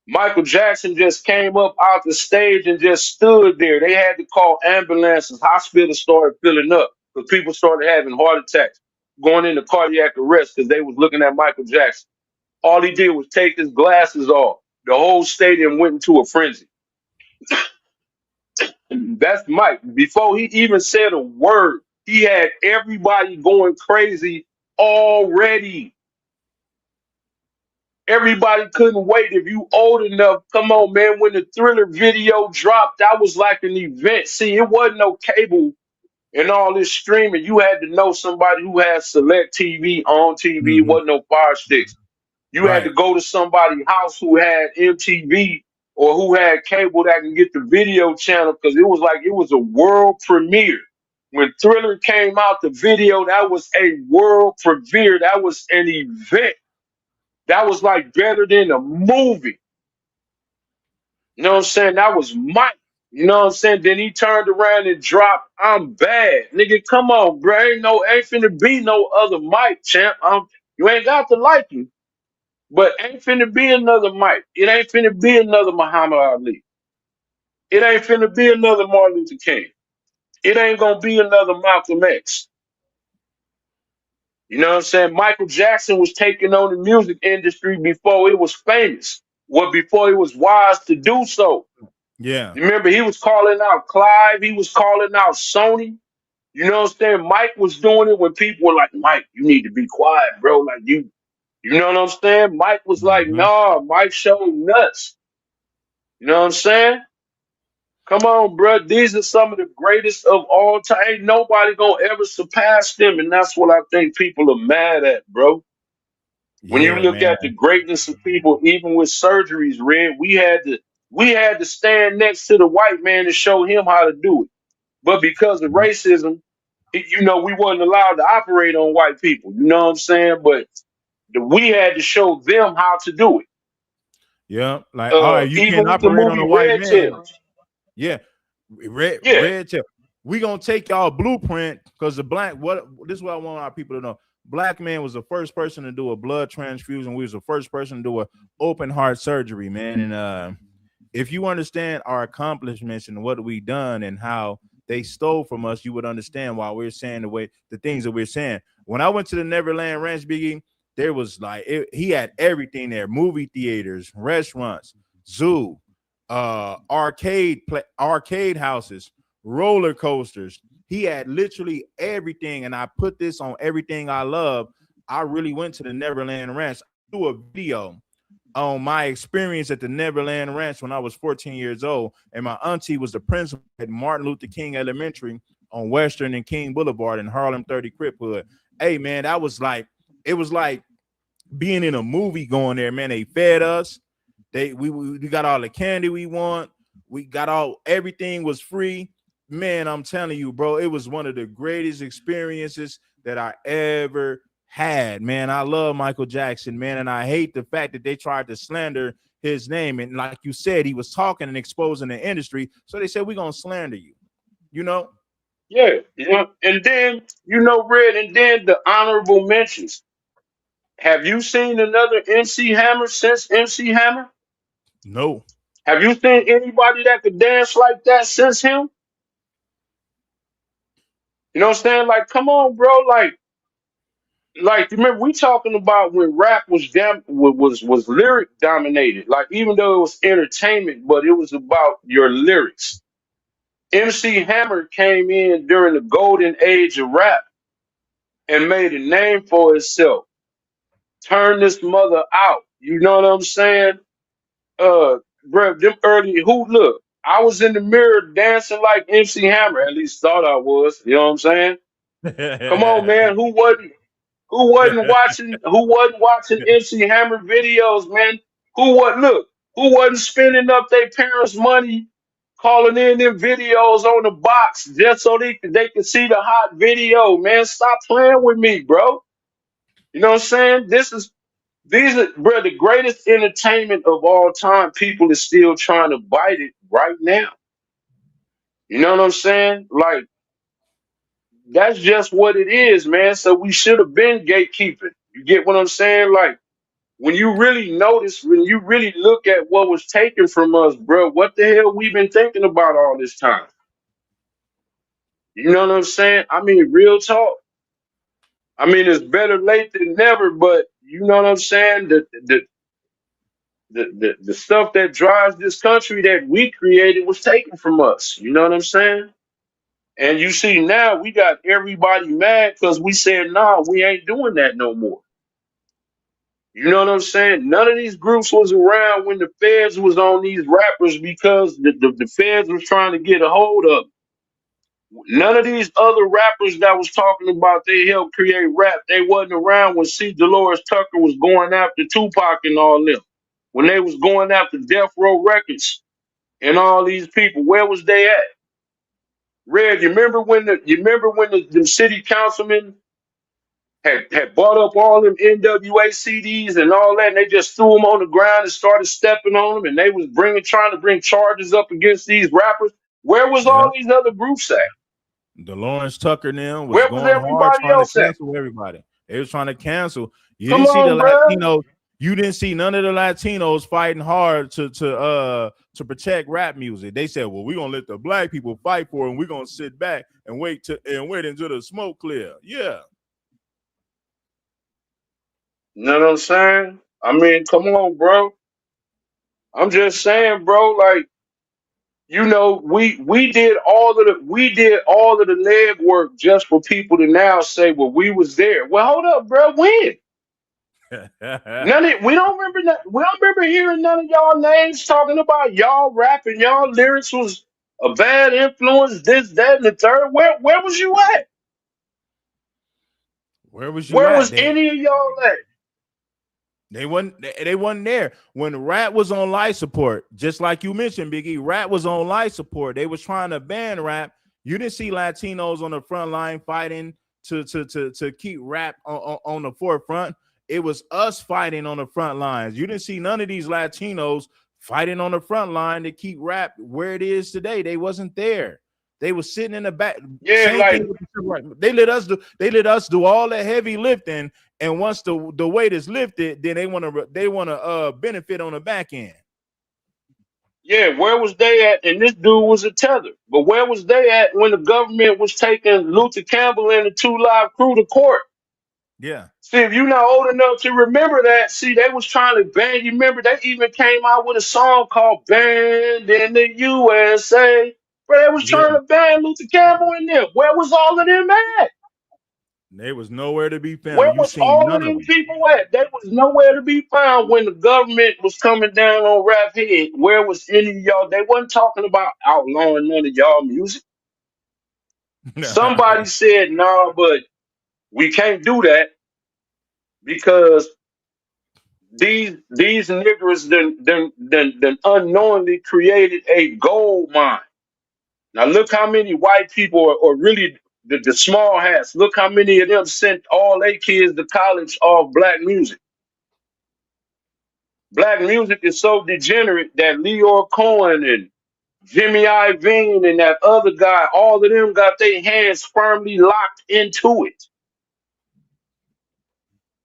Michael Jackson just came up out the stage and just stood there. They had to call ambulances. Hospitals started filling up because people started having heart attacks, going into cardiac arrest because they was looking at Michael Jackson. All he did was take his glasses off. The whole stadium went into a frenzy. That's Mike. Before he even said a word, he had everybody going crazy already. Everybody couldn't wait. If you old enough, come on, man. When the Thriller video dropped, that was like an event. See, it wasn't no cable and all this streaming. You had to know somebody who had select TV on TV. It wasn't no Fire Sticks. You had to go to somebody's house who had MTV or who had cable that can get the video channel because it was a world premiere. When Thriller came out, the video, that was a world premiere. That was an event. That was like better than a movie. You know what I'm saying? That was Mike. You know what I'm saying? Then he turned around and dropped I'm Bad. Nigga, come on, bro. Ain't finna be no other Mike, champ. You ain't got to like him. But ain't finna be another Mike. It ain't finna be another Muhammad Ali. It ain't finna be another Martin Luther King. It ain't gonna be another Malcolm X. You know what I'm saying? Michael Jackson was taking on the music industry before it was famous. Well, before it was wise to do so. Yeah. Remember, he was calling out Clive. He was calling out Sony. You know what I'm saying? Mike was doing it when people were like, Mike, you need to be quiet, bro. Like you know what I'm saying? Mike was like, nah, Mike showed nuts. You know what I'm saying? Come on, bro. These are some of the greatest of all time. Ain't nobody gonna ever surpass them. And that's what I think people are mad at, bro. When you look at the greatness of people, even with surgeries, Red, we had to stand next to the white man to show him how to do it. but because of racism, you know, we wasn't allowed to operate on white people. You know what I'm saying? But we had to show them how to do it. Yeah, like all right, you Even can't with the operate on movie a white Red man. Tails. Yeah, Yeah. red tail. We gonna take y'all blueprint because the black. This is what I want our people to know. Black man was the first person to do a blood transfusion. We was the first person to do a open heart surgery, man. And if you understand our accomplishments and what we done and how they stole from us, you would understand why we're saying the things that we're saying. When I went to the Neverland Ranch, Biggie, there was like he had everything there: movie theaters, restaurants, zoo, arcade houses, roller coasters. He had literally everything, and I put this on Everything I Love. I really went to the Neverland Ranch. I do a video on my experience at the Neverland Ranch when I was 14 years old, and my auntie was the principal at Martin Luther King Elementary on Western and King Boulevard in Harlem 30 Crip Hood. Hey man, that was like, it was like being in a movie going there, man. They fed us. We got all the candy we want. We got everything was free. Man, I'm telling you, bro, it was one of the greatest experiences that I ever had. Man, I love Michael Jackson, man, and I hate the fact that they tried to slander his name. And like you said, he was talking and exposing the industry. So they said, we're gonna slander you, you know? Yeah, yeah. And then, you know, Red, and then the honorable mentions. Have you seen another MC Hammer since MC Hammer? No. Have you seen anybody that could dance like that since him? You know what I'm saying? Like, come on, bro. Like, remember we talking about when rap was lyric dominated. Like, even though it was entertainment, but it was about your lyrics. MC Hammer came in during the golden age of rap and made a name for himself. Turn this mother out. You know what I'm saying? Bro, them early look, I was in the mirror dancing like MC Hammer, at least thought I was. You know what I'm saying? Come on, man. Who wasn't watching MC Hammer videos, man? Who wasn't spending up their parents' money calling in them videos on the box just so they could see the hot video, man. Stop playing with me, bro. You know what I'm saying? These are, bro, the greatest entertainment of all time. People are still trying to bite it right now. You know what I'm saying? Like, that's just what it is, man. So we should have been gatekeeping. You get what I'm saying? Like, when you really notice, when you really look at what was taken from us, bro, what the hell we been thinking about all this time? You know what I'm saying? I mean, real talk. I mean, it's better late than never, but you know what I'm saying? The stuff that drives this country that we created was taken from us. You know what I'm saying? And you see now we got everybody mad because we said, nah, we ain't doing that no more. You know what I'm saying? None of these groups was around when the feds was on these rappers because the feds was trying to get a hold of them. None of these other rappers that was talking about they helped create rap, they wasn't around when C. Dolores Tucker was going after Tupac and all them. When they was going after Death Row Records and all these people, where was they at? Red, you remember when the city councilmen had bought up all them NWA CDs and all that, and they just threw them on the ground and started stepping on them, and they was trying to bring charges up against these rappers. Where was all these other groups at? The Lawrence Tucker now was Where was going hard everybody trying to else at? cancel everybody. They was trying to cancel. You Come didn't see the on, bro. Latinos. You didn't see none of the Latinos fighting hard to protect rap music. They said, "Well, we're gonna let the black people fight for it, and we're gonna sit back and wait until the smoke clear." Yeah. You know what I'm saying? I mean, come on, bro. I'm just saying, bro. Like, you know, we did all of the legwork just for people to now say, "Well, we was there." Well, hold up, bro. When? We don't remember hearing none of y'all names talking about y'all rapping, y'all lyrics was a bad influence, this, that, and the third. Where was you at? Where was you Where at? was any of y'all at? They wasn't there when rap was on life support. Just like you mentioned, Biggie, rap was on life support. They was trying to ban rap. You didn't see Latinos on the front line fighting to keep rap on the forefront. It was us fighting on the front lines. You didn't see none of these Latinos fighting on the front line to keep rap where it is today. They wasn't there. They was sitting in the back. Yeah, Same like thing with the civil rights. They let us do all the heavy lifting, and once the weight is lifted, then they want to benefit on the back end. yeah, where was they at? And this dude was a tether. But where was they at when the government was taking Luther Campbell and the 2 Live Crew to court? Yeah. See, if you're not old enough to remember that, see, they was trying to ban. You remember they even came out with a song called "Banned in the USA." But they was trying to ban Luther Campbell in there. Where was all of them at? They was nowhere to be Where found. You was seen all of none of them them. people at? They was nowhere to be found when the government was coming down on Rap Head. Where was any of y'all? They wasn't talking about outlawing none of y'all music. Somebody said, "Nah, but we can't do that because these niggers done unknowingly created a gold mine." Now look how many white people or really the small hats. Look how many of them sent all their kids to college off black music. Black music is so degenerate that Leor Cohen and Jimmy Iovine and that other guy, all of them got their hands firmly locked into it.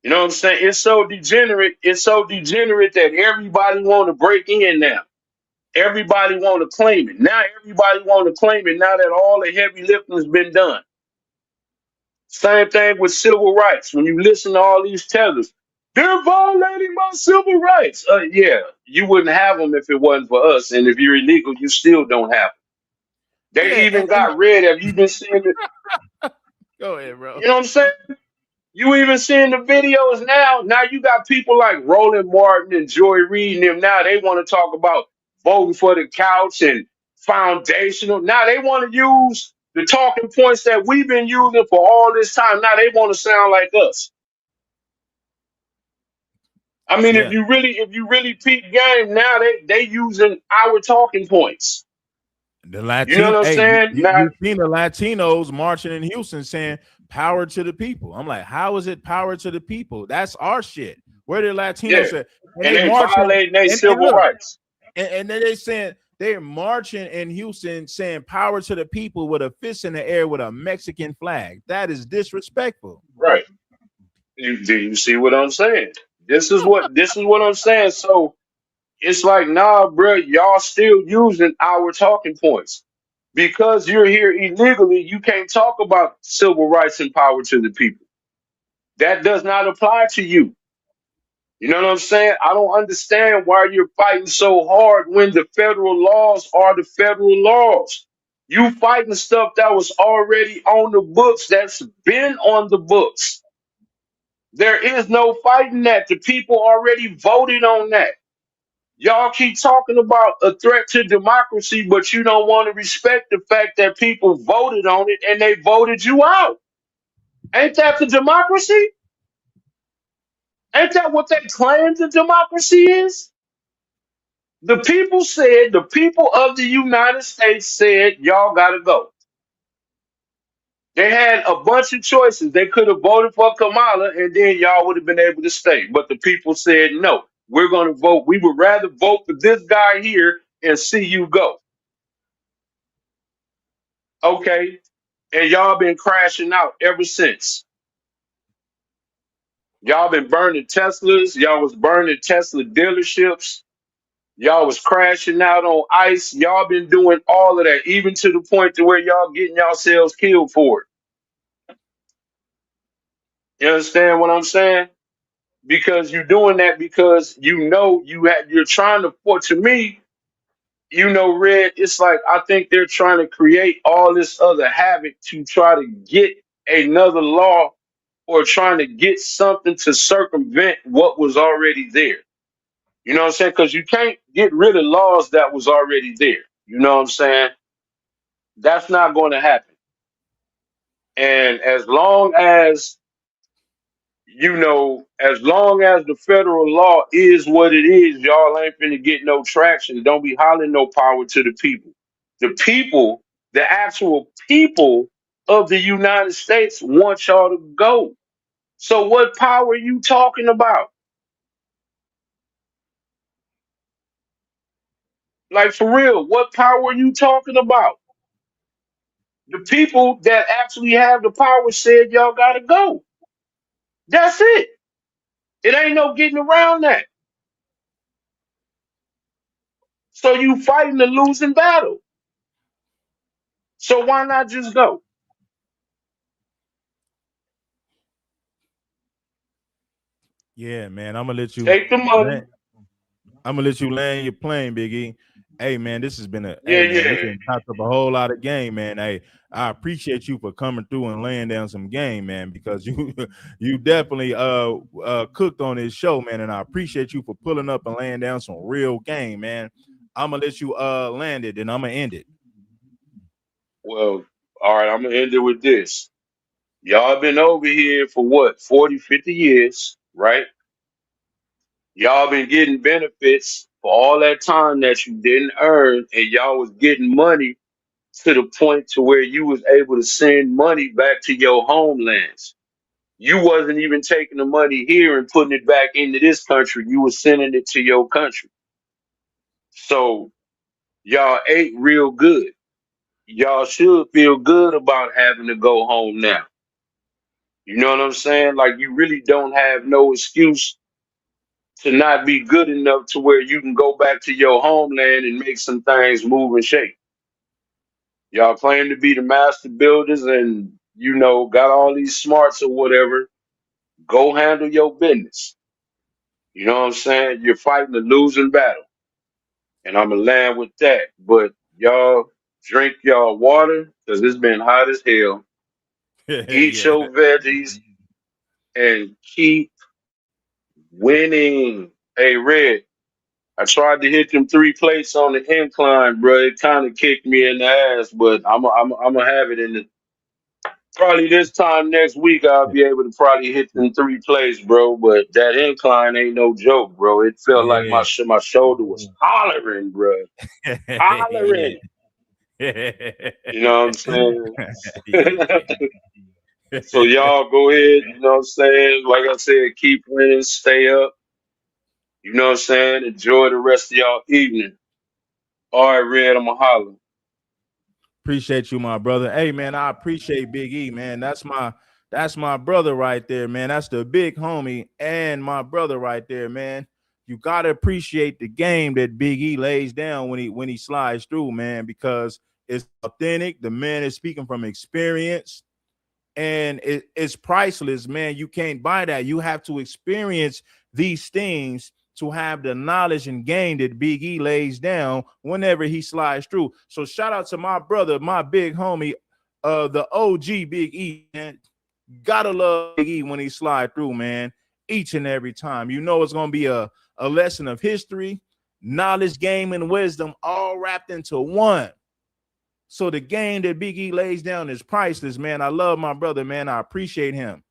You know what I'm saying? It's so degenerate. It's so degenerate that everybody want to break in now. Everybody want to claim it. Now everybody want to claim it now that all the heavy lifting has been done. Same thing with civil rights. When you listen to all these tellers, they're violating my civil rights. Yeah, you wouldn't have them if it wasn't for us. And if you're illegal, you still don't have them. They even got rid of. You been seeing it? Go ahead, bro. You know what I'm saying? You even seeing the videos now. Now you got people like Roland Martin and Joy Reid and them. Now they want to talk about voting for the couch and foundational. Now they want to use the talking points that we've been using for all this time. Now they want to sound like us. I mean, if you really peep game, now they using our talking points. The Latino, you know what I'm saying? You've seen the Latinos marching in Houston saying "power to the people." I'm like, how is it power to the people? That's our shit. Where did Latinos say? And they violating their civil rights. And then they saying they're marching in Houston saying "power to the people" with a fist in the air with a Mexican flag. That is disrespectful. Right. Do you see what I'm saying? This is what I'm saying. So it's like, nah, bro, y'all still using our talking points. Because you're here illegally, you can't talk about civil rights and power to the people. That does not apply to you. You know what I'm saying? I don't understand why you're fighting so hard when the federal laws are the federal laws. You fighting stuff that was already on the books, that's been on the books. There is no fighting that. The people already voted on that. Y'all keep talking about a threat to democracy, but you don't want to respect the fact that people voted on it and they voted you out. Ain't that the democracy? Ain't that what they claim the democracy is? The people of the United States said, y'all gotta go. They had a bunch of choices. They could have voted for Kamala and then y'all would have been able to stay. But the people said, no, we're going to vote. We would rather vote for this guy here and see you go. Okay. And y'all been crashing out ever since. Y'all been burning Teslas. Y'all was burning Tesla dealerships. Y'all was crashing out on ICE. Y'all been doing all of that, even to the point to where y'all getting yourselves killed for it. You understand what I'm saying? Because you're doing that because you know you're trying to, for to me, you know, Red, it's like I think they're trying to create all this other havoc to try to get another law or trying to get something to circumvent what was already there. You know what I'm saying? Because you can't get rid of laws that was already there. You know what I'm saying? That's not going to happen. And as long as the federal law is what it is, y'all ain't finna get no traction. Don't be hollering no power to the people. The people The actual people of the United States want y'all to go. So what power are you talking about? Like, for real, what power are you talking about? The people that actually have the power said y'all gotta go. That's it. It ain't no getting around that. So you fighting a losing battle. So why not just go? Yeah, man. I'm gonna let you Take the money. land your plane, Big E. Hey, man, this has been Yeah, man, we yeah. can talk up a whole lot of game, man. Hey, I appreciate you for coming through and laying down some game, man, because you you definitely cooked on this show, man, and I appreciate you for pulling up and laying down some real game, man. I'm gonna let you land it and I'm gonna end it. Well, all right, I'm gonna end it with this. Y'all been over here for what, 40, 50 years, right? Y'all been getting benefits for all that time that you didn't earn, and y'all was getting money to the point to where you was able to send money back to your homelands. You wasn't even taking the money here and putting it back into this country. You was sending it to your country. So y'all ate real good. Y'all should feel good about having to go home now. You know what I'm saying? Like, you really don't have no excuse to not be good enough to where you can go back to your homeland and make some things move and shake. Y'all claim to be the master builders and, got all these smarts or whatever. Go handle your business. You know what I'm saying? You're fighting a losing battle. And I'm going to land with that. But y'all drink y'all water because it's been hot as hell. Eat Yeah. your veggies and keep winning. Hey, Red, I tried to hit them 3 plates on the incline, bro. It kind of kicked me in the ass, but I'm gonna have it in the probably this time next week. I'll be able to probably hit them 3 plates, bro. But that incline ain't no joke, bro. It felt like Yeah. my shoulder was hollering, bro, hollering. You know what I'm saying? So y'all go ahead. You know what I'm saying? Like I said, keep winning, stay up. You know what I'm saying? Enjoy the rest of y'all evening. All right, Red, I'm going to holler. Appreciate you, my brother. Hey, man, I appreciate Big E, man. That's my brother right there, man. That's the big homie and my brother right there, man. You gotta appreciate the game that Big E lays down when he slides through, man, because it's authentic. The man is speaking from experience, and it's priceless, man. You can't buy that. You have to experience these things to have the knowledge and gain that Big E lays down whenever he slides through. So shout out to my brother, my big homie, the OG Big E, man. Gotta love Big E when he slide through, man. Each and every time. You know it's gonna be a lesson of history, knowledge, game, and wisdom all wrapped into one. So the game that Big E lays down is priceless, man. I love my brother, man. I appreciate him.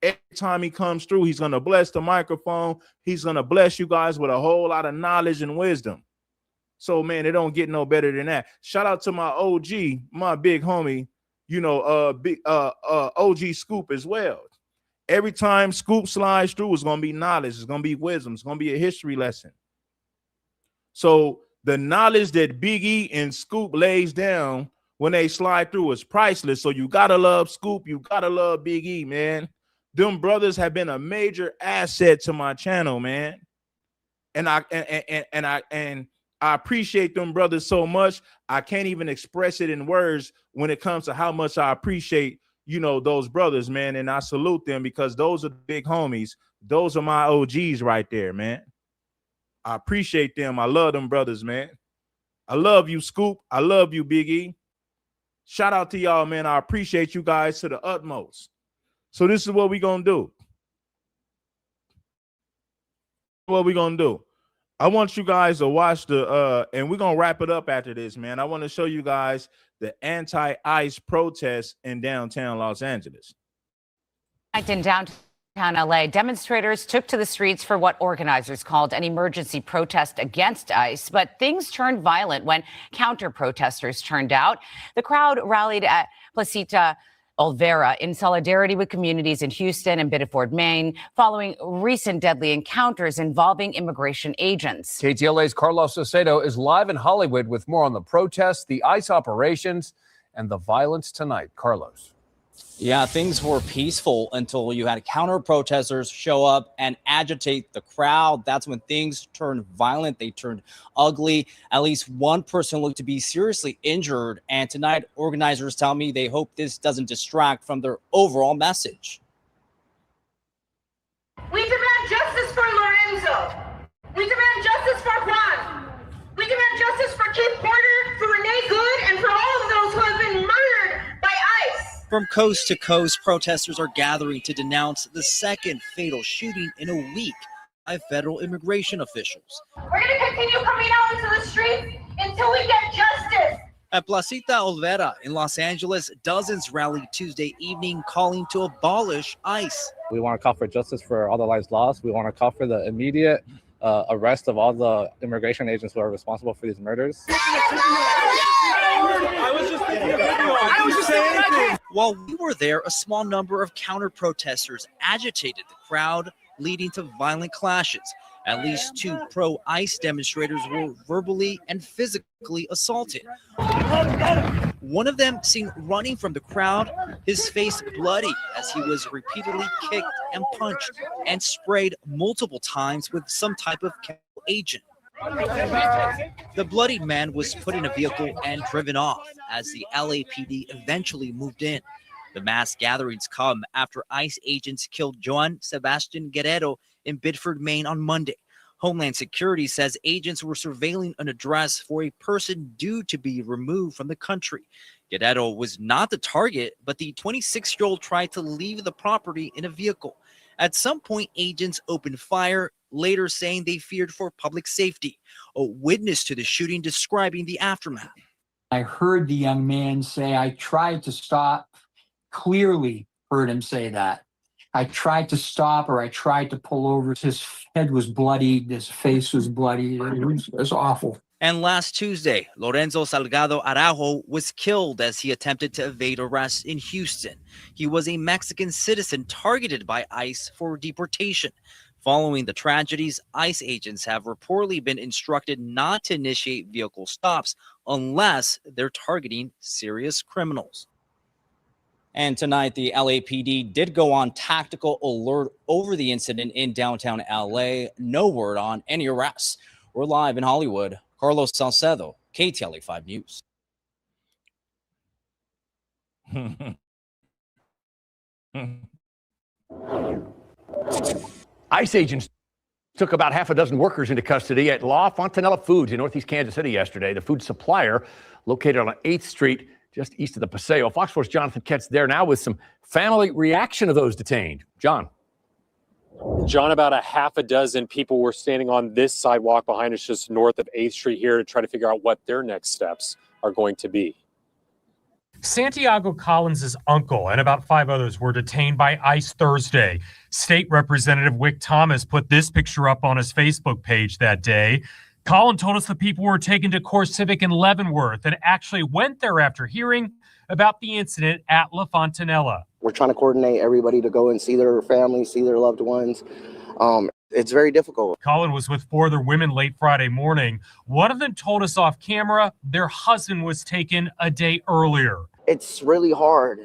Every time he comes through, he's going to bless the microphone. He's going to bless you guys with a whole lot of knowledge and wisdom. So, man, it don't get no better than that. Shout out to my OG, my big homie, OG Scoop as well. Every time Scoop slides through, it's going to be knowledge. It's going to be wisdom. It's going to be a history lesson. So the knowledge that Big E and Scoop lays down when they slide through is priceless. So you got to love Scoop. You got to love Big E, man. Them brothers have been a major asset to my channel, man. And I appreciate them brothers so much. I can't even express it in words when it comes to how much I appreciate, those brothers, man. And I salute them because those are the big homies. Those are my OGs right there, man. I appreciate them. I love them brothers, man. I love you, Scoop. I love you, Big E. Shout out to y'all, man. I appreciate you guys to the utmost. So this is what we're going to do. I want you guys to watch and we're going to wrap it up after this, man. I want to show you guys the anti-ICE protests in downtown Los Angeles. In downtown Downtown LA, demonstrators took to the streets for what organizers called an emergency protest against ICE, but things turned violent when counter-protesters turned out. The crowd rallied at Placita Olvera in solidarity with communities in Houston and Biddeford, Maine, following recent deadly encounters involving immigration agents. KTLA's Carlos Salcedo is live in Hollywood with more on the protests, the ICE operations, and the violence tonight. Carlos. Yeah, things were peaceful until you had counter-protesters show up and agitate the crowd. That's when things turned violent. They turned ugly. At least one person looked to be seriously injured. And tonight, organizers tell me they hope this doesn't distract from their overall message. We demand justice for Lorenzo. We demand justice for Juan. We demand justice for Keith Porter, for Renee Good, and for all of those who have been murdered by ICE. From coast to coast, protesters are gathering to denounce the second fatal shooting in a week by federal immigration officials. We're going to continue coming out into the streets until we get justice. At Placita Olvera in Los Angeles, dozens rallied Tuesday evening calling to abolish ICE. We want to call for justice for all the lives lost. We want to call for the immediate arrest of all the immigration agents who are responsible for these murders. While we were there, a small number of counter-protesters agitated the crowd, leading to violent clashes. At least 2 pro-ICE demonstrators were verbally and physically assaulted. One of them seen running from the crowd, his face bloody as he was repeatedly kicked and punched and sprayed multiple times with some type of chemical agent. The bloodied man was put in a vehicle and driven off as the LAPD eventually moved in. The mass gatherings come after ICE agents killed Joan Sebastian Guerrero in Biddeford, Maine on Monday. Homeland Security says agents were surveilling an address for a person due to be removed from the country. Guerrero was not the target, but the 26-year-old tried to leave the property in a vehicle. At some point, agents opened fire, later saying they feared for public safety. A witness to the shooting describing the aftermath. I heard the young man say, "I tried to stop." Clearly heard him say that. I tried to stop, or I tried to pull over. His head was bloodied. His face was bloody. It was awful. And last Tuesday, Lorenzo Salgado Araujo was killed as he attempted to evade arrest in Houston. He was a Mexican citizen targeted by ICE for deportation. Following the tragedies, ICE agents have reportedly been instructed not to initiate vehicle stops unless they're targeting serious criminals. And tonight, the LAPD did go on tactical alert over the incident in downtown LA. No word on any arrests. We're live in Hollywood. Carlos Salcedo, KTLA 5 News. ICE agents took about half a dozen workers into custody at La Fontanella Foods in Northeast Kansas City yesterday. The food supplier located on 8th Street, just east of the Paseo. Fox 4's Jonathan Ketz there now with some family reaction of those detained. John, about a half a dozen people were standing on this sidewalk behind us just north of 8th Street here to try to figure out what their next steps are going to be. Santiago Collins' uncle and about 5 others were detained by ICE Thursday. State Representative Wick Thomas put this picture up on his Facebook page that day. Collin told us the people were taken to Core Civic in Leavenworth and actually went there after hearing about the incident at La Fontanella. We're trying to coordinate everybody to go and see their families, see their loved ones. It's very difficult. Collin was with 4 other women late Friday morning. One of them told us off camera their husband was taken a day earlier. It's really hard.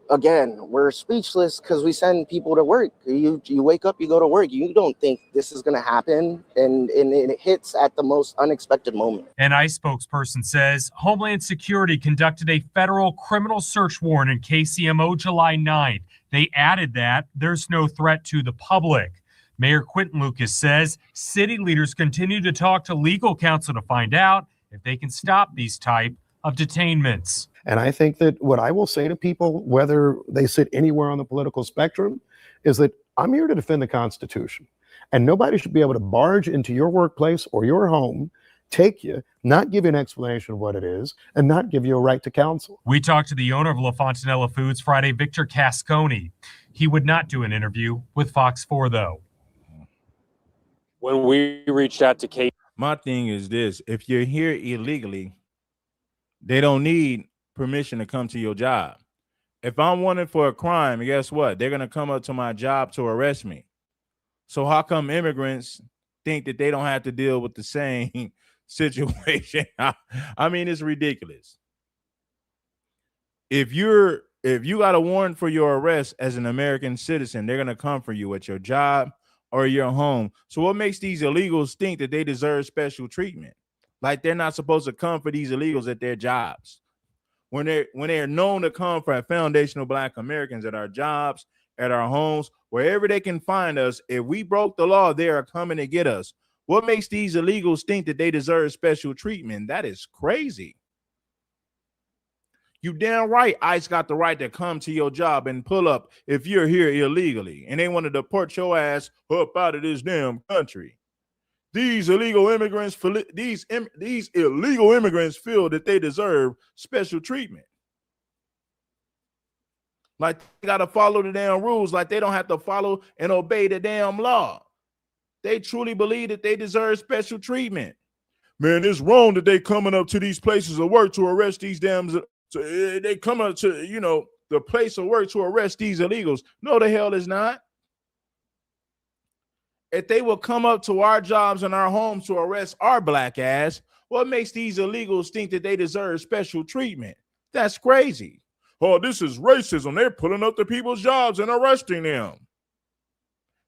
Again, we're speechless because we send people to work. You wake up, you go to work. You don't think this is going to happen, and it hits at the most unexpected moment. An ICE spokesperson says Homeland Security conducted a federal criminal search warrant in KCMO July 9th. They added that there's no threat to the public. Mayor Quentin Lucas says city leaders continue to talk to legal counsel to find out if they can stop these type of detainments. And I think that what I will say to people, whether they sit anywhere on the political spectrum, is that I'm here to defend the Constitution. And nobody should be able to barge into your workplace or your home, take you, not give you an explanation of what it is, and not give you a right to counsel. We talked to the owner of La Fontanella Foods Friday, Victor Casconi. He would not do an interview with Fox 4, though. When we reached out to Kate, my thing is this: if you're here illegally, they don't need permission to come to your job. If I'm wanted for a crime, guess what? They're gonna come up to my job to arrest me. So how come immigrants think that they don't have to deal with the same situation? I mean, it's ridiculous. If you got a warrant for your arrest as an American citizen, they're gonna come for you at your job or your home. So what makes these illegals think that they deserve special treatment? Like they're not supposed to come for these illegals at their jobs. When they're known to come for foundational Black Americans at our jobs, at our homes, wherever they can find us, if we broke the law, they are coming to get us. What makes these illegals think that they deserve special treatment? That is crazy. You damn right ICE got the right to come to your job and pull up if you're here illegally, and they want to deport your ass up out of this damn country. These illegal immigrants, these illegal immigrants feel that they deserve special treatment. Like they got to follow the damn rules, like they don't have to follow and obey the damn law. They truly believe that they deserve special treatment. Man, it's wrong that they coming up to these places of work to arrest these damn. They come up to, the place of work to arrest these illegals. No, the hell is not. If they will come up to our jobs and our homes to arrest our Black ass, what makes these illegals think that they deserve special treatment? That's crazy. Oh, this is racism. They're pulling up to people's jobs and arresting them.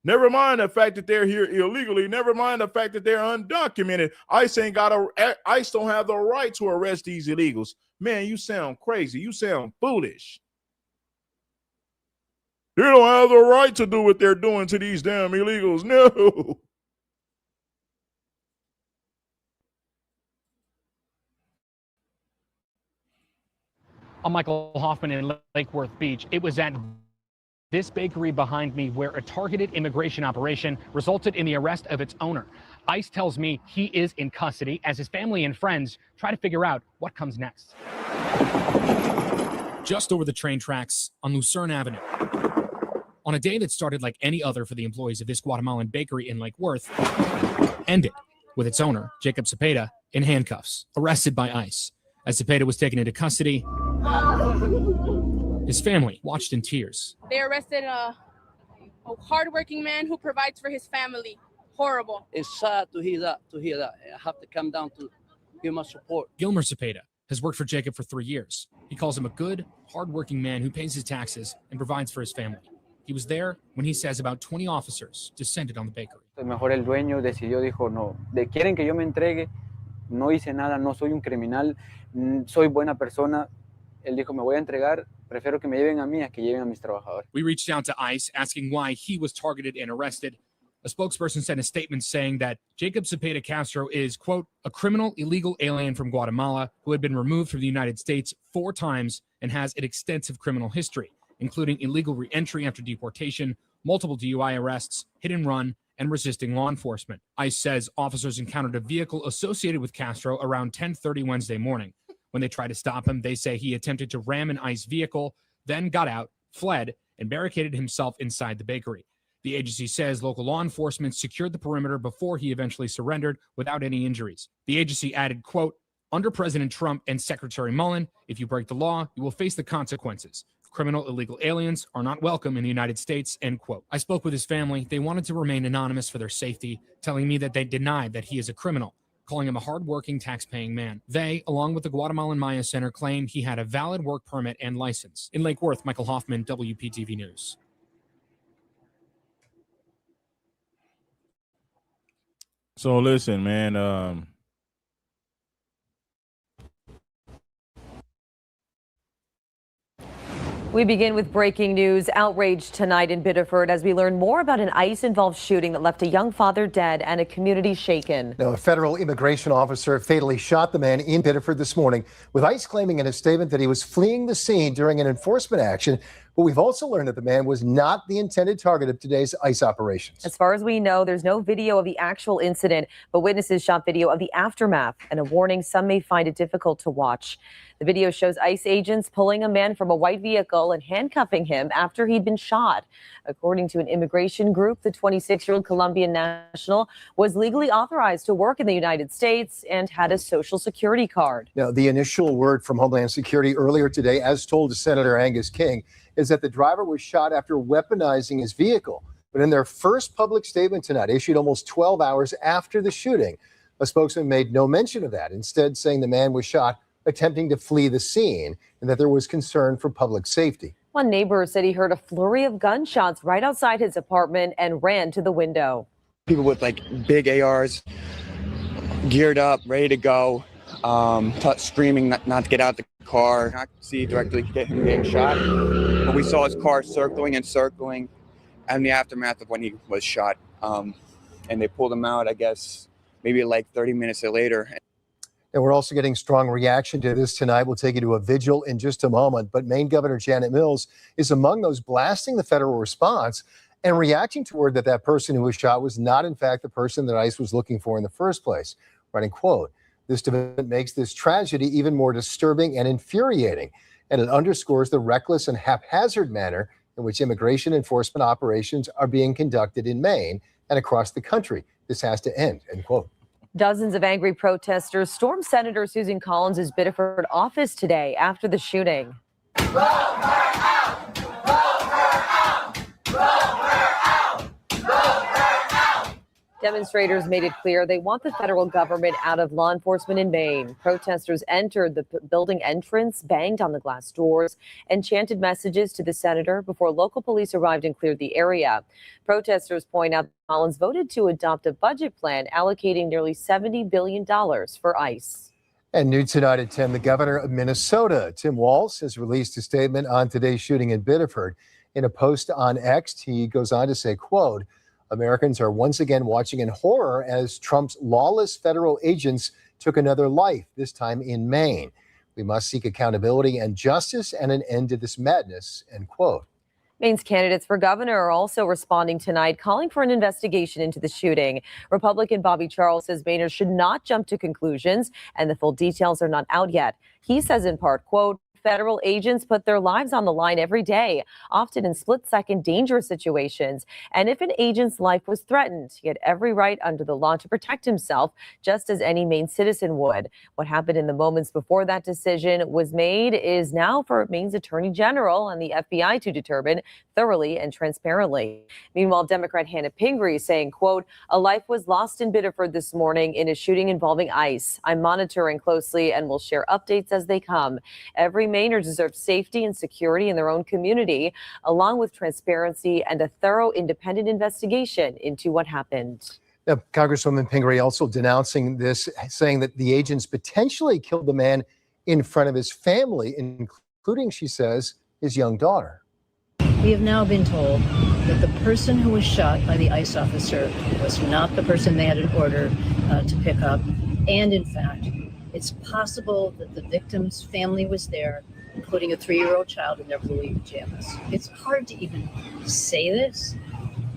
Never mind the fact that they're here illegally. Never mind the fact that they're undocumented. ICE don't have the right to arrest these illegals. Man, you sound crazy. You sound foolish. They don't have the right to do what they're doing to these damn illegals. No. I'm Michael Hoffman in Lake Worth Beach. It was at this bakery behind me where a targeted immigration operation resulted in the arrest of its owner. ICE tells me he is in custody as his family and friends try to figure out what comes next. Just over the train tracks on Lucerne Avenue. On a day that started like any other for the employees of this Guatemalan bakery in Lake Worth, ended with its owner, Jacob Cepeda, in handcuffs, arrested by ICE. As Cepeda was taken into custody, his family watched in tears. They arrested a hardworking man who provides for his family. Horrible. It's sad to hear that. I have to come down to give my support. Gilmer Cepeda has worked for Jacob for 3 years. He calls him a good, hardworking man who pays his taxes and provides for his family. He was there when he says about 20 officers descended on the bakery. Mejor el dueño decidió, dijo, no, quieren que yo me entregue, no hice nada, no soy un criminal, soy buena persona. Él dijo, me voy a entregar, prefiero que me lleven a mí a que lleven a mis trabajadores. We reached out to ICE asking why he was targeted and arrested. A spokesperson sent a statement saying that Jacob Cepeda Castro is, quote, a criminal illegal alien from Guatemala who had been removed from the United States 4 times and has an extensive criminal history, including illegal re-entry after deportation, multiple DUI arrests, hit and run, and resisting law enforcement. ICE says officers encountered a vehicle associated with Castro around 10:30 Wednesday morning. When they tried to stop him, they say he attempted to ram an ICE vehicle, then got out, fled, and barricaded himself inside the bakery. The agency says local law enforcement secured the perimeter before he eventually surrendered without any injuries. The agency added, quote, under President Trump and Secretary Mullen, if you break the law, you will face the consequences. Criminal illegal aliens are not welcome in the United States, end quote. I spoke with his family. They wanted to remain anonymous for their safety, telling me that they denied that he is a criminal, calling him a hardworking, tax-paying man. They, along with the Guatemalan Maya Center, claimed he had a valid work permit and license. In Lake Worth, Michael Hoffman, WPTV News. So listen, man, we begin with breaking news. Outrage tonight in Biddeford as we learn more about an ICE-involved shooting that left a young father dead and a community shaken. Now, a federal immigration officer fatally shot the man in Biddeford this morning, with ICE claiming in a statement that he was fleeing the scene during an enforcement action. But we've also learned that the man was not the intended target of today's ICE operations. As far as we know, there's no video of the actual incident, but witnesses shot video of the aftermath and a warning some may find it difficult to watch. The video shows ICE agents pulling a man from a white vehicle and handcuffing him after he'd been shot. According to an immigration group, the 26-year-old Colombian national was legally authorized to work in the United States and had a Social Security card. Now, the initial word from Homeland Security earlier today, as told to Senator Angus King, is that the driver was shot after weaponizing his vehicle. But in their first public statement tonight, issued almost 12 hours after the shooting, a spokesman made no mention of that, instead saying the man was shot attempting to flee the scene and that there was concern for public safety. One neighbor said he heard a flurry of gunshots right outside his apartment and ran to the window. People with like big ARs, geared up, ready to go, screaming not to get out the car. Not see directly get him getting shot, but we saw his car circling and circling, and the aftermath of when he was shot. And they pulled him out, I guess, maybe like 30 minutes later. And we're also getting strong reaction to this tonight. We'll take you to a vigil in just a moment. But Maine Governor Janet Mills is among those blasting the federal response and reacting to word that that person who was shot was not, in fact, the person that ICE was looking for in the first place. Writing, quote, "This development makes this tragedy even more disturbing and infuriating, and it underscores the reckless and haphazard manner in which immigration enforcement operations are being conducted in Maine and across the country. This has to end," end quote. Dozens of angry protesters stormed Senator Susan Collins' Biddeford office today after the shooting. Demonstrators made it clear they want the federal government out of law enforcement in Maine. Protesters entered the building entrance, banged on the glass doors, and chanted messages to the senator before local police arrived and cleared the area. Protesters point out Collins voted to adopt a budget plan allocating nearly $70 billion for ICE. And new tonight at 10, the governor of Minnesota, Tim Walz, has released a statement on today's shooting in Biddeford. In a post on X, he goes on to say, quote, "Americans are once again watching in horror as Trump's lawless federal agents took another life, this time in Maine. We must seek accountability and justice and an end to this madness," end quote. Maine's candidates for governor are also responding tonight, calling for an investigation into the shooting. Republican Bobby Charles says Mainers should not jump to conclusions, and the full details are not out yet. He says in part, quote, "Federal agents put their lives on the line every day, often in split-second dangerous situations. And if an agent's life was threatened, he had every right under the law to protect himself, just as any Maine citizen would. What happened in the moments before that decision was made is now for Maine's Attorney General and the FBI to determine thoroughly and transparently." Meanwhile, Democrat Hannah Pingree saying, quote, "A life was lost in Biddeford this morning in a shooting involving ICE. I'm monitoring closely and will share updates as they come. Every Mainers deserve safety and security in their own community, along with transparency and a thorough independent investigation into what happened." Now, Congresswoman Pingree also denouncing this, saying that the agents potentially killed the man in front of his family, including, she says, his young daughter. We have now been told that the person who was shot by the ICE officer was not the person they had an order to pick up. And in fact, it's possible that the victim's family was there, including a 3-year-old child in their blue pajamas. It's hard to even say this.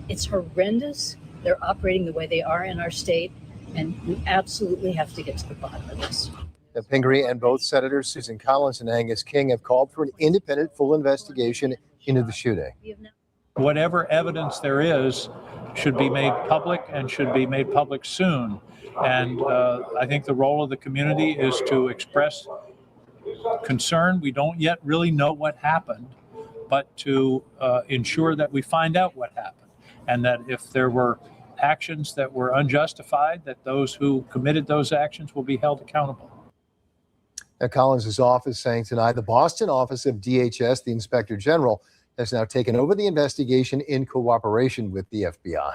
It's horrendous. They're operating the way they are in our state, and we absolutely have to get to the bottom of this. Now, Pingree and both Senators Susan Collins and Angus King have called for an independent, full investigation into the shooting. Whatever evidence there is should be made public and should be made public soon. And I think the role of the community is to express concern. We don't yet really know what happened, but to ensure that we find out what happened, and that if there were actions that were unjustified, that those who committed those actions will be held accountable. Now, Collins' office saying tonight the Boston office of DHS, the Inspector General, has now taken over the investigation in cooperation with the FBI.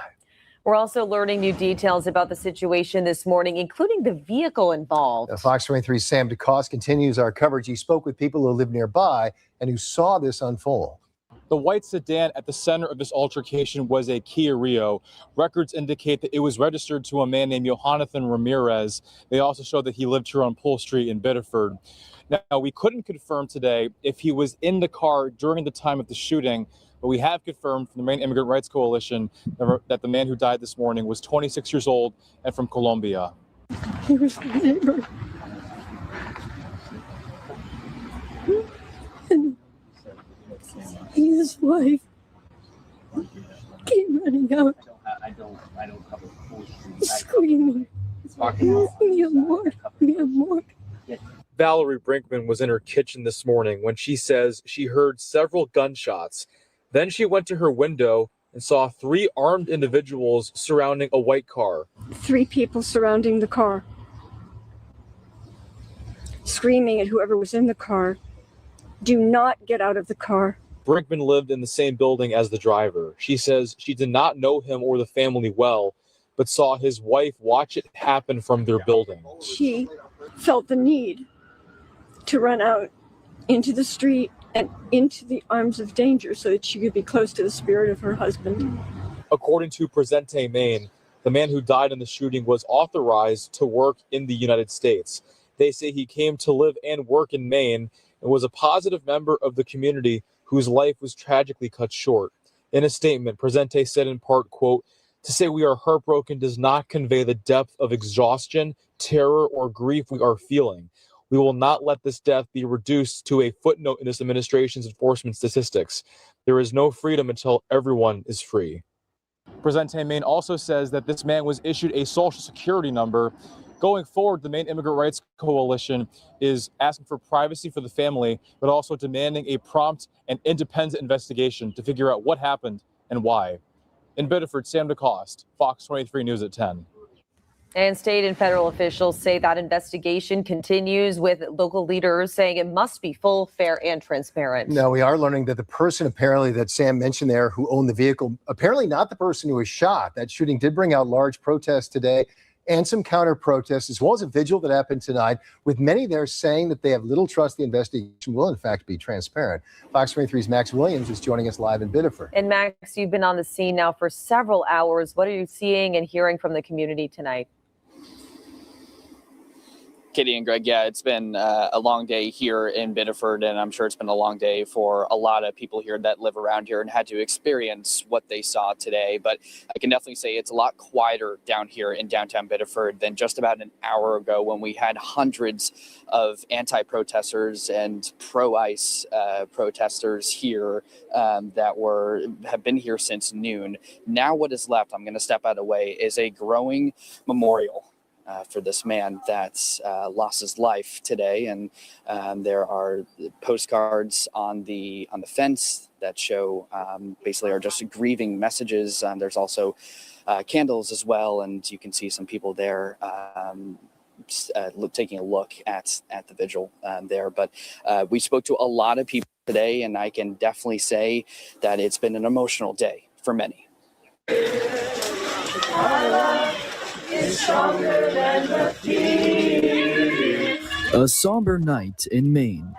We're also learning new details about the situation this morning, including the vehicle involved. Fox 23's Sam DeCoste continues our coverage. He spoke with people who live nearby and who saw this unfold. The white sedan at the center of this altercation was a Kia Rio. Records indicate that it was registered to a man named Jonathan Ramirez. They also show that he lived here on Poole Street in Biddeford. Now, we couldn't confirm today if he was in the car during the time of the shooting, but we have confirmed from the Maine Immigrant Rights Coalition that the man who died this morning was 26 years old and from Colombia. He was my neighbor. his wife came running out, screaming, "Mi amor, mi amor." Valerie Brinkman was in her kitchen this morning when she says she heard several gunshots. Then she went to her window and saw 3 armed individuals surrounding a white car. 3 people surrounding the car, screaming at whoever was in the car, "Do not get out of the car." Brinkman lived in the same building as the driver. She says she did not know him or the family well, but saw his wife watch it happen from their building. She felt the need to run out into the street and into the arms of danger so that she could be close to the spirit of her husband. According to Presente, Maine, the man who died in the shooting was authorized to work in the United States. They say he came to live and work in Maine and was a positive member of the community whose life was tragically cut short. In a statement, Presente said in part, quote, "To say we are heartbroken does not convey the depth of exhaustion, terror, or grief we are feeling. We will not let this death be reduced to a footnote in this administration's enforcement statistics. There is no freedom until everyone is free." Presente Maine also says that this man was issued a social security number. Going forward, the Maine Immigrant Rights Coalition is asking for privacy for the family, but also demanding a prompt and independent investigation to figure out what happened and why. In Biddeford, Sam DeCoste, Fox 23 News at 10. And state and federal officials say that investigation continues, with local leaders saying it must be full, fair, and transparent. Now, we are learning that the person apparently that Sam mentioned there who owned the vehicle, apparently not the person who was shot. That shooting did bring out large protests today and some counter protests, as well as a vigil that happened tonight, with many there saying that they have little trust the investigation will, in fact, be transparent. Fox 23's Max Williams is joining us live in Biddeford. And Max, you've been on the scene now for several hours. What are you seeing and hearing from the community tonight? Katie and Greg, yeah, it's been a long day here in Biddeford, and I'm sure it's been a long day for a lot of people here that live around here and had to experience what they saw today. But I can definitely say it's a lot quieter down here in downtown Biddeford than just about an hour ago when we had hundreds of anti-protesters and pro-ICE protesters here that have been here since noon. Now what is left, I'm going to step out of the way, is a growing memorial for this man that lost his life today, and there are postcards on the fence that show basically are just grieving messages. There's also candles as well, and you can see some people there taking a look at the vigil there. But we spoke to a lot of people today, and I can definitely say that it's been an emotional day for many. A somber night in Maine.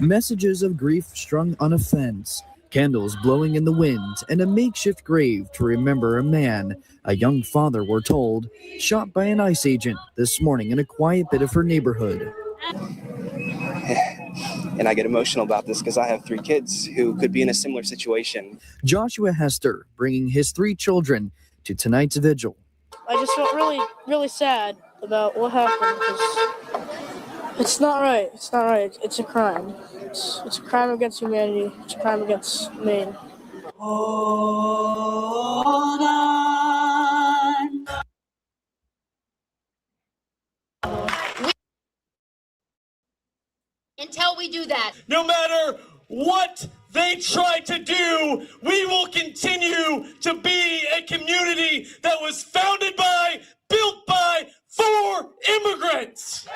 Messages of grief strung on a fence, candles blowing in the wind, and a makeshift grave to remember a man, a young father, we're told, shot by an ICE agent this morning in a quiet Biddeford neighborhood. And I get emotional about this because I have 3 kids who could be in a similar situation. Joshua Hester bringing his 3 children to tonight's vigil. I just felt really sad about what happened because it's not right. It's not right. It's a crime. It's a crime against humanity. It's a crime against Maine. Hold on. Until we do that. No matter what they try to do, we will continue to be a community that was founded by, built by, for immigrants.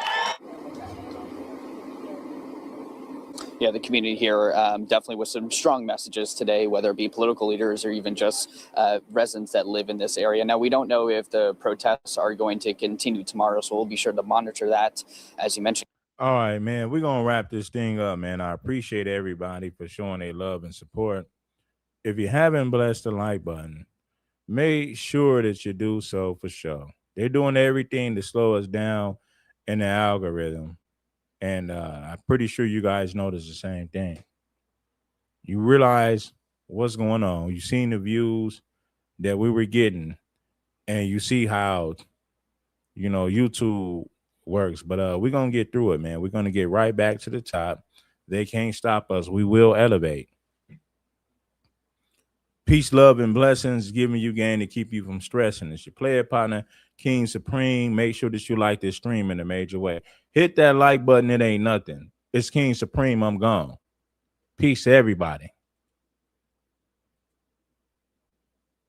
Yeah, the community here definitely with some strong messages today, whether it be political leaders or even just residents that live in this area. Now, we don't know if the protests are going to continue tomorrow, so we'll be sure to monitor that, as you mentioned. All right, man, we're going to wrap this thing up, man. I appreciate everybody for showing their love and support. If you haven't blessed the like button, make sure that you do so for sure. They're doing everything to slow us down in the algorithm. And I'm pretty sure you guys notice the same thing. You realize what's going on. You've seen the views that we were getting, and you see how, YouTube works. But we're going to get through it, man. We're going to get right back to the top. They can't stop us. We will elevate. Peace, love, and blessings, giving you game to keep you from stressing. It's your player partner, King Supreme. Make sure that you like this stream in a major way. Hit that like button. It ain't nothing. It's King Supreme. I'm gone. Peace to everybody.